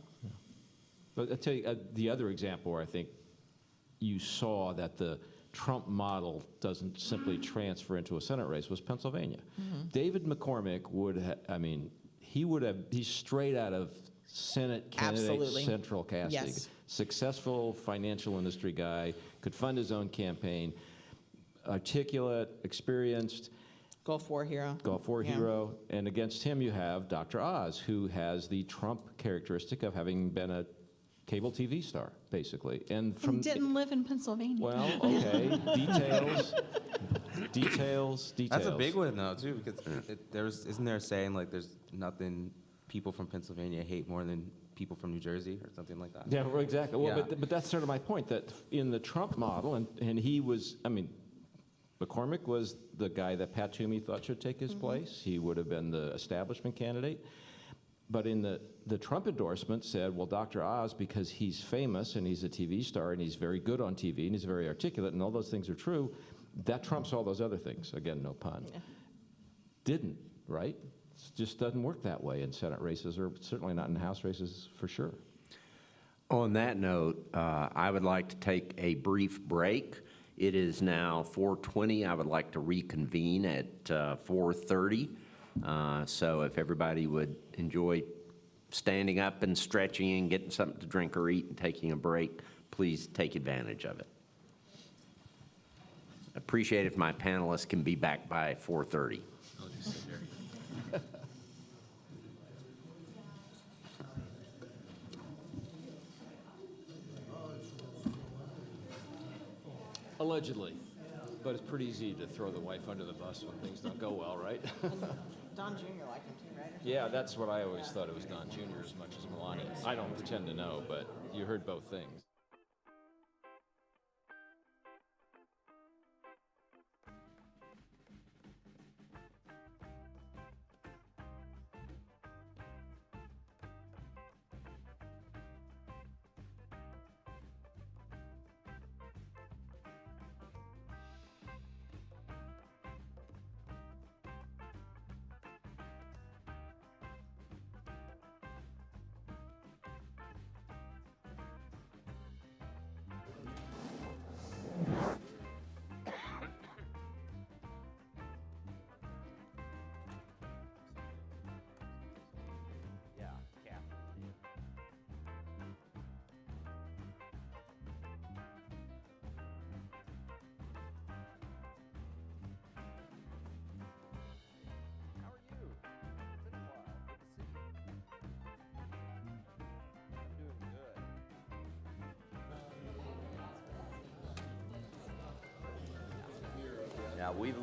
S4: But I'll tell you, the other example where I think you saw that the Trump model doesn't simply transfer into a Senate race was Pennsylvania. David McCormick he's straight out of Senate candidate
S3: Absolutely.
S4: central casting.
S3: Yes.
S4: Successful financial industry guy, could fund his own campaign, articulate, experienced.
S3: Gulf War hero.
S4: Gulf War
S3: Yeah.
S4: hero. And against him you have Dr. Oz, who has the Trump characteristic of having been a cable TV star, basically. And
S5: Didn't live in Pennsylvania.
S4: well, okay, details.
S9: That's a big one though too, because isn't there a saying like there's nothing people from Pennsylvania hate more than people from New Jersey or something like that?
S4: Yeah, well, exactly. Well,
S9: Yeah.
S4: but that's sort of my point, that in the Trump model, and he was, McCormick was the guy that Pat Toomey thought should take his place. He would have been the establishment candidate. But in the Trump endorsement said, well, Dr. Oz, because he's famous and he's a TV star and he's very good on TV and he's very articulate and all those things are true, that trumps all those other things. Again, no pun.
S3: Yeah.
S4: Didn't, right? It just doesn't work that way in Senate races, or certainly not in House races for sure.
S2: On that note, I would like to take a brief break. It is now 4:20. I would like to reconvene at 4:30. So if everybody would enjoy standing up and stretching and getting something to drink or eat and taking a break, please take advantage of it. Appreciate if my panelists can be back by 4:30.
S6: I'll just sit there.
S4: Allegedly. But it's pretty easy to throw the wife under the bus when things don't go well, right?
S3: Don Jr. liked him too, right?
S4: Yeah, that's what I always thought. It was Don Jr. as much as Melania. I don't pretend to know, but you heard both things.
S2: Now, we've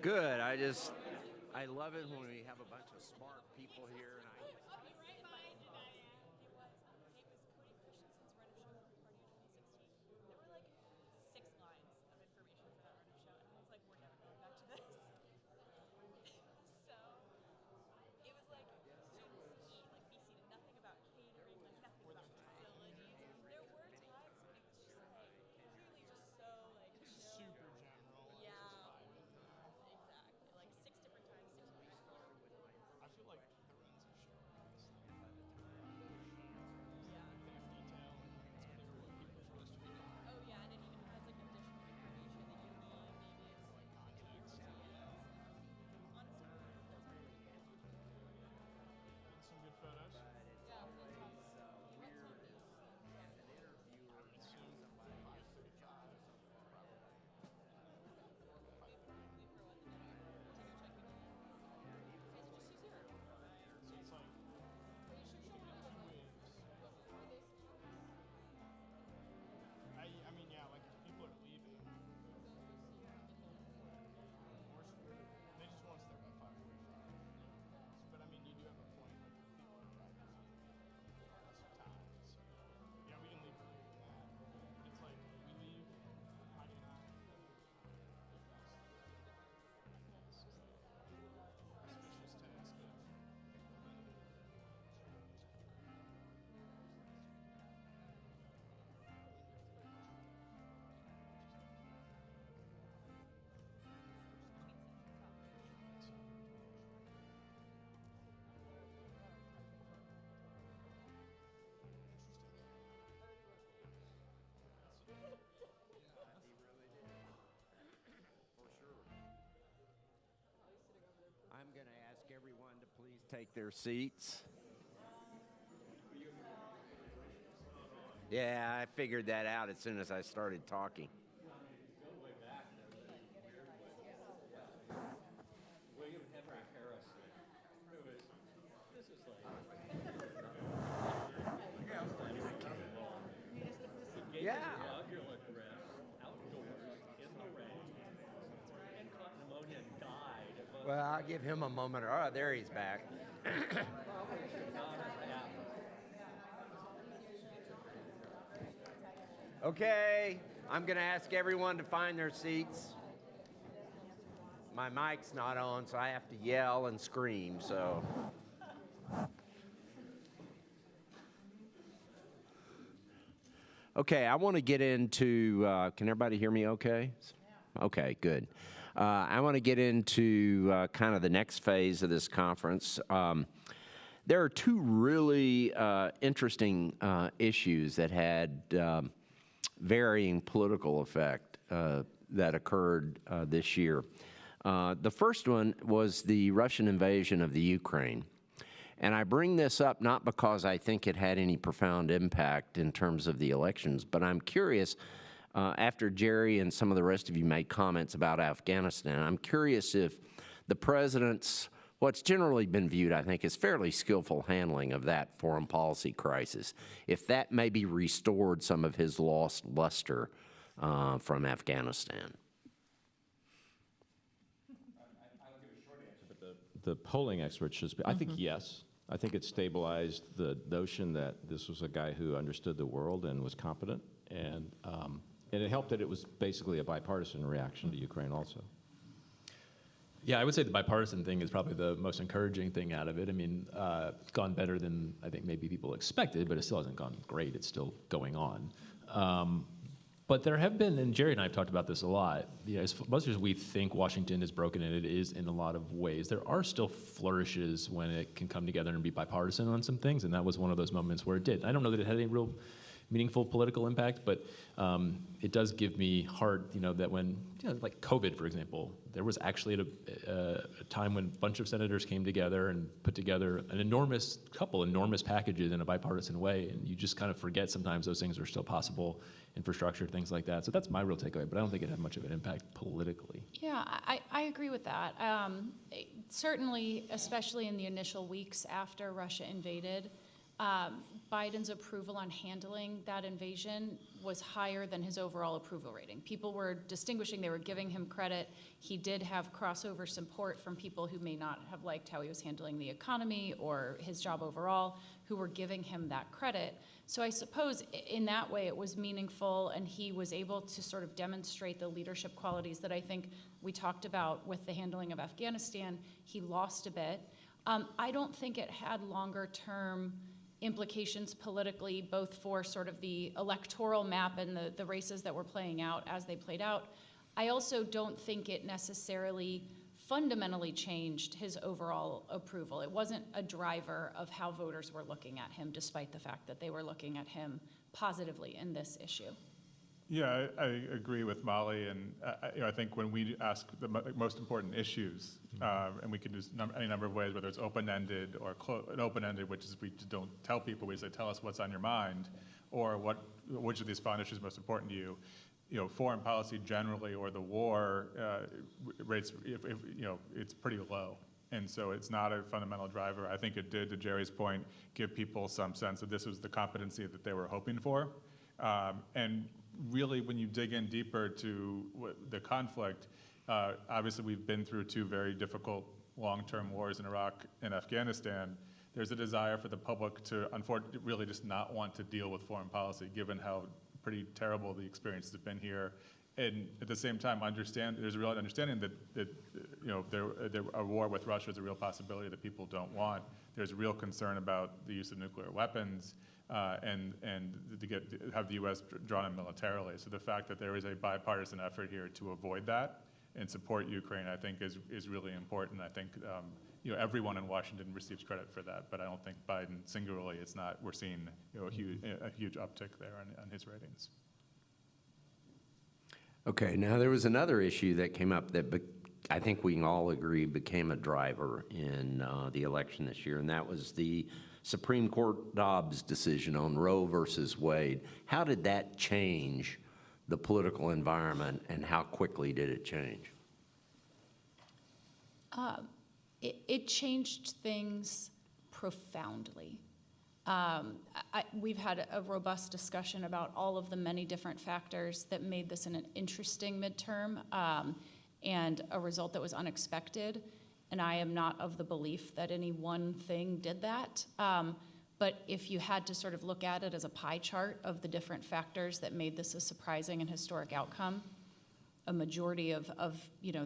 S2: Good. I love it when we have a bunch of smart people here. I'm going to ask everyone to please take their seats. Yeah, I figured that out as soon as I started talking. Yeah. Well, I'll give him a moment. Oh, there he's back. Okay, I'm going to ask everyone to find their seats. My mic's not on, so I have to yell and scream, so. Okay, I want to get into, can everybody hear me okay? Okay, good. I want to get into kind of the next phase of this conference. There are two really interesting issues that had varying political effect that occurred this year. The first one was the Russian invasion of the Ukraine. And I bring this up not because I think it had any profound impact in terms of the elections, but I'm curious, after Jerry and some of the rest of you made comments about Afghanistan, I'm curious if the president's, what's generally been viewed, I think, as fairly skillful handling of that foreign policy crisis, if that maybe restored some of his lost luster from Afghanistan.
S4: I'll give a short answer, but the polling experts should speak. I think yes. I think it stabilized the notion that this was a guy who understood the world and was competent, and it helped that it was basically a bipartisan reaction to Ukraine also.
S6: Yeah, I would say the bipartisan thing is probably the most encouraging thing out of it. I mean, it's gone better than I think maybe people expected, but it still hasn't gone great. It's still going on. But there have been, and Jerry and I have talked about this a lot, as much as we think Washington is broken, and it is in a lot of ways, there are still flourishes when it can come together and be bipartisan on some things, and that was one of those moments where it did. I don't know that it had any real meaningful political impact, but it does give me heart, that when, like COVID, for example, there was actually a time when a bunch of senators came together and put together couple enormous packages in a bipartisan way, and you just kind of forget sometimes those things are still possible, infrastructure, things like that. So that's my real takeaway, but I don't think it had much of an impact politically.
S5: Yeah, I agree with that. Certainly, especially in the initial weeks after Russia invaded, Biden's approval on handling that invasion was higher than his overall approval rating. People were distinguishing, they were giving him credit. He did have crossover support from people who may not have liked how he was handling the economy or his job overall, who were giving him that credit. So I suppose in that way it was meaningful, and he was able to sort of demonstrate the leadership qualities that I think we talked about with the handling of Afghanistan. He lost a bit. I don't think it had longer term implications politically, both for sort of the electoral map and the races that were playing out as they played out. I also don't think it necessarily fundamentally changed his overall approval. It wasn't a driver of how voters were looking at him, despite the fact that they were looking at him positively in this issue.
S7: Yeah, I agree with Molly, and I think when we ask the most important issues, and we can do any number of ways, whether it's open-ended or open-ended, which is we just don't tell people, we say, tell us what's on your mind, or which of these fund issues is most important to you. Foreign policy generally, or the war rates, it's pretty low. And so it's not a fundamental driver. I think it did, to Jerry's point, give people some sense that this was the competency that they were hoping for. And really, when you dig in deeper to the conflict, obviously we've been through two very difficult long-term wars in Iraq and Afghanistan. There's a desire for the public to, unfortunately, really just not want to deal with foreign policy, given how pretty terrible the experiences have been here. And at the same time, there's a real understanding that a war with Russia is a real possibility that people don't want. There's real concern about the use of nuclear weapons. And to have the U.S. drawn in militarily. So the fact that there is a bipartisan effort here to avoid that and support Ukraine, I think, is really important. I think everyone in Washington receives credit for that, but I don't think Biden singularly. It's not. We're seeing a huge uptick there on his ratings.
S2: Okay, now there was another issue that came up that I think we can all agree became a driver in the election this year, and that was the Supreme Court Dobbs decision on Roe versus Wade. How did that change the political environment, and how quickly did it change?
S5: It changed things profoundly. We've had a robust discussion about all of the many different factors that made this an interesting midterm and a result that was unexpected. And I am not of the belief that any one thing did that. But if you had to sort of look at it as a pie chart of the different factors that made this a surprising and historic outcome, a majority of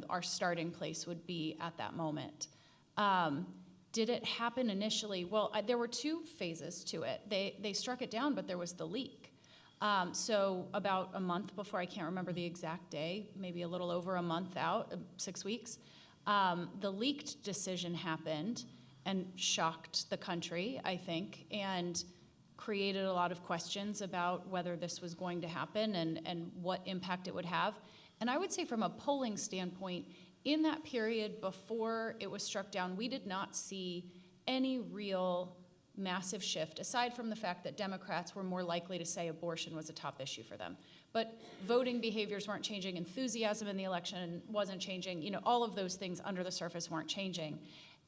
S5: our starting place would be at that moment. Did it happen initially? Well, there were two phases to it. They struck it down, but there was the leak. So about a month before, I can't remember the exact day, maybe a little over a month out, 6 weeks, the leaked decision happened and shocked the country, I think, and created a lot of questions about whether this was going to happen and what impact it would have. And I would say from a polling standpoint, in that period before it was struck down, we did not see any real massive shift, aside from the fact that Democrats were more likely to say abortion was a top issue for them. But voting behaviors weren't changing, enthusiasm in the election wasn't changing, all of those things under the surface weren't changing.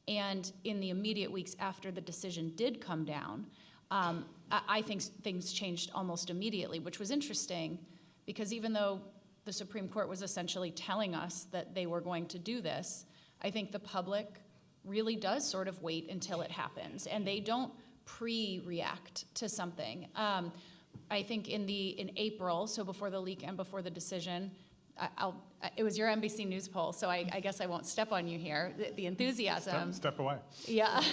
S5: And in the immediate weeks after the decision did come down, I think things changed almost immediately, which was interesting because even though the Supreme Court was essentially telling us that they were going to do this, I think the public really does sort of wait until it happens, and they don't pre-react to something. I think in April, so before the leak and before the decision, it was your NBC News poll, so I guess I won't step on you here. The enthusiasm.
S7: Step away.
S5: Yeah.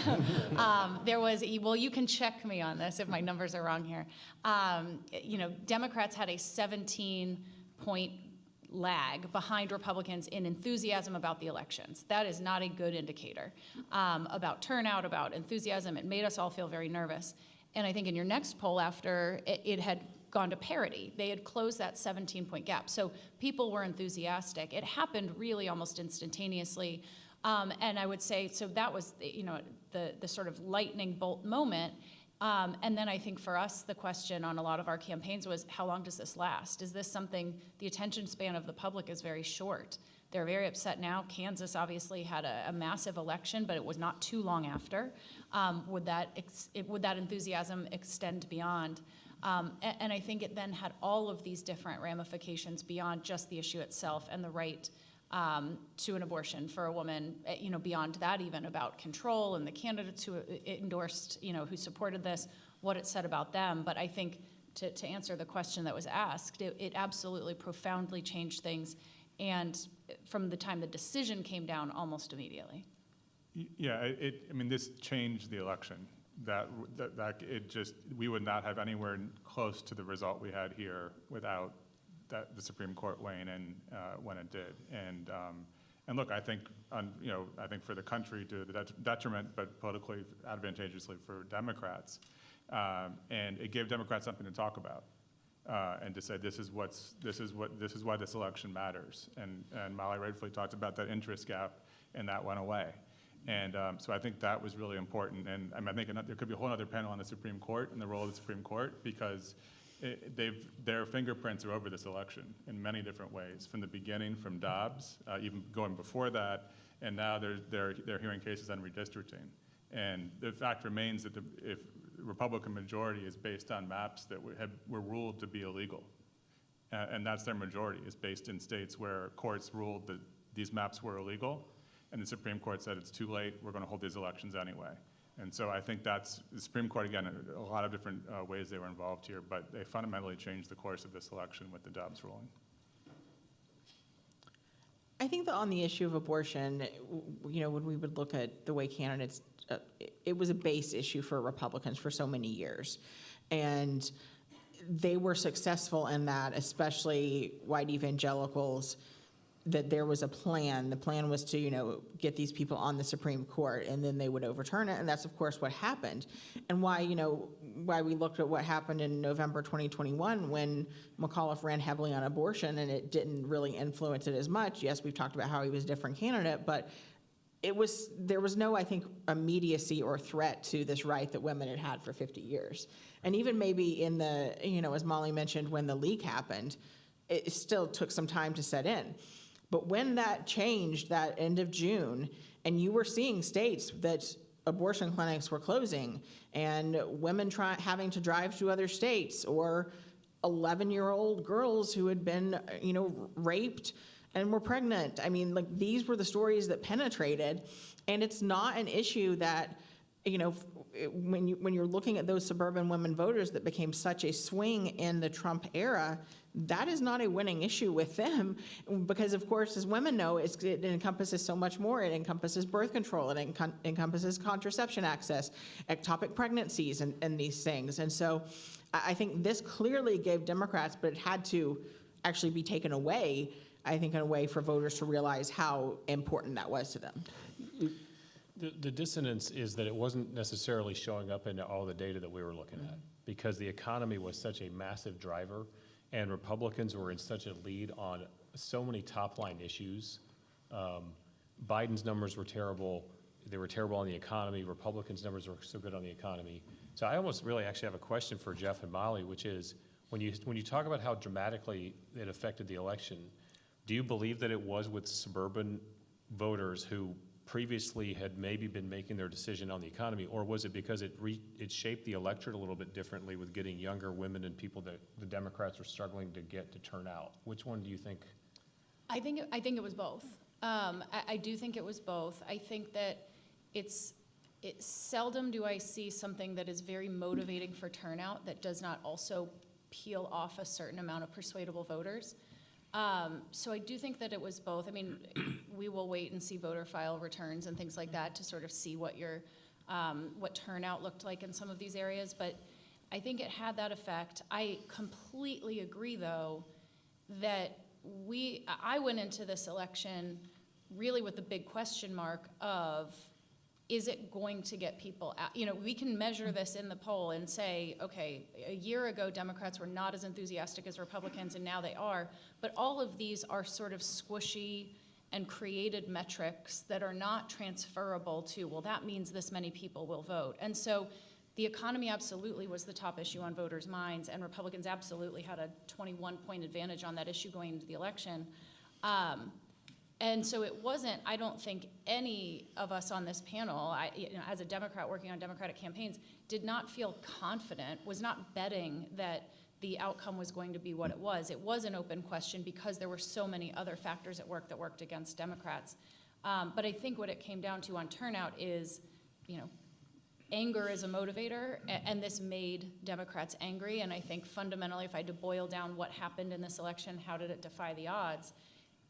S5: There was, well, you can check me on this if my numbers are wrong here. Democrats had a 17-point lag behind Republicans in enthusiasm about the elections. That is not a good indicator about turnout, about enthusiasm. It made us all feel very nervous. And I think in your next poll after, it had gone to parity. They had closed that 17-point gap. So people were enthusiastic. It happened really almost instantaneously. And I would say, so that was the sort of lightning bolt moment. And then I think for us, the question on a lot of our campaigns was, how long does this last? Is this something, the attention span of the public is very short. They're very upset now. Kansas obviously had a massive election, but it was not too long after. Would that enthusiasm extend beyond? And I think it then had all of these different ramifications beyond just the issue itself and the right to an abortion for a woman, beyond that even about control and the candidates who endorsed, who supported this, what it said about them. But I think to answer the question that was asked, it absolutely profoundly changed things, and from the time the decision came down, almost immediately.
S7: Yeah, this changed the election. We would not have anywhere close to the result we had here without the Supreme Court weighing in when it did. And look, I think for the country, to the detriment, but politically advantageously for Democrats, and it gave Democrats something to talk about. And to say this is why this election matters. And Molly rightfully talked about that interest gap, and that went away. And so I think that was really important. And I think there could be a whole other panel on the Supreme Court and the role of the Supreme Court, because their fingerprints are over this election in many different ways, from the beginning, from Dobbs, even going before that, and now they're hearing cases on redistricting. And the fact remains that if Republican majority is based on maps that were ruled to be illegal. And that's their majority, is based in states where courts ruled that these maps were illegal, and the Supreme Court said it's too late, we're going to hold these elections anyway. And so I think that's, the Supreme Court, again, a lot of different ways they were involved here, but they fundamentally changed the course of this election with the Dobbs ruling.
S3: I think that on the issue of abortion, when we would look at the way candidates, it was a base issue for Republicans for so many years. And they were successful in that, especially white evangelicals, that there was a plan. The plan was to, get these people on the Supreme Court, and then they would overturn it. And that's, of course, what happened. And why we looked at what happened in November 2021 when McAuliffe ran heavily on abortion, and it didn't really influence it as much. Yes, we've talked about how he was a different candidate, but there was no, I think, immediacy or threat to this right that women had had for 50 years. And even maybe in the, as Molly mentioned, when the leak happened, it still took some time to set in. But when that changed, that end of June, and you were seeing states that abortion clinics were closing, and women having to drive to other states, or 11-year-old girls who had been, raped and were pregnant. These were the stories that penetrated, and it's not an issue that, when you're looking at those suburban women voters that became such a swing in the Trump era, that is not a winning issue with them, because, of course, as women know, it encompasses so much more. It encompasses birth control. It encompasses contraception access, ectopic pregnancies, and these things. And so I think this clearly gave Democrats, but it had to actually be taken away, I think, in a way for voters to realize how important that was to them.
S8: The dissonance is that it wasn't necessarily showing up in all the data that we were looking at, because the economy was such a massive driver, and Republicans were in such a lead on so many top-line issues. Biden's numbers were terrible. They were terrible on the economy. Republicans' numbers were so good on the economy. So I almost really actually have a question for Jeff and Molly, which is, when you talk about how dramatically it affected the election, do you believe that it was with suburban voters who previously had maybe been making their decision on the economy, or was it because it shaped the electorate a little bit differently with getting younger women and people that the Democrats were struggling to get to turn out? Which one do you think?
S5: I think it was both. I do think it was both. I think that seldom do I see something that is very motivating for turnout that does not also peel off a certain amount of persuadable voters. So I do think that it was both. We will wait and see voter file returns and things like that to sort of see what what turnout looked like in some of these areas. But I think it had that effect. I completely agree, though, that I went into this election really with the big question mark of, is it going to get people out? We can measure this in the poll and say, okay, a year ago, Democrats were not as enthusiastic as Republicans, and now they are. But all of these are sort of squishy and created metrics that are not transferable to, well, that means this many people will vote. And so the economy absolutely was the top issue on voters' minds, and Republicans absolutely had a 21-point advantage on that issue going into the election. And so it wasn't, I don't think any of us on this panel, as a Democrat working on Democratic campaigns, did not feel confident, was not betting that the outcome was going to be what it was. It was an open question because there were so many other factors at work that worked against Democrats. But I think what it came down to on turnout is, anger is a motivator, and this made Democrats angry. And I think fundamentally, if I had to boil down what happened in this election, how did it defy the odds?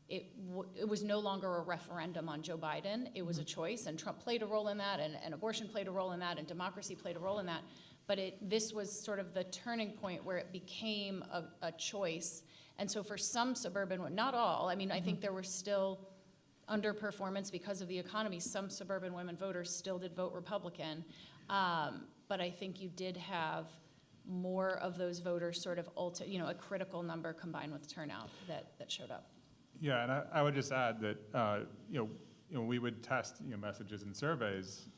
S5: It was no longer a referendum on Joe Biden. It was a choice, and Trump played a role in that, and abortion played a role in that, and democracy played a role in that. But this was sort of the turning point where it became a choice. And so for some suburban, not all, I mean, I think there were still underperformance because of the economy. Some suburban women voters still did vote Republican. But I think you did have more of those voters sort of, a critical number combined with turnout that showed up.
S7: Yeah, and I would just add that, we would test, messages and surveys,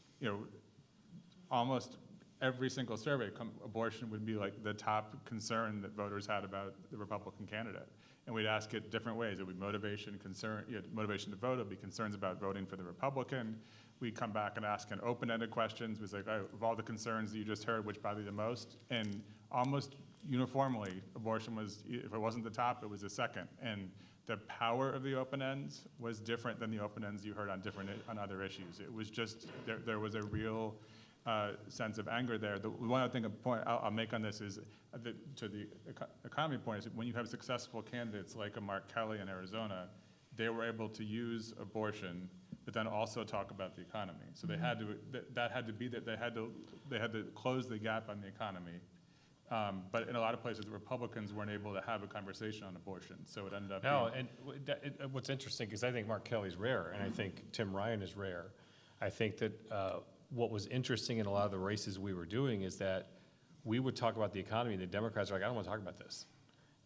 S7: almost every single survey, abortion would be like the top concern that voters had about the Republican candidate. And we'd ask it different ways. It would be motivation, concern, motivation to vote. It would be concerns about voting for the Republican. We'd come back and ask an open-ended questions. It was like, of all the concerns that you just heard, which bother you the most? And almost uniformly, abortion was, if it wasn't the top, it was the second. And the power of the open ends was different than the open ends you heard on other issues. It was just, there was a real sense of anger there. The one other thing, I'll make on this is, to the economy point, is when you have successful candidates like a Mark Kelly in Arizona, they were able to use abortion, but then also talk about the economy. So they had to, that had to be that they had to close the gap on the economy. But in a lot of places, the Republicans weren't able to have a conversation on abortion, so it ended up being.
S8: And what's interesting is I think Mark Kelly's rare, and I think Tim Ryan is rare. I think that what was interesting in a lot of the races we were doing is that we would talk about the economy, and the Democrats are like, I don't want to talk about this.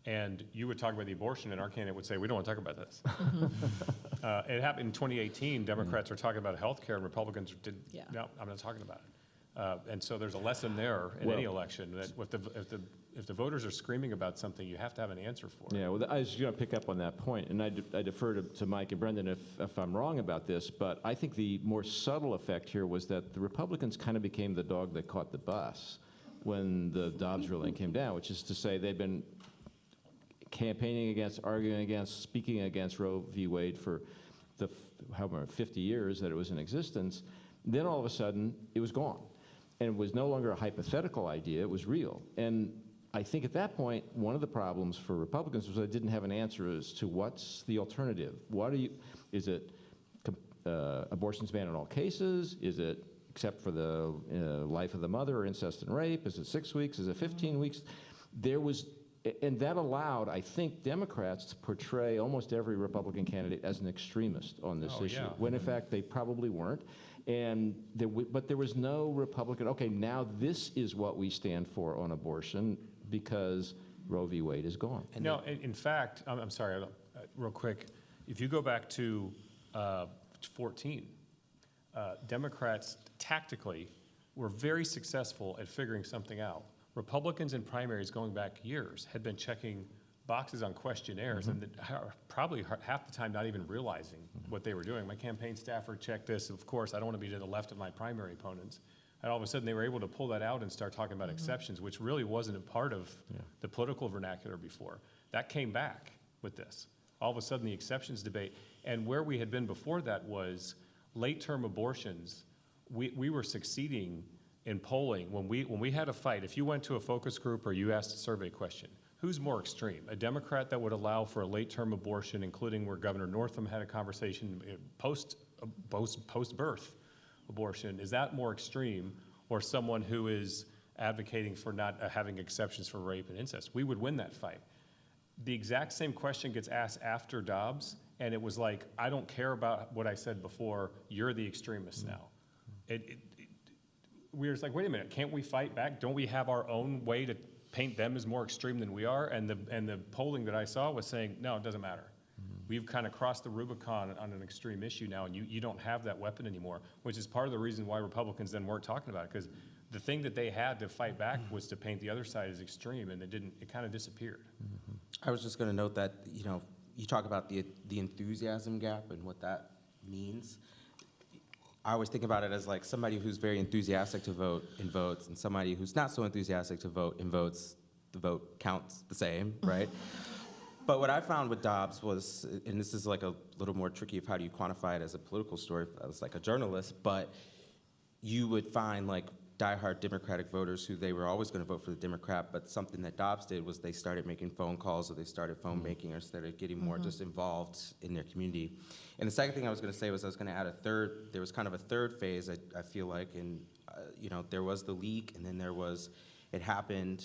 S8: And you would talk about the abortion, and our candidate would say, we don't want to talk about this. It happened in 2018. Democrats were talking about health care, and Republicans did, no, I'm not talking about it. And so there's a lesson there in any election that if the voters are screaming about something, you have to have an answer for it.
S4: Yeah, well, I was going to pick up on that point, and I defer to Mike and Brendan if I'm wrong about this, but I think the more subtle effect here was that the Republicans kind of became the dog that caught the bus when the Dobbs ruling came down, which is to say they'd been campaigning against, arguing against, speaking against Roe v. Wade for the however 50 years that it was in existence. Then all of a sudden, it was gone. And it was no longer a hypothetical idea, it was real. And I think at that point, one of the problems for Republicans was they didn't have an answer as to what's the alternative. Is it abortion's banned in all cases? Is it except for the life of the mother or incest and rape? Is it 6 weeks? Is it 15 weeks? And that allowed, I think, Democrats to portray almost every Republican candidate as an extremist on this issue, when in fact they probably weren't. But there was no Republican, okay, now this is what we stand for on abortion because Roe v. Wade is gone.
S8: No, in fact, I'm sorry, real quick, if you go back to 14, Democrats tactically were very successful at figuring something out. Republicans in primaries going back years had been checking boxes on questionnaires and probably half the time not even realizing what they were doing. My campaign staffer checked this. Of course, I don't want to be to the left of my primary opponents. And all of a sudden, they were able to pull that out and start talking about exceptions, which really wasn't a part of the political vernacular before. That came back with this. All of a sudden, the exceptions debate. And where we had been before that was late-term abortions. We were succeeding in polling. When we had a fight, if you went to a focus group or you asked a survey question, who's more extreme? A Democrat that would allow for a late-term abortion, including where Governor Northam had a conversation post-birth abortion, is that more extreme, or someone who is advocating for not having exceptions for rape and incest? We would win that fight. The exact same question gets asked after Dobbs, and it was like, I don't care about what I said before, you're the extremist now. We were just like, wait a minute, can't we fight back? Don't we have our own way to paint them as more extreme than we are? And the polling that I saw was saying, no, it doesn't matter. We've kind of crossed the Rubicon on an extreme issue now, and you don't have that weapon anymore, which is part of the reason why Republicans then weren't talking about it, because the thing that they had to fight back was to paint the other side as extreme, and it kind of disappeared.
S9: I was just going to note that, you talk about the enthusiasm gap and what that means. I always think about it as like somebody who's very enthusiastic to vote and votes, and somebody who's not so enthusiastic to vote and votes. The vote counts the same, right? But what I found with Dobbs was, and this is like a little more tricky of how do you quantify it as a political story, as like a journalist, but you would find like diehard Democratic voters who they were always going to vote for the Democrat, but something that Dobbs did was they started making phone calls, or they started phone banking, or started getting more just involved in their community. And the second thing I was going to say was I was going to add there was kind of a third phase, I feel like, and there was the leak, and then it happened,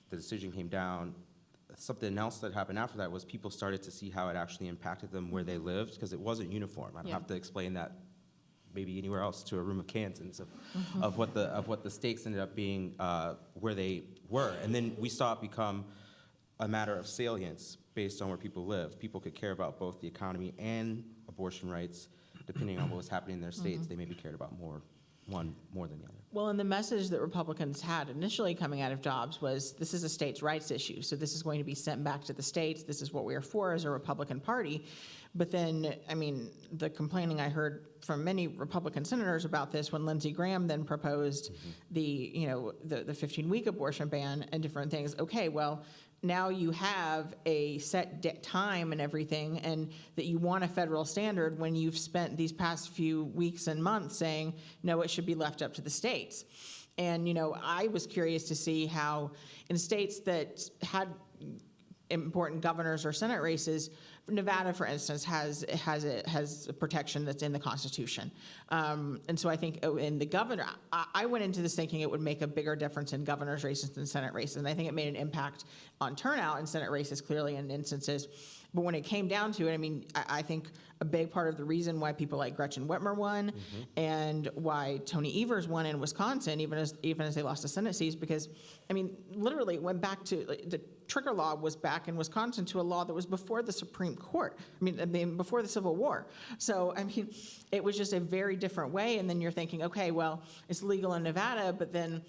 S9: the decision came down. Something else that happened after that was people started to see how it actually impacted them where they lived, because it wasn't uniform. I don't have to explain that maybe anywhere else to a room of Kansans of what the stakes ended up being where they were. And then we saw it become a matter of salience based on where people live. People could care about both the economy and abortion rights, depending on what was happening in their states. They maybe cared about one more than the other.
S3: Well, and the message that Republicans had initially coming out of Dobbs was, this is a states' rights issue, so this is going to be sent back to the states. This is what we are for as a Republican Party. But then, I mean, the complaining I heard from many Republican senators about this when Lindsey Graham then proposed the 15-week abortion ban and different things. Okay, well, now you have a set time and everything, and that you want a federal standard when you've spent these past few weeks and months saying, no, it should be left up to the states. And, I was curious to see how in states that had important governors or Senate races, Nevada, for instance, has a protection that's in the Constitution. And so I think in the governor, I went into this thinking it would make a bigger difference in governor's races than Senate races. And I think it made an impact on turnout in Senate races, clearly in instances. But when it came down to it, I mean, I think a big part of the reason why people like Gretchen Whitmer won and why Tony Evers won in Wisconsin, even as they lost the Senate seats, because, I mean, literally it went back to, the trigger law was back in Wisconsin to a law that was before the Supreme Court. I mean, before the Civil War. So, I mean, it was just a very different way. And then you're thinking, okay, well, it's legal in Nevada, but then,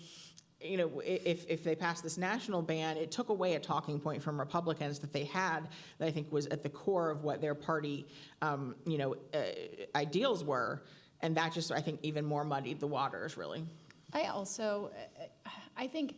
S3: if they pass this national ban, it took away a talking point from Republicans that they had that I think was at the core of what their party, ideals were. And that just, I think, even more muddied the waters, really.
S5: I think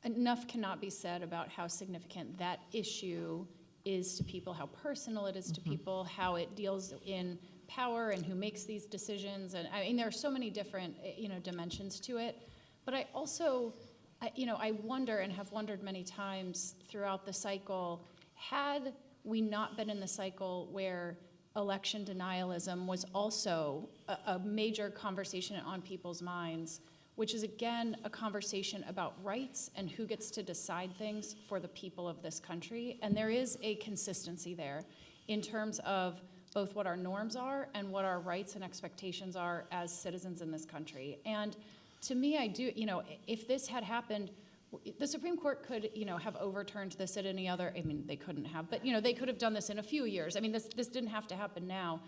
S5: enough cannot be said about how significant that issue is to people, how personal it is to people, how it deals in power and who makes these decisions. And I mean, there are so many different, dimensions to it. But I also, I wonder and have wondered many times throughout the cycle, had we not been in the cycle where election denialism was also a major conversation on people's minds, which is, again, a conversation about rights and who gets to decide things for the people of this country. And there is a consistency there in terms of both what our norms are and what our rights and expectations are as citizens in this country. And to me, I do, if this had happened, the Supreme Court could, have overturned this at any other, I mean, they couldn't have, but, they could have done this in a few years. I mean, this didn't have to happen now.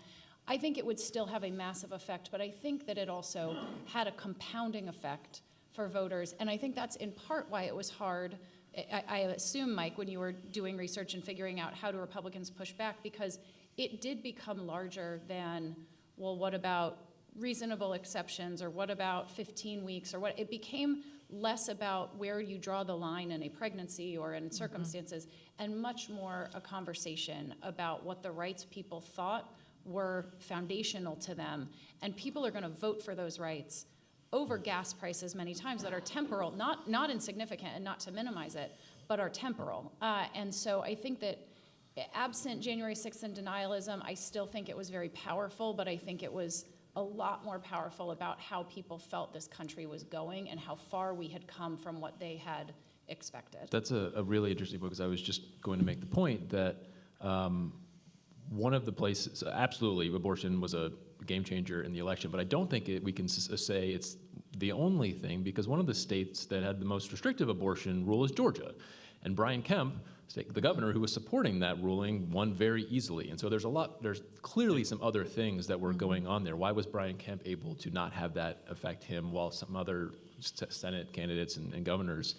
S5: I think it would still have a massive effect, but I think that it also had a compounding effect for voters. And I think that's in part why it was hard, I assume, Mike, when you were doing research and figuring out how do Republicans push back, because it did become larger than, well, what about reasonable exceptions, or what about 15 weeks, or what? It became less about where you draw the line in a pregnancy or in circumstances, and much more a conversation about what the rights people thought were foundational to them. And people are going to vote for those rights over gas prices many times that are temporal, not insignificant, and not to minimize it, but are temporal. And so I think that absent January 6th and denialism, I still think it was very powerful, but I think it was a lot more powerful about how people felt this country was going and how far we had come from what they had expected.
S6: That's a really interesting point, because I was just going to make the point that one of the places, absolutely, abortion was a game changer in the election, but I don't think we can say it's the only thing, because one of the states that had the most restrictive abortion rule is Georgia. And Brian Kemp, the governor who was supporting that ruling, won very easily. And so there's clearly some other things that were going on there. Why was Brian Kemp able to not have that affect him while some other Senate candidates and governors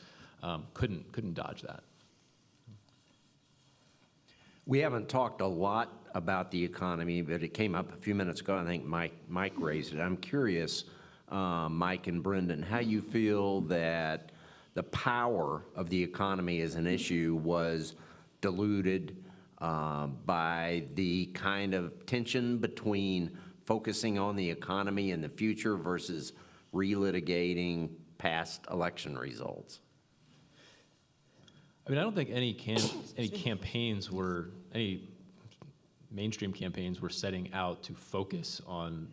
S6: couldn't dodge that?
S2: We haven't talked a lot about the economy, but it came up a few minutes ago. I think Mike raised it. I'm curious, Mike and Brendan, how you feel that the power of the economy as an issue was diluted by the kind of tension between focusing on the economy in the future versus relitigating past election results.
S6: I mean, I don't think any campaigns were, any mainstream campaigns were setting out to focus on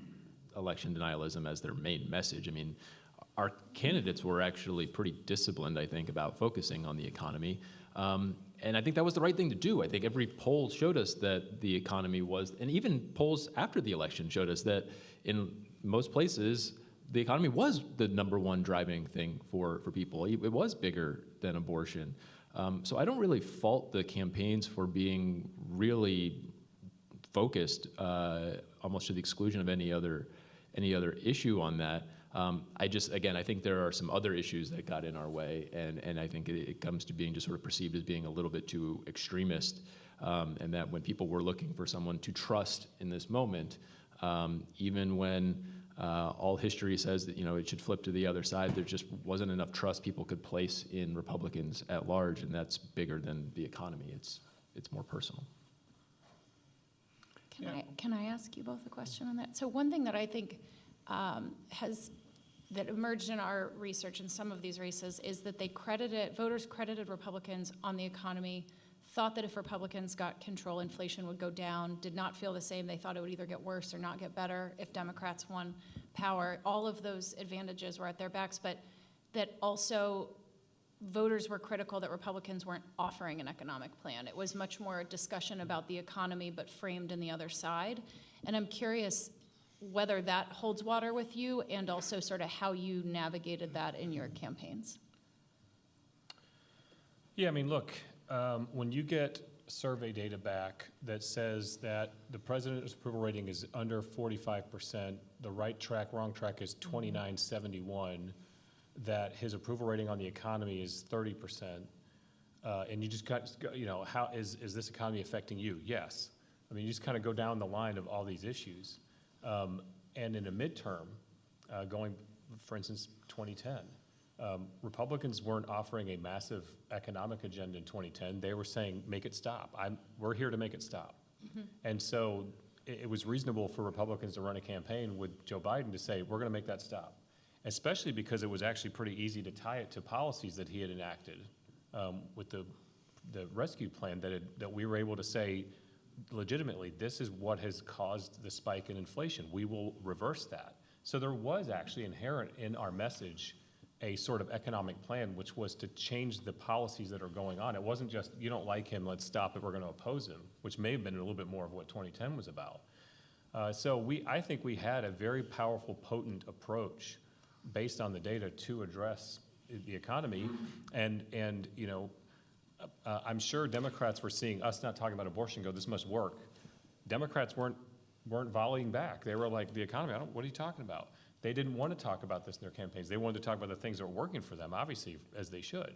S6: election denialism as their main message. I mean, our candidates were actually pretty disciplined, I think, about focusing on the economy. And I think that was the right thing to do. I think every poll showed us that the economy was, and even polls after the election showed us that in most places, the economy was the #1 driving thing for people. It was bigger than abortion. So I don't really fault the campaigns for being really focused, almost to the exclusion of any other issue on that. I think there are some other issues that got in our way, and I think it comes to being just sort of perceived as being a little bit too extremist, and that when people were looking for someone to trust in this moment, even when all history says that, it should flip to the other side, there just wasn't enough trust people could place in Republicans at large, and that's bigger than the economy. It's more personal.
S5: Can I ask you both a question on that? So one thing that I think that emerged in our research in some of these races is that voters credited Republicans on the economy, thought that if Republicans got control, inflation would go down, did not feel the same. They thought it would either get worse or not get better if Democrats won power. All of those advantages were at their backs, but that also voters were critical that Republicans weren't offering an economic plan. It was much more a discussion about the economy, but framed in the other side. And I'm curious whether that holds water with you, and also sort of how you navigated that in your campaigns.
S8: Yeah, I mean, look, when you get survey data back that says that the president's approval rating is under 45%, the right track, wrong track is 29.71, that his approval rating on the economy is 30%, and you just got, how is this economy affecting you? Yes. I mean, you just kind of go down the line of all these issues. And in a midterm, going, for instance, 2010, Republicans weren't offering a massive economic agenda in 2010. They were saying, make it stop. We're here to make it stop. Mm-hmm. And so it was reasonable for Republicans to run a campaign with Joe Biden to say, we're going to make that stop, especially because it was actually pretty easy to tie it to policies that he had enacted with the rescue plan that we were able to say, legitimately, this is what has caused the spike in inflation. We will reverse that. So there was actually inherent in our message a sort of economic plan, which was to change the policies that are going on. It wasn't just, you don't like him, let's stop it, we're going to oppose him, which may have been a little bit more of what 2010 was about. I think we had a very powerful, potent approach based on the data to address the economy. And I'm sure Democrats were seeing us not talking about abortion, go, this must work. Democrats weren't volleying back. They were like, the economy, what are you talking about? They didn't want to talk about this in their campaigns. They wanted to talk about the things that were working for them, obviously, as they should.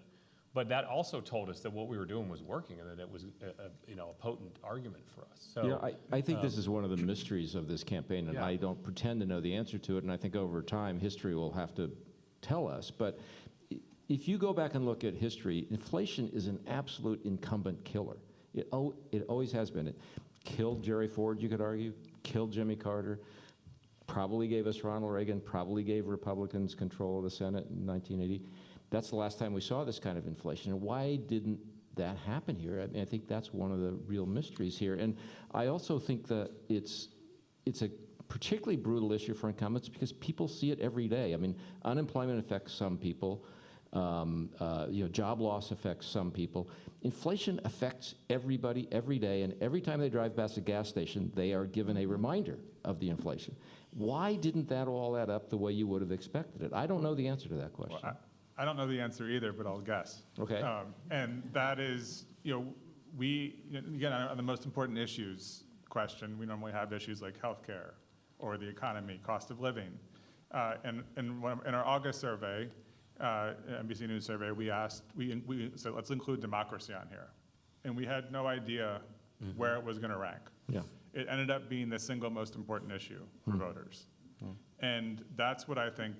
S8: But that also told us that what we were doing was working, and that it was a potent argument for us. So,
S4: I think this is one of the mysteries of this campaign, and I don't pretend to know the answer to it, and I think over time history will have to tell us. But if you go back and look at history, inflation is an absolute incumbent killer. It always has been. It killed Jerry Ford, you could argue, killed Jimmy Carter, probably gave us Ronald Reagan, probably gave Republicans control of the Senate in 1980. That's the last time we saw this kind of inflation. And why didn't that happen here? I mean, I think that's one of the real mysteries here. And I also think that it's a particularly brutal issue for incumbents because people see it every day. I mean, unemployment affects some people. Job loss affects some people. Inflation affects everybody every day, and every time they drive past a gas station, they are given a reminder of the inflation. Why didn't that all add up the way you would have expected it? I don't know the answer to that question.
S7: Well, I don't know the answer either, but I'll guess.
S4: Okay.
S7: And that is, again, on the most important issues question, we normally have issues like healthcare or the economy, cost of living. And in our August survey, NBC News survey, we said, let's include democracy on here. And we had no idea where it was going to rank.
S4: Yeah.
S7: It ended up being the single most important issue for voters. And that's what I think,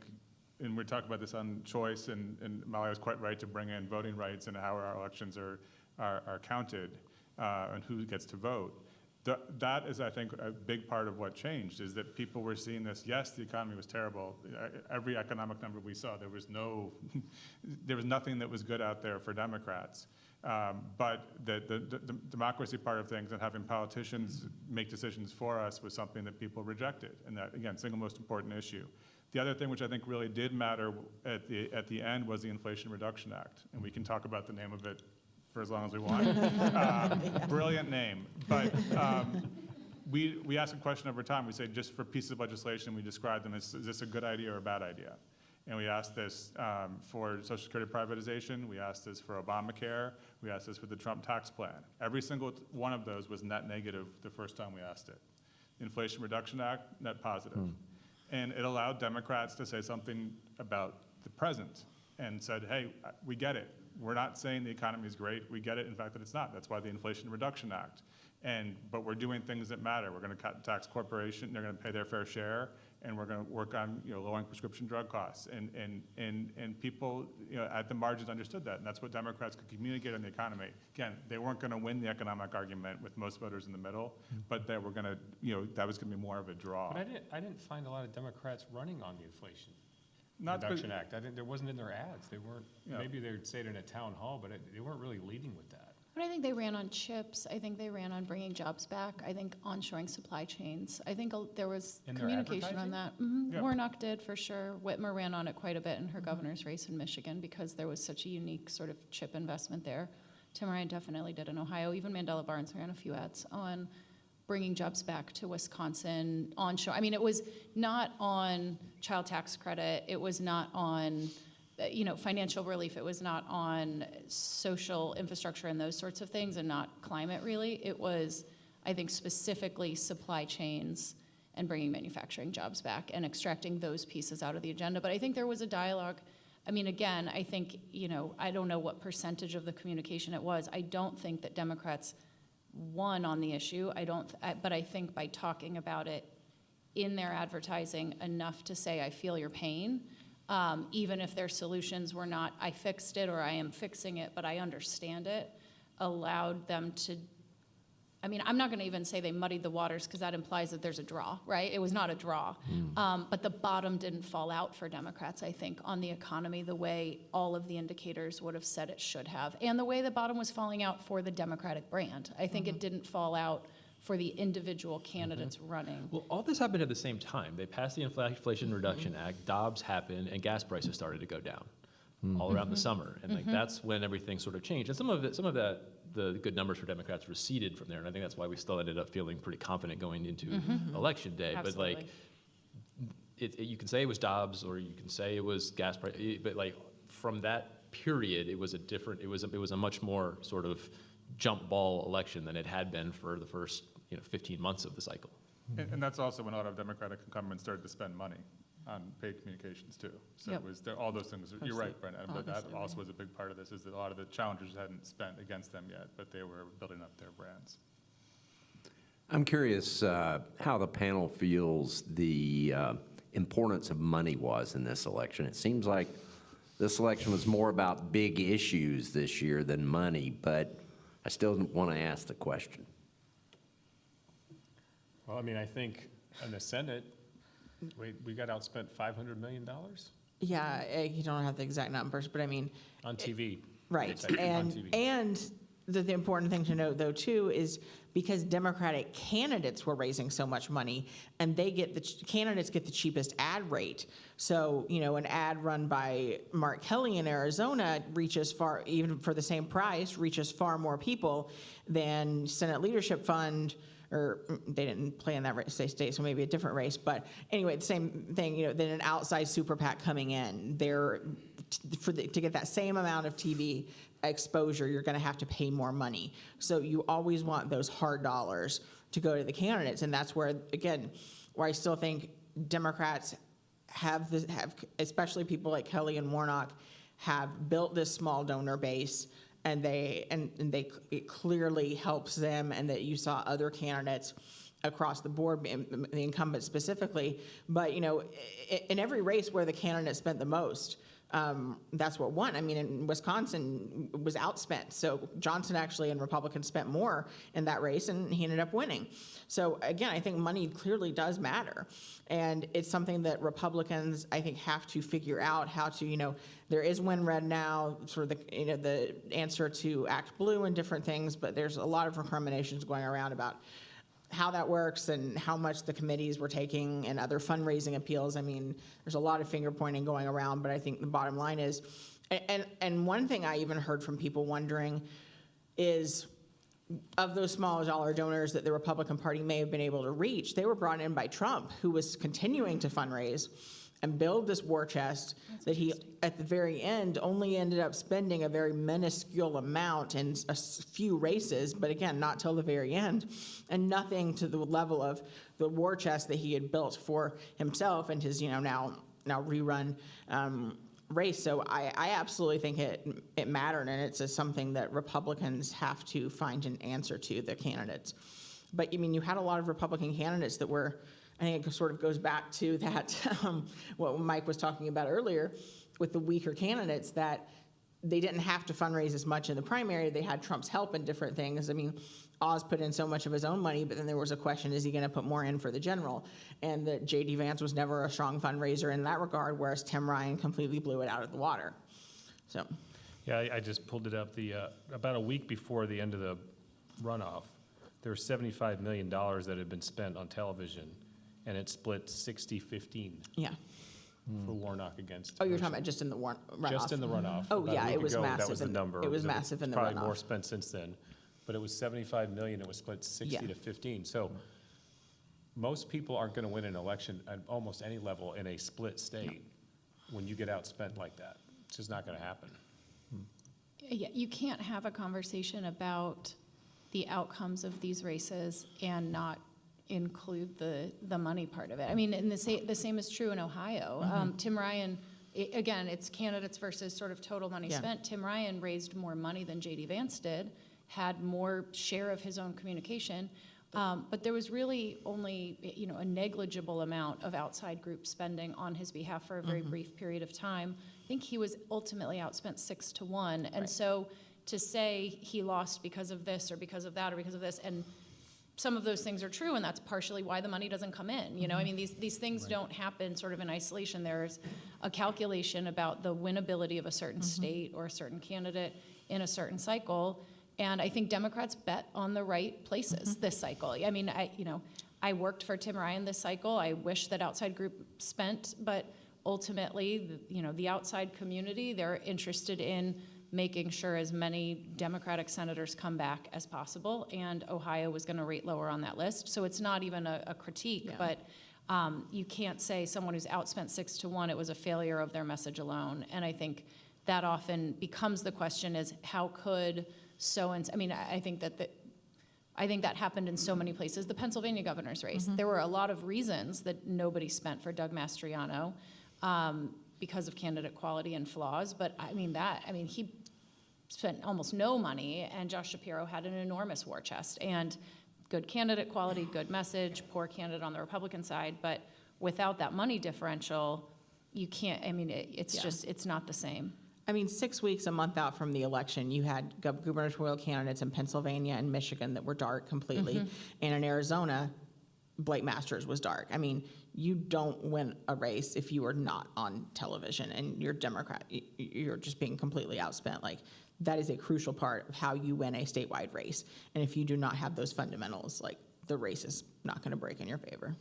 S7: and we talked about this on choice, and Molly was quite right to bring in voting rights and how our elections are counted and who gets to vote. That is, I think, a big part of what changed, is that people were seeing this. Yes, the economy was terrible. Every economic number we saw, there was nothing that was good out there for Democrats. But the democracy part of things and having politicians make decisions for us was something that people rejected. And that, again, single most important issue. The other thing which I think really did matter at the end was the Inflation Reduction Act. And we can talk about the name of it for as long as we want. Brilliant name. But we ask a question over time. We say, just for pieces of legislation, we describe them as, is this a good idea or a bad idea? And we asked this for Social Security privatization. We asked this for Obamacare. We asked this for the Trump tax plan. Every single one of those was net negative the first time we asked it. Inflation Reduction Act, net positive. And it allowed Democrats to say something about the present and said, hey, we get it. We're not saying the economy is great. We get it, in fact, that it's not. That's why the Inflation Reduction Act. But we're doing things that matter. We're going to cut tax corporation. They're going to pay their fair share. And we're going to work on lowering prescription drug costs. And people at the margins understood that. And that's what Democrats could communicate on the economy. Again, they weren't going to win the economic argument with most voters in the middle, but they were going to, that was going to be more of a draw.
S8: But I didn't find a lot of Democrats running on the Inflation
S7: Not
S8: Reduction Act. There wasn't in their ads. They weren't, maybe they would say it in a town hall, but they weren't really leading with that.
S5: But I think they ran on chips. I think they ran on bringing jobs back. I think onshoring supply chains. I think there was
S8: In their
S5: communication on that.
S7: Yeah.
S5: Warnock did, for sure. Whitmer ran on it quite a bit in her governor's race in Michigan because there was such a unique sort of chip investment there. Tim Ryan definitely did in Ohio. Even Mandela Barnes ran a few ads on bringing jobs back to Wisconsin, onshore. I mean, it was not on child tax credit. It was not on financial relief. It was not on social infrastructure and those sorts of things, and not climate, really. It was, I think, specifically supply chains and bringing manufacturing jobs back and extracting those pieces out of the agenda. But I think there was a dialogue. I mean, again, I think, I don't know what percentage of the communication it was. I don't think that Democrats won on the issue. But I think by talking about it in their advertising enough to say, I feel your pain, even if their solutions were not, I fixed it or I am fixing it, but I understand it, allowed them to, I'm not going to even say they muddied the waters because that implies that there's a draw, right? It was not a draw. But the bottom didn't fall out for Democrats, I think, on the economy the way all of the indicators would have said it should have. And the way the bottom was falling out for the Democratic brand. I think it didn't fall out for the individual candidates running.
S6: Well, all this happened at the same time. They passed the Inflation Reduction Act, Dobbs happened, and gas prices started to go down all around the summer. And that's when everything sort of changed. And some of the good numbers for Democrats receded from there. And I think that's why we still ended up feeling pretty confident going into Election Day.
S5: Absolutely.
S6: But you can say it was Dobbs or you can say it was gas price, but from that period, it was a much more sort of jump ball election than it had been for the first 15 months of the cycle.
S7: And that's also when a lot of Democratic incumbents started to spend money on paid communications too. So
S5: Yep.
S7: it was all those things. You're right, Brenda. But that
S5: Obviously,
S7: also was a big part of this, is that a lot of the challengers hadn't spent against them yet, but they were building up their brands.
S2: I'm curious how the panel feels the importance of money was in this election. It seems like this election was more about big issues this year than money, but I still want to ask the question.
S8: Well, I think in the Senate, we got outspent $500 million
S3: Yeah, you don't have the exact numbers, but
S8: on TV.
S3: right.
S8: On TV.
S3: And the important thing to note, though, too, is because Democratic candidates were raising so much money, and candidates get the cheapest ad rate. So, an ad run by Mark Kelly in Arizona reaches far, even for the same price, reaches far more people than Senate Leadership Fund. Or they didn't play in that state, so maybe a different race. But anyway, the same thing, than an outside super PAC coming in. To get that same amount of TV exposure, you're going to have to pay more money. So you always want those hard dollars to go to the candidates. And that's where, again, where I still think Democrats have especially people like Kelly and Warnock, have built this small donor base and it clearly helps them, and that you saw other candidates across the board, the incumbent specifically. But, you know, in every race where the candidate spent the most, that's what won. I mean, in Wisconsin was outspent. So Johnson actually and Republicans spent more in that race, and he ended up winning. So again, I think money clearly does matter. And it's something that Republicans, I think, have to figure out how to, you know, there is Win Red now, sort of the, you know, the answer to Act Blue and different things, but there's a lot of recriminations going around about how that works and how much the committees were taking and other fundraising appeals. I mean, there's a lot of finger pointing going around, but I think the bottom line is, and one thing I even heard from people wondering is, of those small dollar donors that the Republican Party may have been able to reach, they were brought in by Trump, who was continuing to fundraise and build this war chest that he, at the very end, only ended up spending a very minuscule amount in a few races, but again, not till the very end, and nothing to the level of the war chest that he had built for himself and his, you know, now rerun race. So I absolutely think it mattered, and it's something that Republicans have to find an answer to, the candidates. But I mean, you had a lot of Republican candidates that were, I think it sort of goes back to that, what Mike was talking about earlier with the weaker candidates, that they didn't have to fundraise as much in the primary. They had Trump's help in different things. I mean, Oz put in so much of his own money, but then there was a question, is he going to put more in for the general? And that J.D. Vance was never a strong fundraiser in that regard, whereas Tim Ryan completely blew it out of the water. So,
S8: Yeah, I just pulled it up. About a week before the end of the runoff, there was $75 million that had been spent on television, and it split 60-15
S3: yeah.
S8: for Warnock against.
S3: Oh, you're talking about just in the runoff?
S8: Just in the runoff.
S3: Oh,
S8: About a
S3: yeah,
S8: week
S3: it was
S8: ago,
S3: massive.
S8: That was the number.
S3: It was massive in the
S8: Probably
S3: runoff.
S8: more spent since then, but it was 75 million. It was split 60 to 15. So most people aren't going to win an election at almost any level in a split state when you get outspent like that. It's just not going to happen.
S5: Yeah, you can't have a conversation about the outcomes of these races and not include the money part of it. I mean, and the same is true in Ohio. Tim Ryan, again, it's candidates versus sort of total money spent. Tim Ryan raised more money than J.D. Vance did, had more share of his own communication, but there was really only, you know, a negligible amount of outside group spending on his behalf for a very brief period of time. I think he was ultimately outspent 6-1, and so to say he lost because of this or because of that or because of this, and some of those things are true, and that's partially why the money doesn't come in. You know, I mean, these things don't happen sort of in isolation. There's a calculation about the winnability of a certain state or a certain candidate in a certain cycle, and I think Democrats bet on the right places this cycle. I mean, I worked for Tim Ryan this cycle. I wish that outside group spent, but ultimately, the outside community, they're interested in making sure as many Democratic senators come back as possible, and Ohio was going to rate lower on that list. So it's not even a critique, but you can't say someone who's outspent 6-1, it was a failure of their message alone. And I think that often becomes the question is, how could so-and-so, I mean, I think that happened in so many places. The Pennsylvania governor's race, there were a lot of reasons that nobody spent for Doug Mastriano because of candidate quality and flaws, but he spent almost no money, and Josh Shapiro had an enormous war chest, and good candidate quality, good message, poor candidate on the Republican side, but without that money differential, you can't, it's not the same.
S3: I mean, 6 weeks, a month out from the election, you had gubernatorial candidates in Pennsylvania and Michigan that were dark completely, and in Arizona, Blake Masters was dark. I mean, you don't win a race if you are not on television and you're Democrat. You're just being completely outspent. Like, that is a crucial part of how you win a statewide race. And if you do not have those fundamentals, like, the race is not going to break in your favor.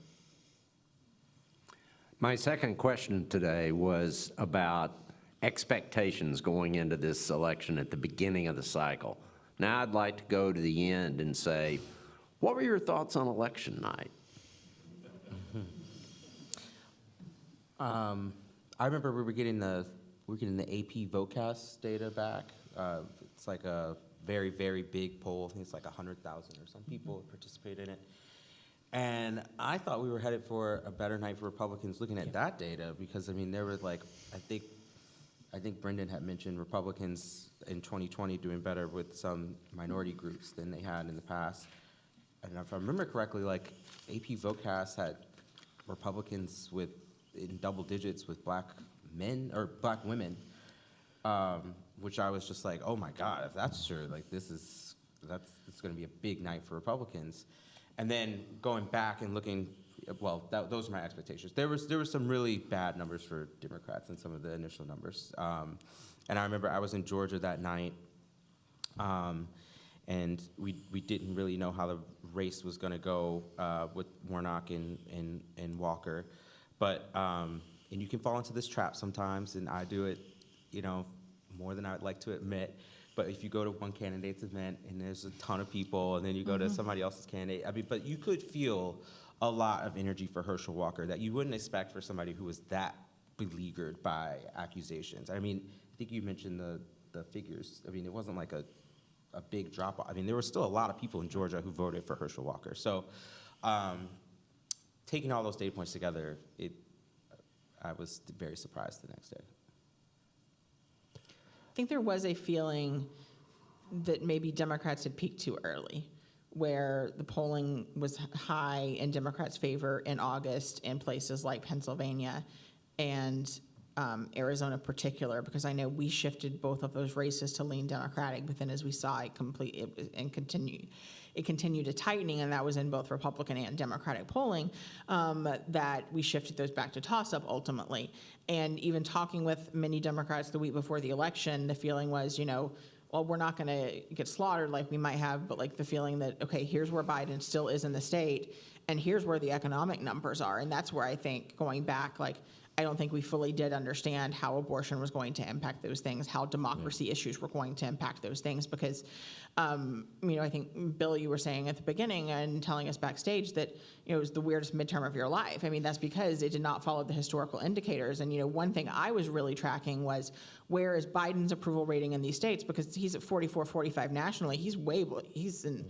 S2: My second question today was about expectations going into this election at the beginning of the cycle. Now I'd like to go to the end and say, what were your thoughts on election night?
S9: I remember we were getting the AP VoteCast data back. It's like a very, very big poll. I think it's like 100,000 or some people participate in it. And I thought we were headed for a better night for Republicans looking at that data, because, I mean, there were like, I think I think Brendan had mentioned Republicans in 2020 doing better with some minority groups than they had in the past. And if I remember correctly, like AP Vocast had Republicans in double digits with black men or black women, which I was just like, oh my God, if that's true, like it's going to be a big night for Republicans. And then going back and looking, well, those are my expectations. There was some really bad numbers for Democrats in some of the initial numbers. And I remember I was in Georgia that night, and we didn't really know how the race was going to go with Warnock and Walker. But, and you can fall into this trap sometimes, and I do it, more than I would like to admit. But if you go to one candidate's event and there's a ton of people, and then you go to somebody else's candidate, but you could feel a lot of energy for Herschel Walker that you wouldn't expect for somebody who was that beleaguered by accusations. I mean, I think you mentioned the figures. I mean, it wasn't like a big drop off. I mean, there were still a lot of people in Georgia who voted for Herschel Walker. So taking all those data points together, I was very surprised the next day.
S3: I think there was a feeling that maybe Democrats had peaked too early, where the polling was high in Democrats' favor in August in places like Pennsylvania and Arizona in particular, because I know we shifted both of those races to lean Democratic, but then as we saw it continued to tightening, and that was in both Republican and Democratic polling, that we shifted those back to toss-up ultimately. And even talking with many Democrats the week before the election, the feeling was, well, we're not going to get slaughtered like we might have, but like the feeling that, okay, here's where Biden still is in the state, and here's where the economic numbers are. And that's where I think, going back, like, I don't think we fully did understand how abortion was going to impact those things, how democracy issues were going to impact those things, because, I think, Bill, you were saying at the beginning and telling us backstage that, it was the weirdest midterm of your life. I mean, that's because it did not follow the historical indicators. And, one thing I was really tracking was, where is Biden's approval rating in these states? Because he's at 44, 45 nationally. He's in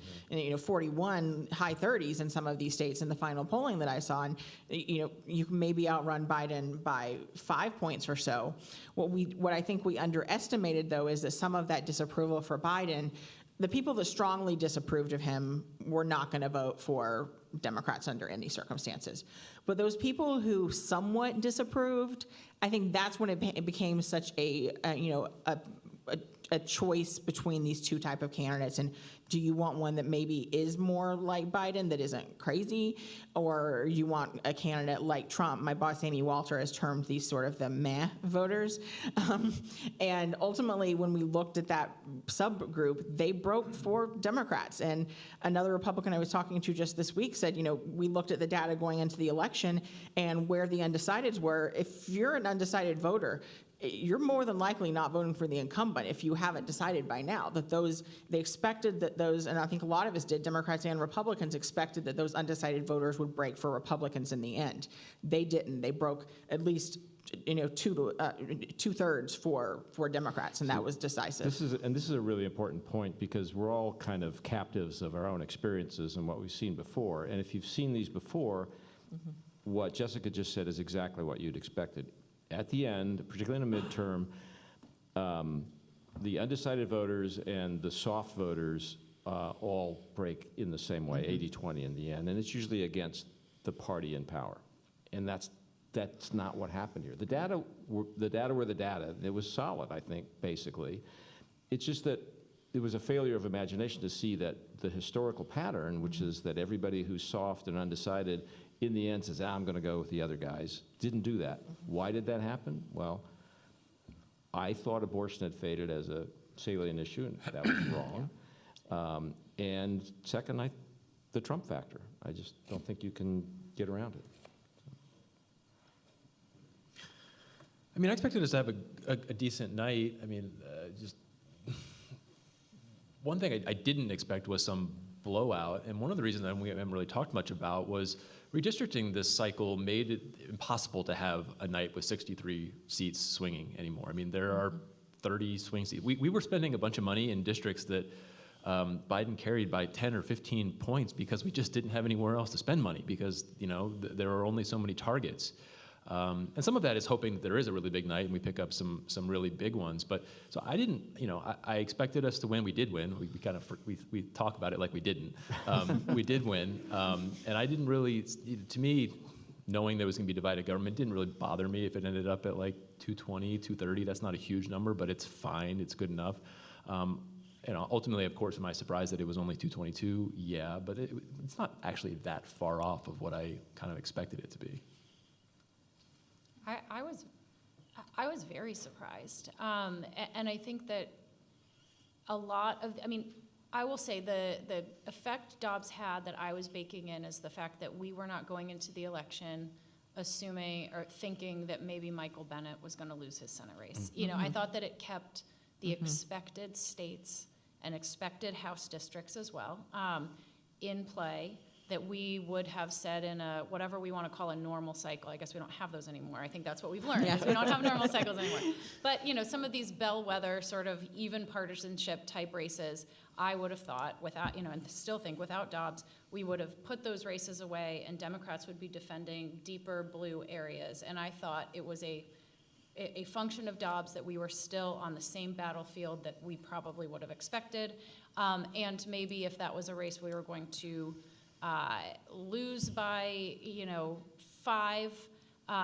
S3: 41, high 30s in some of these states in the final polling that I saw. And, you can maybe outrun Biden by 5 points or so. What I think we underestimated, though, is that some of that disapproval for Biden, the people that strongly disapproved of him were not going to vote for Democrats under any circumstances. But those people who somewhat disapproved, I think that's when it became such a choice between these two type of candidates. And do you want one that maybe is more like Biden, that isn't crazy, or you want a candidate like Trump? My boss, Amy Walter, has termed these sort of the meh voters. And ultimately, when we looked at that subgroup, they broke for Democrats. And another Republican I was talking to just this week said, we looked at the data going into the election and where the undecideds were. If you're an undecided voter, you're more than likely not voting for the incumbent if you haven't decided by now. They expected that those, and I think a lot of us did, Democrats and Republicans expected that those undecided voters would break for Republicans in the end. They didn't. They broke at least 2/3 for Democrats, and that was decisive.
S4: This is a really important point, because we're all kind of captives of our own experiences and what we've seen before. And if you've seen these before, what Jessica just said is exactly what you'd expected. At the end, particularly in a midterm, the undecided voters and the soft voters all break in the same way, 80-20 in the end, and it's usually against the party in power. And that's not what happened here. The data were the data. It was solid, I think, basically. It's just that it was a failure of imagination to see that the historical pattern, which is that everybody who's soft and undecided in the end says, I'm going to go with the other guys, didn't do that. Why did that happen? Well, I thought abortion had faded as a salient issue, and that was wrong. And second, the Trump factor. I just don't think you can get around it.
S6: I mean, I expected us to have a decent night. I mean, just one thing I didn't expect was some blowout, and one of the reasons that we haven't really talked much about was redistricting this cycle made it impossible to have a night with 63 seats swinging anymore. I mean, there are 30 swing seats. We were spending a bunch of money in districts that Biden carried by 10 or 15 points because we just didn't have anywhere else to spend money because, there are only so many targets. And some of that is hoping that there is a really big night and we pick up some really big ones. But so I didn't, I expected us to win. We did win. We talk about it like we didn't. We did win. And I didn't really, to me, knowing there was going to be divided government didn't really bother me if it ended up at like 220, 230. That's not a huge number, but it's fine. It's good enough. Ultimately, of course, am I surprised that it was only 222? Yeah, but it's not actually that far off of what I kind of expected it to be.
S5: I was very surprised, and I think that a lot of, I will say the effect Dobbs had that I was baking in is the fact that we were not going into the election assuming or thinking that maybe Michael Bennet was going to lose his Senate race. I thought that it kept the expected states and expected House districts as well in play, that we would have said in a, whatever we want to call a normal cycle. I guess we don't have those anymore. I think that's what we've learned. Is we don't have normal cycles anymore. But, some of these bellwether sort of even partisanship type races, I would have thought without, and still think without Dobbs, we would have put those races away and Democrats would be defending deeper blue areas. And I thought it was a function of Dobbs that we were still on the same battlefield that we probably would have expected. And maybe if that was a race we were going to lose by, 5,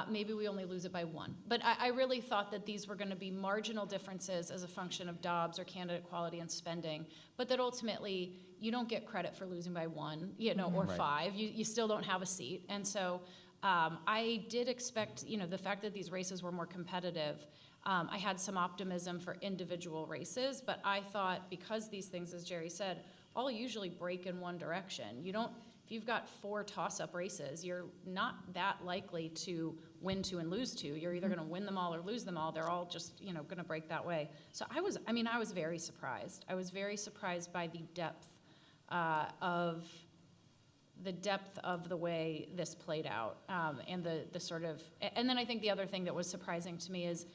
S5: maybe we only lose it by 1. But I really thought that these were going to be marginal differences as a function of Dobbs or candidate quality and spending, but that ultimately you don't get credit for losing by 1, or 5. You still don't have a seat. And so I did expect, the fact that these races were more competitive, I had some optimism for individual races, but I thought because these things, as Jerry said, all usually break in one direction. If you've got 4 toss-up races, you're not that likely to win 2 and lose 2. You're either going to win them all or lose them all. They're all just, going to break that way. So I was very surprised. I was very surprised by the depth of the way this played out, and the sort of, and then I think the other thing that was surprising to me is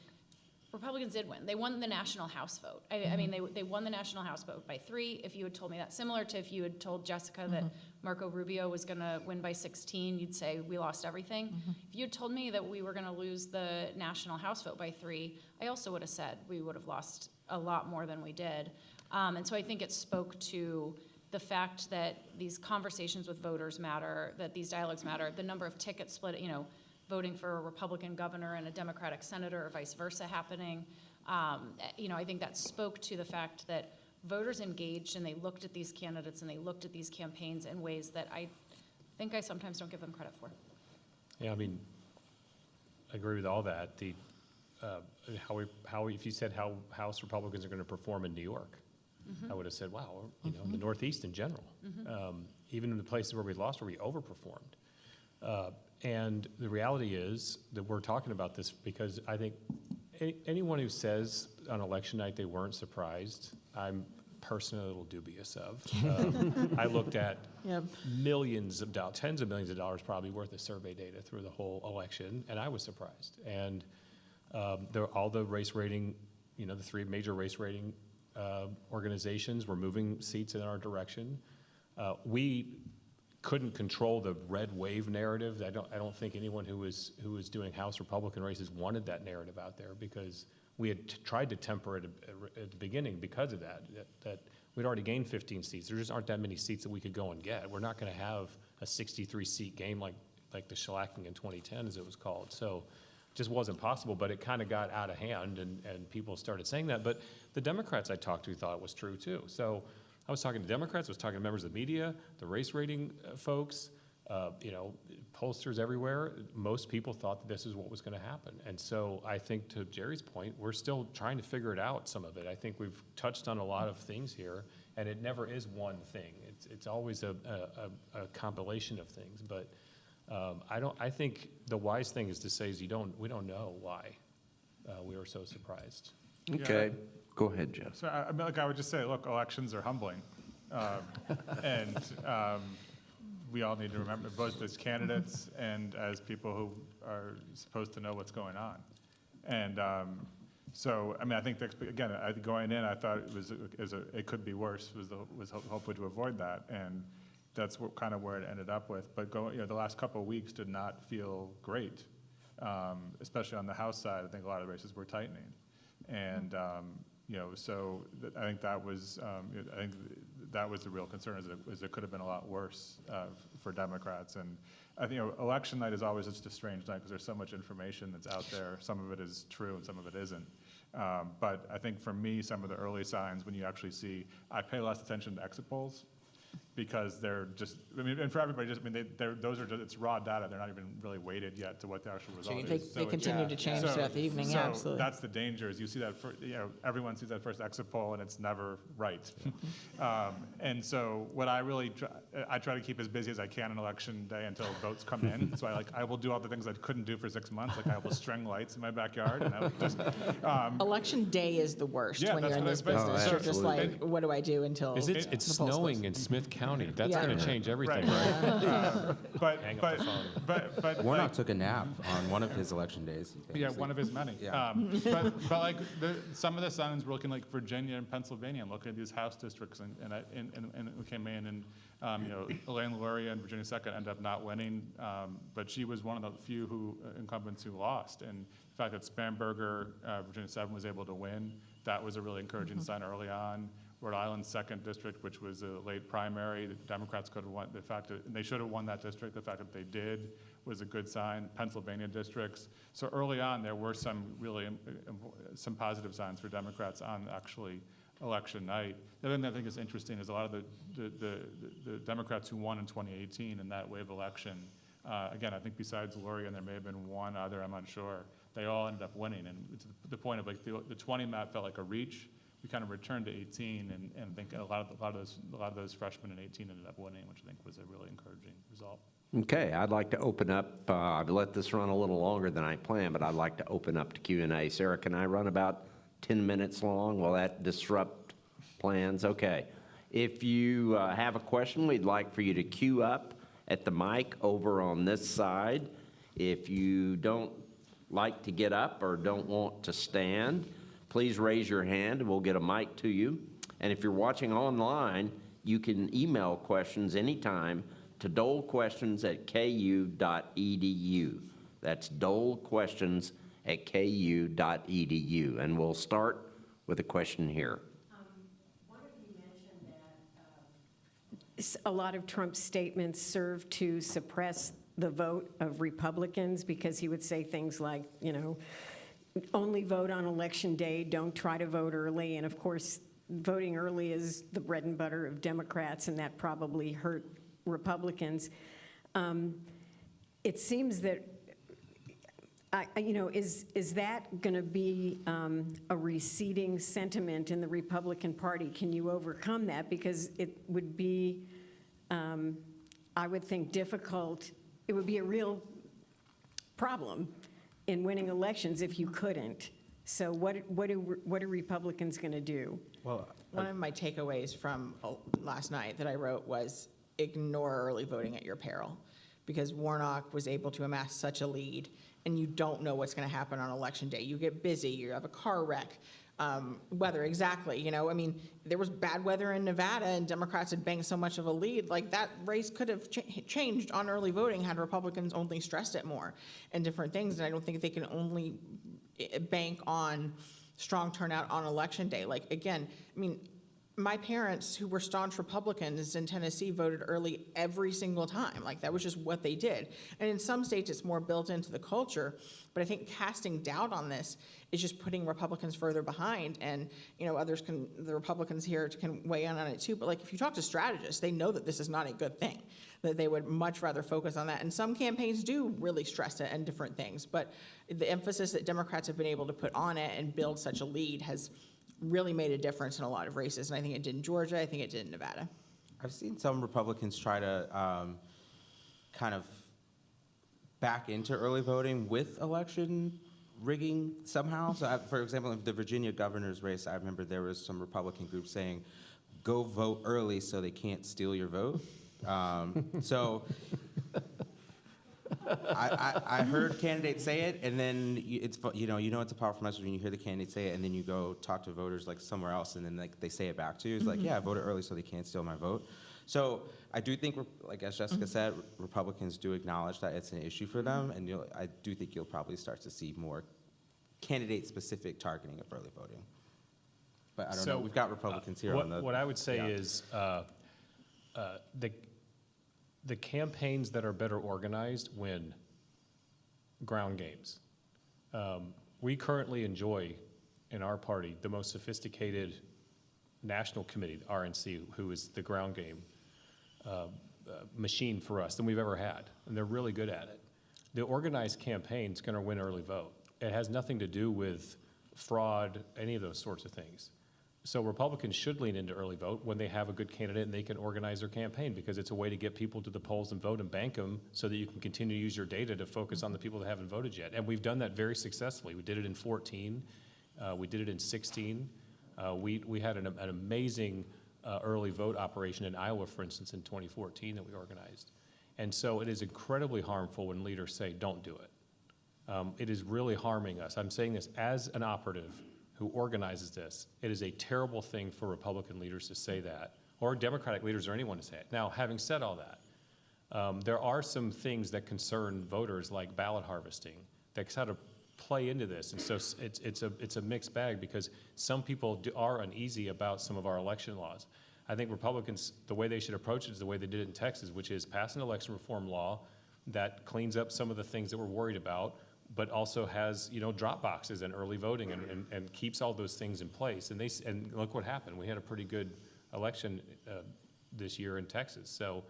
S5: Republicans did win. They won the national House vote. They won the national House vote by 3. If you had told me that, similar to if you had told Jessica that Marco Rubio was going to win by 16, you'd say we lost everything. If you had told me that we were going to lose the national House vote by 3, I also would have said we would have lost a lot more than we did. And so I think it spoke to the fact that these conversations with voters matter, that these dialogues matter, the number of tickets split, voting for a Republican governor and a Democratic senator or vice versa happening. I think that spoke to the fact that voters engaged and they looked at these candidates and they looked at these campaigns in ways that I think I sometimes don't give them credit for.
S8: Yeah, I agree with all that. If you said how House Republicans are going to perform in New York, I would have said, wow, in the Northeast in general, even in the places where we lost, where we overperformed. And the reality is that we're talking about this because I think anyone who says on election night they weren't surprised, I'm personally a little dubious of. I looked at millions of dollars, tens of millions of dollars probably worth of survey data through the whole election, and I was surprised. And all the race rating, the 3 major race rating organizations were moving seats in our direction. We couldn't control the red wave narrative. I don't think anyone who was doing House Republican races wanted that narrative out there because we had tried to temper it at the beginning because of that we'd already gained 15 seats. There just aren't that many seats that we could go and get. We're not going to have a 63-seat game like the shellacking in 2010, as it was called. So it just wasn't possible, but it kind of got out of hand, and people started saying that. But the Democrats I talked to thought it was true, too. So I was talking to Democrats, I was talking to members of the media, the race rating folks, pollsters everywhere. Most people thought that this is what was going to happen. And so I think to Jerry's point, we're still trying to figure it out, some of it. I think we've touched on a lot of things here, and it never is one thing. It's always a compilation of things. But I think the wise thing is to say is we don't know why we were so surprised.
S2: Okay. Go ahead, Jeff.
S7: So I would just say, look, elections are humbling. And we all need to remember, both as candidates and as people who are supposed to know what's going on. And so, I think, again, going in, I thought it could be worse, was hopefully to avoid that. And that's kind of where it ended up with. But the last couple of weeks did not feel great. especially on the House side. I think a lot of the races were tightening. And, so I think that was, that was the real concern, is it could have been a lot worse for Democrats. And I think, election night is always just a strange night because there's so much information that's out there. Some of it is true and some of it isn't. But I think for me, some of the early signs when you actually see, I pay less attention to exit polls because they're just, and for everybody, those are just, it's raw data. They're not even really weighted yet to what the actual result is.
S3: They continue to change throughout the evening,
S7: so
S3: absolutely.
S7: That's the danger, is you see that, everyone sees that first exit poll and it's never right. And so what I really I try to keep as busy as I can on election day until votes come in. So I will do all the things I couldn't do for 6 months, like I will string lights in my backyard, and I will just.
S3: Election day is the worst
S7: Yeah,
S3: when
S7: that's
S3: you're in
S7: what
S3: this
S7: I- oh,
S3: business. You're just
S7: absolutely.
S3: like, what do I do until
S8: It's
S3: the polls
S8: snowing
S3: close?
S8: in Smith County. That's
S3: Yeah.
S8: going to change everything,
S7: Right.
S8: right?
S7: But,
S8: Hang up the phone.
S7: but.
S9: Warnock took a nap on one of his election days.
S7: Yeah, one of his many.
S9: Yeah.
S7: But like some of the signs, we're looking like Virginia and Pennsylvania. I'm looking at these House districts, and who came in, and Elaine Luria and Virginia 2nd ended up not winning, but she was one of the few incumbents who lost. And the fact that Spanberger, Virginia 7, was able to win, that was a really encouraging sign early on. Rhode Island's 2nd district, which was a late primary, the Democrats could have won. The fact that they should have won that district, the fact that they did was a good sign. Pennsylvania districts. So early on, there were some really some positive signs for Democrats on actually election night. The other thing I think is interesting is a lot of the Democrats who won in 2018 in that wave election. Again, I think besides Luria, and there may have been one other, I'm not sure. They all ended up winning, and to the point of like the 20 map felt like a reach. We kind of returned to 18, and I think a lot of those freshmen in 18 ended up winning, which I think was a really encouraging result.
S2: Okay, I'd like to open up, I've let this run a little longer than I planned, but I'd like to open up to Q&A. Sarah, can I run about 10 minutes long? Will that disrupt plans? Okay. If you have a question, we'd like for you to queue up at the mic over on this side. If you don't like to get up or don't want to stand, please raise your hand and we'll get a mic to you. And if you're watching online, you can email questions anytime to dolequestions@ku.edu. That's dolequestions@ku.edu. And we'll start with a question here.
S10: One of you mentioned that a lot of Trump's statements served to suppress the vote of Republicans because he would say things like, only vote on election day, don't try to vote early. And of course, voting early is the bread and butter of Democrats, and that probably hurt Republicans. It seems that, is that going to be a receding sentiment in the Republican Party? Can you overcome that? Because it would be, I would think, difficult. It would be a real problem in winning elections if you couldn't. So what are Republicans going to do?
S9: Well,
S3: One of my takeaways from last night that I wrote was ignore early voting at your peril, because Warnock was able to amass such a lead, and you don't know what's going to happen on election day. You get busy, you have a car wreck, weather, exactly. There was bad weather in Nevada, and Democrats had banked so much of a lead. Like, that race could have changed on early voting had Republicans only stressed it more and different things. And I don't think they can only bank on strong turnout on election day. Like, again, my parents, who were staunch Republicans in Tennessee, voted early every single time. Like, that was just what they did. And in some states, it's more built into the culture. But I think casting doubt on this is just putting Republicans further behind. And, the Republicans here can weigh in on it too. But like, if you talk to strategists, they know that this is not a good thing, that they would much rather focus on that. And some campaigns do really stress it and different things. But the emphasis that Democrats have been able to put on it and build such a lead has really made a difference in a lot of races. And I think it did in Georgia. I think it did in Nevada.
S9: I've seen some Republicans try to kind of back into early voting with election rigging somehow. So, for example, in the Virginia governor's race, I remember there was some Republican groups saying, go vote early so they can't steal your vote. I heard candidates say it, and then it's it's a powerful message when you hear the candidate say it, and then you go talk to voters like somewhere else, and then like they say it back to you. It's like, yeah, I voted early so they can't steal my vote. So I do think, like as Jessica said, Republicans do acknowledge that it's an issue for them, and I do think you'll probably start to see more candidate-specific targeting of early voting. But I don't know. We've got Republicans here on the.
S8: What I would say is the campaigns that are better organized win ground games. We currently enjoy in our party the most sophisticated national committee, the RNC, who is the ground game machine for us than we've ever had, and they're really good at it. The organized campaign is going to win early vote. It has nothing to do with fraud, any of those sorts of things. So Republicans should lean into early vote when they have a good candidate and they can organize their campaign, because it's a way to get people to the polls and vote and bank them so that you can continue to use your data to focus on the people that haven't voted yet. And we've done that very successfully. We did it in 14. We did it in 16. We had an amazing early vote operation in Iowa, for instance, in 2014 that we organized. And so it is incredibly harmful when leaders say, don't do it. It is really harming us. I'm saying this as an operative who organizes this. It is a terrible thing for Republican leaders to say that, or Democratic leaders or anyone to say it. Now, having said all that, there are some things that concern voters, like ballot harvesting, that kind of play into this. And so it's a mixed bag, because some people are uneasy about some of our election laws. I think Republicans, the way they should approach it is the way they did it in Texas, which is pass an election reform law that cleans up some of the things that we're worried about, but also has, drop boxes and early voting and keeps all those things in place. And look what happened. We had a pretty good election this year in Texas. So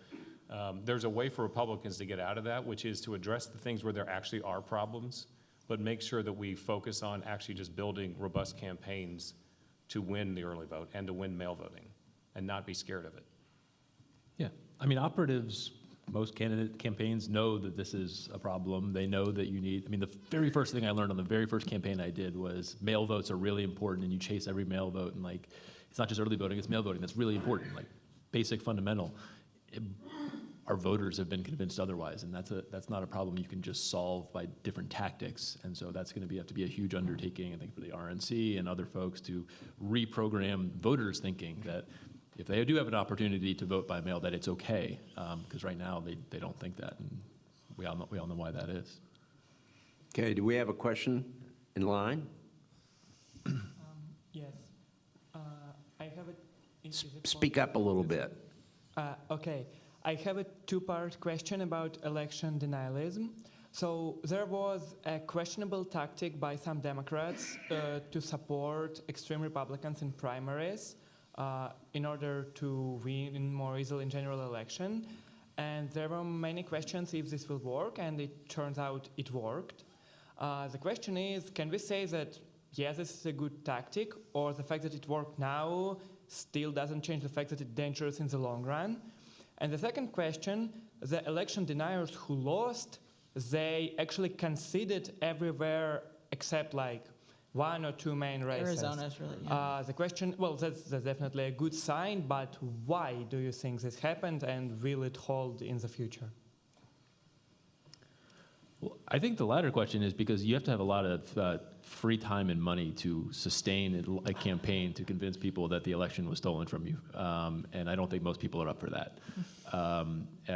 S8: there's a way for Republicans to get out of that, which is to address the things where there actually are problems, but make sure that we focus on actually just building robust campaigns to win the early vote and to win mail voting, and not be scared of it.
S6: Yeah, I mean, operatives, most candidate campaigns know that this is a problem. They know that you need, the very first thing I learned on the very first campaign I did was mail votes are really important, and you chase every mail vote, and it's not just early voting, it's mail voting. That's really important, basic fundamental. Our voters have been convinced otherwise, and that's not a problem you can just solve by different tactics. And so that's going to have to be a huge undertaking, I think, for the RNC and other folks to reprogram voters' thinking that if they do have an opportunity to vote by mail, that it's okay, because right now they don't think that, and we all know why that is.
S2: Okay, do we have a question in line?
S11: Yes. I have a...
S2: Speak up a little bit.
S11: Okay. I have a two-part question about election denialism. So there was a questionable tactic by some Democrats to support extreme Republicans in primaries in order to win more easily in general election. And there were many questions if this will work, and it turns out it worked. The question is, can we say that, yes, this is a good tactic, or the fact that it worked now still doesn't change the fact that it's dangerous in the long run? And the second question, the election deniers who lost, they actually conceded everywhere except one or two main races.
S3: Arizona's really, yeah.
S11: The question, well, that's definitely a good sign, but why do you think this happened, and will it hold in the future?
S6: Well, I think the latter question is because you have to have a lot of free time and money to sustain a campaign to convince people that the election was stolen from you. And I don't think most people are up for that.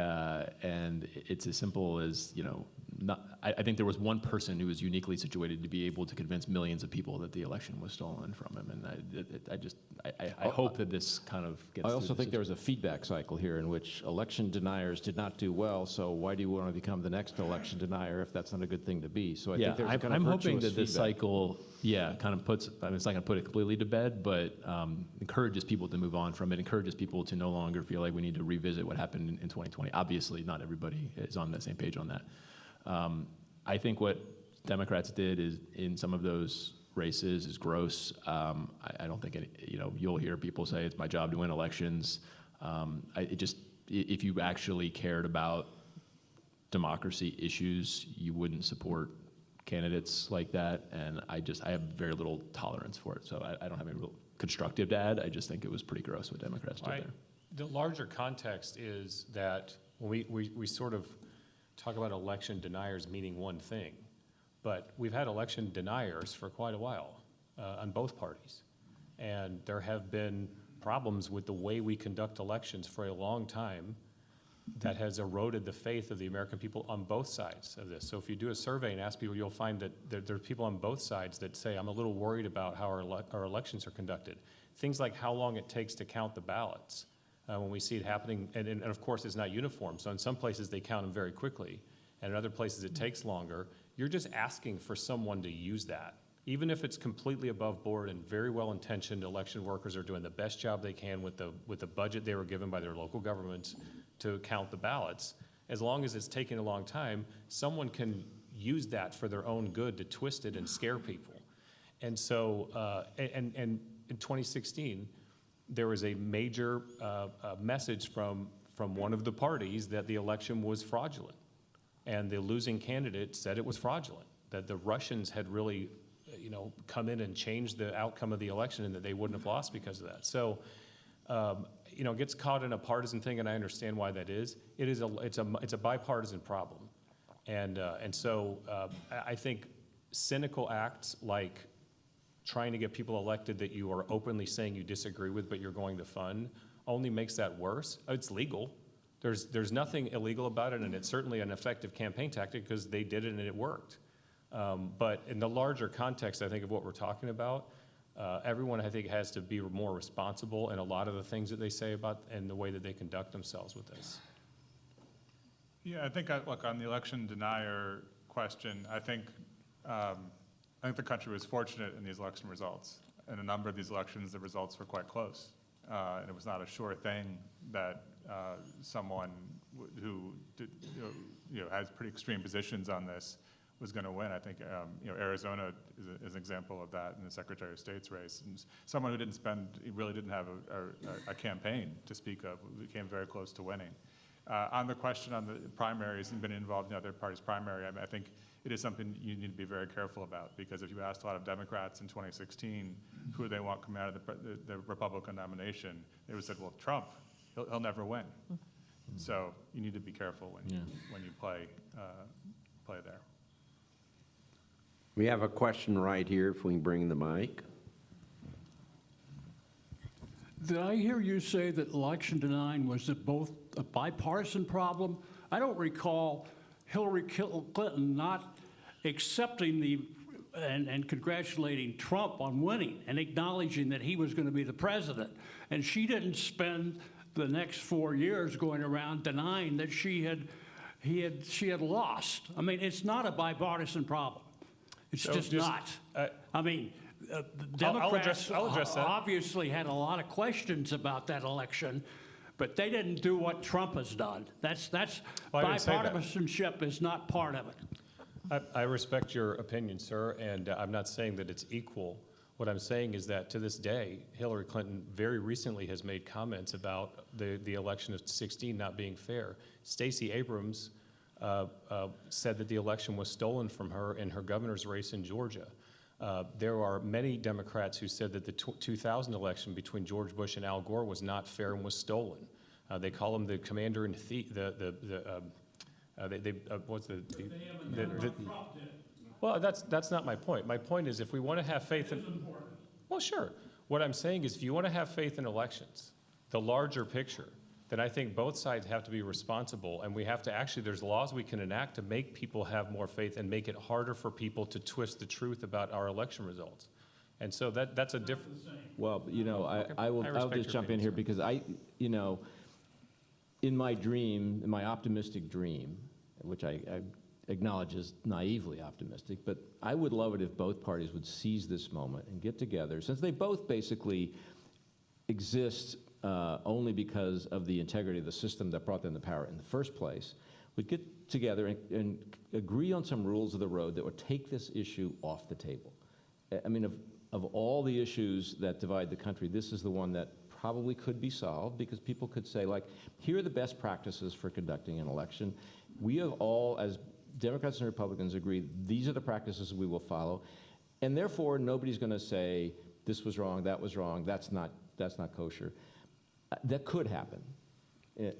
S6: And it's as simple as, I think there was one person who was uniquely situated to be able to convince millions of people that the election was stolen from him. And I hope that this kind of gets
S4: I also think there was a feedback cycle here in which election deniers did not do well, so why do you want to become the next election denier if that's not a good thing to be? So I think there's a kind of
S6: I'm hoping
S4: virtuous
S6: that this
S4: feedback.
S6: cycle, kind of puts, it's not going to put it completely to bed, but encourages people to move on from it, encourages people to no longer feel like we need to revisit what happened in 2020. Obviously, not everybody is on the same page on that. I think what Democrats did is in some of those races is gross. I don't think you'll hear people say it's my job to win elections. If you actually cared about democracy issues, you wouldn't support candidates like that. And I have very little tolerance for it. So I don't have any real constructive to add. I just think it was pretty gross what Democrats did there.
S8: The larger context is that when we sort of talk about election deniers meaning one thing, but we've had election deniers for quite a while on both parties. And there have been problems with the way we conduct elections for a long time that has eroded the faith of the American people on both sides of this. So if you do a survey and ask people, you'll find that there are people on both sides that say, I'm a little worried about how our elections are conducted. Things like how long it takes to count the ballots. When we see it happening, and of course it's not uniform, so in some places they count them very quickly, and in other places it takes longer. You're just asking for someone to use that. Even if it's completely above board and very well-intentioned, election workers are doing the best job they can with the budget they were given by their local governments to count the ballots. As long as it's taking a long time, someone can use that for their own good to twist it and scare people. And so, and in 2016, there was a major message from one of the parties that the election was fraudulent. And the losing candidate said it was fraudulent, that the Russians had really, come in and changed the outcome of the election and that they wouldn't have lost because of that. So, it gets caught in a partisan thing, and I understand why that is. It's a bipartisan problem. And so I think cynical acts like trying to get people elected that you are openly saying you disagree with but you're going to fund only makes that worse. It's legal. There's nothing illegal about it, and it's certainly an effective campaign tactic because they did it and it worked. But in the larger context, I think, of what we're talking about, everyone, I think, has to be more responsible in a lot of the things that they say about and the way that they conduct themselves with this.
S7: Yeah, I think, look, on the election denier question, I think the country was fortunate in these election results. In a number of these elections, the results were quite close. And it was not a sure thing that someone who has pretty extreme positions on this was going to win. I think Arizona is an example of that in the Secretary of State's race. And someone who really didn't have a campaign to speak of, came very close to winning. On the question on the primaries and been involved in the other party's primary, I think it is something you need to be very careful about, because if you asked a lot of Democrats in 2016 who they want coming out of the Republican nomination, they would have said, well, Trump, he'll never win. So you need to be careful when you play there.
S2: We have a question right here, if we can bring the mic.
S12: Did I hear you say that election denying was both a bipartisan problem? I don't recall Hillary Clinton not accepting and congratulating Trump on winning and acknowledging that he was going to be the president. And she didn't spend the next 4 years going around denying that she had lost. I mean, it's not a bipartisan problem. It's
S8: So
S12: just not. I mean, the Democrats
S8: I'll address that.
S12: obviously had a lot of questions about that election, but they didn't do what Trump has done. That's
S8: Well, I didn't say that.
S12: bipartisanship is not part of it.
S8: I respect your opinion, sir, and I'm not saying that it's equal. What I'm saying is that to this day, Hillary Clinton very recently has made comments about the election of 2016 not being fair. Stacey Abrams said that the election was stolen from her in her governor's race in Georgia. There are many Democrats who said that the 2000 election between George Bush and Al Gore was not fair and was stolen. They call him the commander in well, that's not my point. My point is, if we want to have faith in, well, sure. What I'm saying is, if you want to have faith in elections, the larger picture, then I think both sides have to be responsible, and we have to actually, there's laws we can enact to make people have more faith and make it harder for people to twist the truth about our election results. And so that's a different.
S4: Well, I'll just jump in here because in my dream, in my optimistic dream, which I acknowledge is naively optimistic, but I would love it if both parties would seize this moment and get together, since they both basically exist only because of the integrity of the system that brought them to power in the first place, would get together and agree on some rules of the road that would take this issue off the table. I mean, of all the issues that divide the country, this is the one that probably could be solved, because people could say, like, here are the best practices for conducting an election. We have all, as Democrats and Republicans, agreed these are the practices we will follow, and therefore nobody's going to say this was wrong, that was wrong, that's not kosher. That could happen.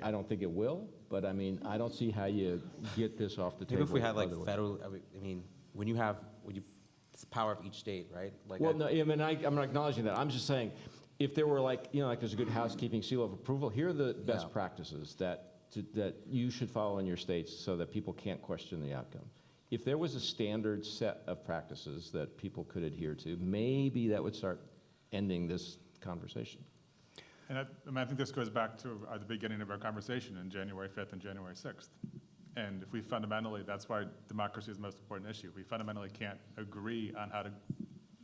S4: I don't think it will, but I mean, I don't see how you get this off the table.
S9: Maybe if we had like federal, I mean, when it's the power of each state, right? Like
S4: well, no, I mean, I'm not acknowledging that. I'm just saying, if there were like there's a good housekeeping seal of approval, here are the best practices that you should follow in your states so that people can't question the outcome. If there was a standard set of practices that people could adhere to, maybe that would start ending this conversation.
S7: And I think this goes back to the beginning of our conversation in January 5th and January 6th. And if we fundamentally, that's why democracy is the most important issue. If we fundamentally can't agree on how to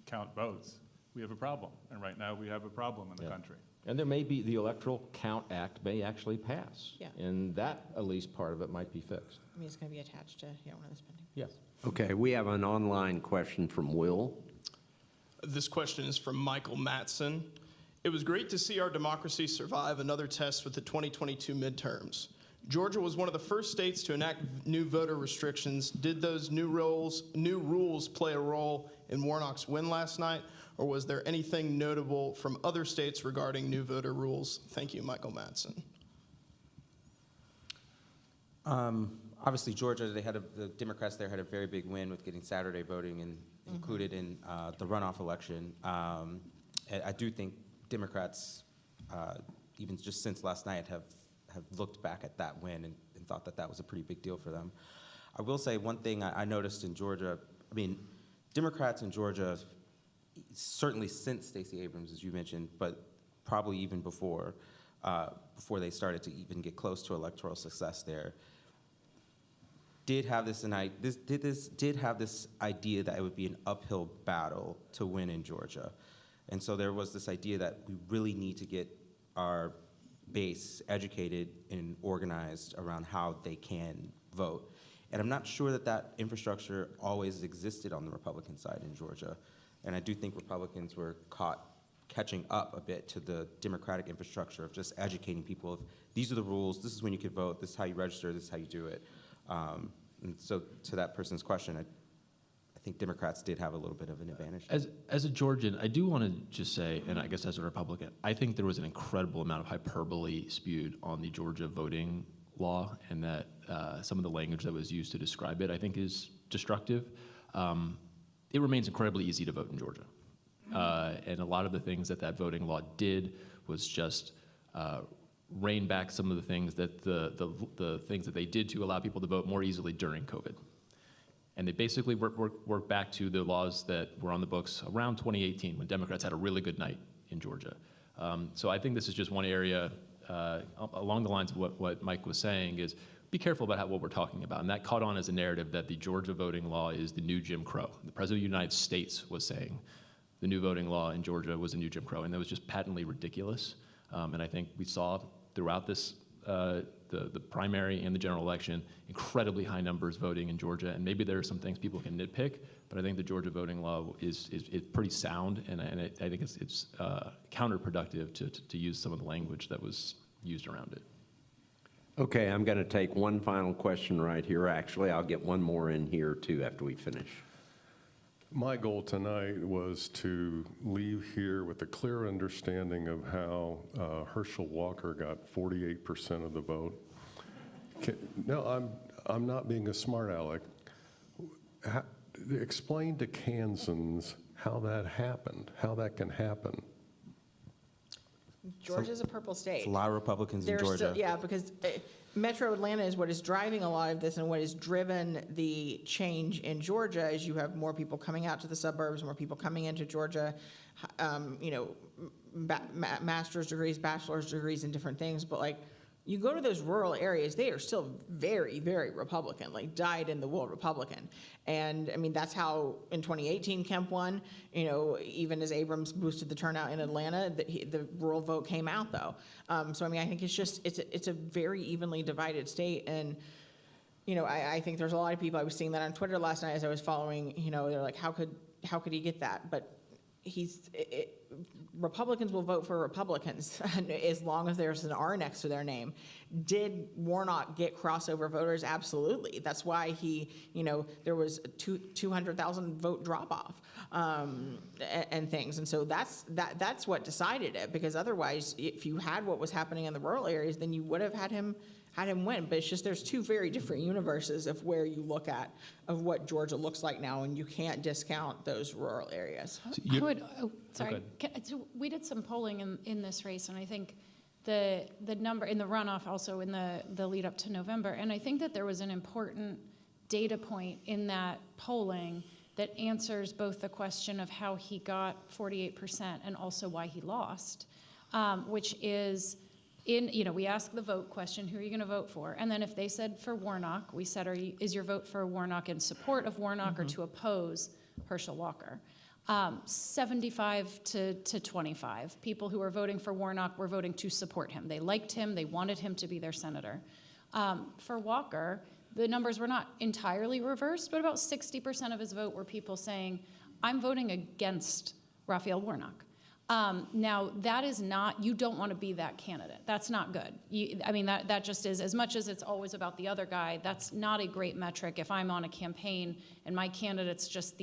S7: count votes, we have a problem. And right now, we have a problem in the country.
S4: And there may be, the Electoral Count Act may actually pass.
S3: Yeah.
S4: And that, at least part of it, might be fixed.
S3: I mean, it's going to be attached to one of the spending.
S4: Yes.
S2: Okay, we have an online question from Will.
S13: This question is from Michael Matson. It was great to see our democracy survive another test with the 2022 midterms. Georgia was one of the first states to enact new voter restrictions. Did those new rules play a role in Warnock's win last night, or was there anything notable from other states regarding new voter rules? Thank you, Michael Matson.
S9: Obviously, Georgia, the Democrats there had a very big win with getting Saturday voting included in the runoff election. I do think Democrats, even just since last night, have looked back at that win and thought that was a pretty big deal for them. I will say one thing I noticed in Georgia, I mean, Democrats in Georgia, certainly since Stacey Abrams, as you mentioned, but probably even before they started to even get close to electoral success there, did have this idea that it would be an uphill battle to win in Georgia. And so there was this idea that we really need to get our base educated and organized around how they can vote. And I'm not sure that infrastructure always existed on the Republican side in Georgia. And I do think Republicans were caught catching up a bit to the Democratic infrastructure of just educating people of these are the rules, this is when you can vote, this is how you register, this is how you do it. And so to that person's question, I think Democrats did have a little bit of an advantage.
S6: As a Georgian, I do want to just say, and I guess as a Republican, I think there was an incredible amount of hyperbole spewed on the Georgia voting law, and that some of the language that was used to describe it, I think, is destructive. It remains incredibly easy to vote in Georgia. And a lot of the things that voting law did was just rein back some of the things that the things that they did to allow people to vote more easily during COVID. And they basically work back to the laws that were on the books around 2018 when Democrats had a really good night in Georgia. So I think this is just one area along the lines of what Mike was saying is be careful about what we're talking about. And that caught on as a narrative that the Georgia voting law is the new Jim Crow. The President of the United States was saying the new voting law in Georgia was a new Jim Crow, and that was just patently ridiculous. And I think we saw throughout this the primary and the general election, incredibly high numbers voting in Georgia, and maybe there are some things people can nitpick, but I think the Georgia voting law is pretty sound, and I think it's counterproductive to use some of the language that was used around it.
S2: Okay, I'm going to take one final question right here. Actually, I'll get one more in here too after we finish.
S14: My goal tonight was to leave here with a clear understanding of how Herschel Walker got 48% of the vote. No, I'm not being a smart aleck. Explain to Kansans how that happened, how that can happen.
S3: Georgia's a purple state.
S9: It's a lot of Republicans in Georgia.
S3: Yeah, because Metro Atlanta is what is driving a lot of this, and what has driven the change in Georgia is you have more people coming out to the suburbs, more people coming into Georgia, master's degrees, bachelor's degrees, and different things. But like, you go to those rural areas, they are still very, very Republican, like dyed-in-the-wool Republican. And I mean, that's how in 2018 Kemp won, even as Abrams boosted the turnout in Atlanta, the rural vote came out though. So I mean, I think it's a very evenly divided state. And I think there's a lot of people, I was seeing that on Twitter last night as I was following, they're like, how could he get that? But Republicans will vote for Republicans as long as there's an R next to their name. Did Warnock get crossover voters? Absolutely. That's why there was a 200,000 vote drop off and things. And so that's what decided it, because otherwise, if you had what was happening in the rural areas, then you would have had him win. But it's just there's two very different universes of where you look at of what Georgia looks like now, and you can't discount those rural areas.
S5: Sorry, so we did some polling in this race, and I think the number in the runoff, also in the lead up to November, and I think that there was an important data point in that polling that answers both the question of how he got 48% and also why he lost, which is we asked the vote question, who are you going to vote for? And then if they said for Warnock, we said, is your vote for Warnock in support of Warnock or to oppose Herschel Walker? 75 to 25. People who were voting for Warnock were voting to support him. They liked him. They wanted him to be their senator. For Walker, the numbers were not entirely reversed, but about 60% of his vote were people saying, I'm voting against Raphael Warnock. Now, that is not, you don't want to be that candidate. That's not good. That just is, as much as it's always about the other guy, that's not a great metric. If I'm on a campaign and my candidate's just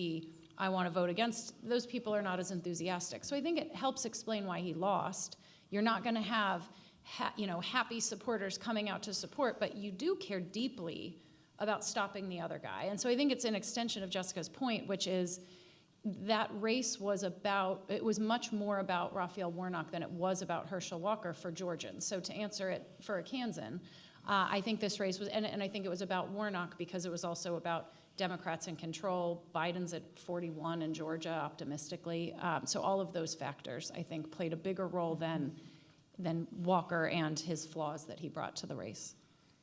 S5: I want to vote against, those people are not as enthusiastic. So I think it helps explain why he lost. You're not going to have happy supporters coming out to support, but you do care deeply about stopping the other guy. And so I think it's an extension of Jessica's point, which is that race was much more about Raphael Warnock than it was about Herschel Walker for Georgians. So to answer it for a Kansan, I think this race was, and I think it was about Warnock because it was also about Democrats in control. Biden's at 41 in Georgia, optimistically. So all of those factors, I think, played a bigger role than Walker and his flaws that he brought to the race.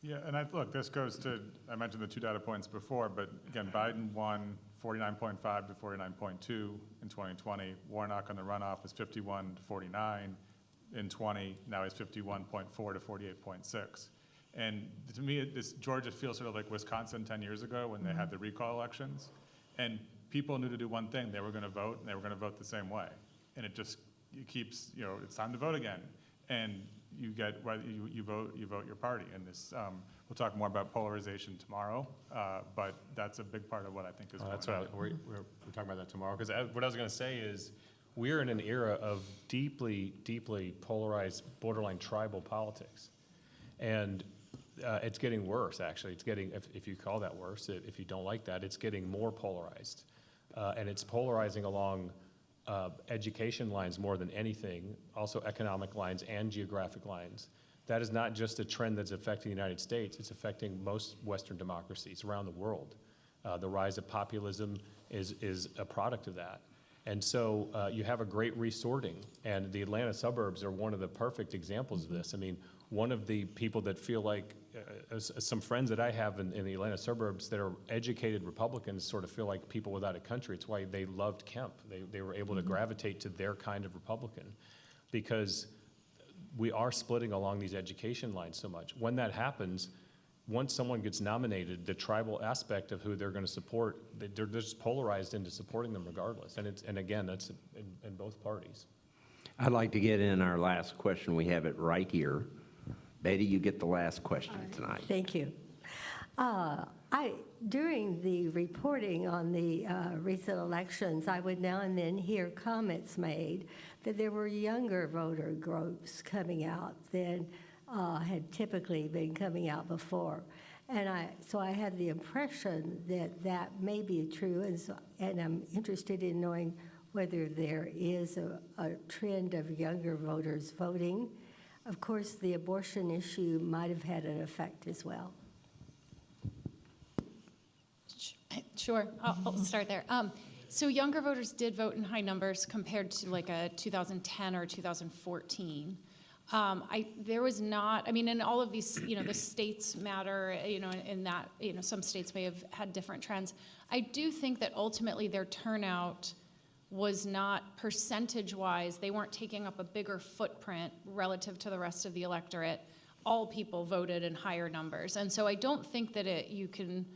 S7: Yeah, and look, this goes to, I mentioned the two data points before, but again, Biden won 49.5 to 49.2 in 2020. Warnock on the runoff was 51 to 49 in 20. Now he's 51.4 to 48.6. And to me, Georgia feels sort of like Wisconsin 10 years ago when they had the recall elections. And people knew to do one thing. They were going to vote, and they were going to vote the same way. And it keeps, it's time to vote again. And you get, whether you vote your party. And this, we'll talk more about polarization tomorrow, but that's a big part of what I think is going on.
S8: That's right. We're talking about that tomorrow. Because what I was going to say is we're in an era of deeply, deeply polarized, borderline tribal politics. And it's getting worse, actually. It's getting, if you call that worse, if you don't like that, it's getting more polarized. And it's polarizing along education lines more than anything, also economic lines and geographic lines. That is not just a trend that's affecting the United States, it's affecting most Western democracies around the world. The rise of populism is a product of that. And so you have a great resorting, and the Atlanta suburbs are one of the perfect examples of this. I mean, one of the people that feel like, some friends that I have in the Atlanta suburbs that are educated Republicans sort of feel like people without a country. It's why they loved Kemp. They were able to gravitate to their kind of Republican because we are splitting along these education lines so much. When that happens, once someone gets nominated, the tribal aspect of who they're going to support, they're just polarized into supporting them regardless. And again, that's in both parties.
S2: I'd like to get in our last question. We have it right here. Betty, you get the last question tonight.
S15: Thank you. During the reporting on the recent elections, I would now and then hear comments made that there were younger voter groups coming out than had typically been coming out before. And so I had the impression that that may be true, and I'm interested in knowing whether there is a trend of younger voters voting. Of course, the abortion issue might have had an effect as well.
S5: Sure, I'll start there. So younger voters did vote in high numbers compared to like a 2010 or 2014. There was not, in all of these, the states matter, in that, some states may have had different trends. I do think that ultimately their turnout was not percentage-wise, they weren't taking up a bigger footprint relative to the rest of the electorate. All people voted in higher numbers. And so I don't think that you can,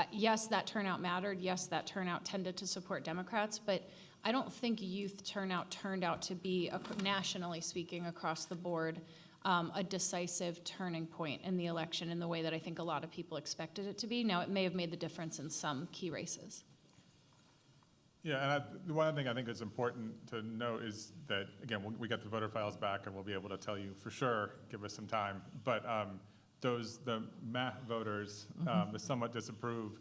S5: yes, that turnout mattered, yes, that turnout tended to support Democrats, but I don't think youth turnout turned out to be, nationally speaking, across the board, a decisive turning point in the election in the way that I think a lot of people expected it to be. Now, it may have made the difference in some key races.
S7: Yeah, and one thing I think is important to note is that, again, we get the voter files back and we'll be able to tell you for sure, give us some time, but the MAH voters, the somewhat disapproved,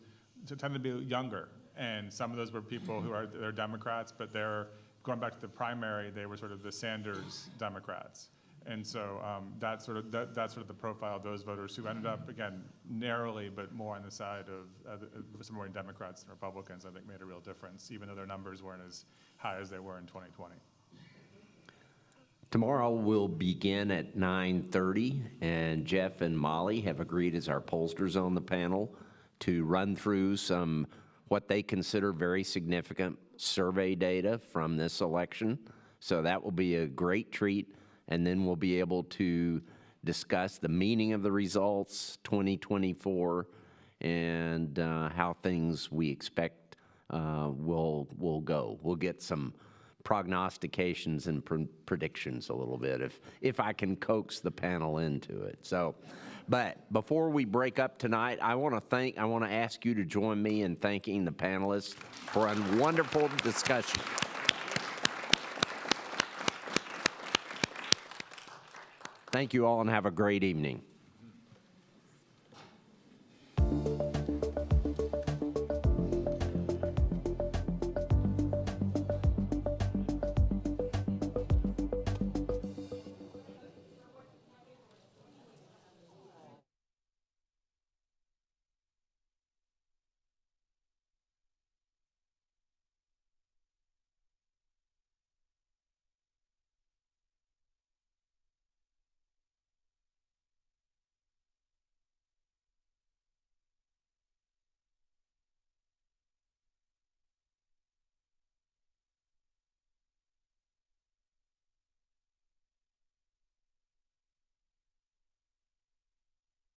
S7: tend to be younger, and some of those were people who they're Democrats, but they're going back to the primary, they were sort of the Sanders Democrats. And so that's sort of the profile of those voters who ended up, again, narrowly, but more on the side of some more Democrats than Republicans, I think made a real difference, even though their numbers weren't as high as they were in 2020.
S2: Tomorrow we'll begin at 9:30, and Jeff and Molly have agreed as our pollsters on the panel to run through some what they consider very significant survey data from this election. So that will be a great treat, and then we'll be able to discuss the meaning of the results, 2024, and how things we expect will go. We'll get some prognostications and predictions a little bit, if I can coax the panel into it. So, but before we break up tonight, I want to ask you to join me in thanking the panelists for a wonderful discussion. Thank you all and have a great evening.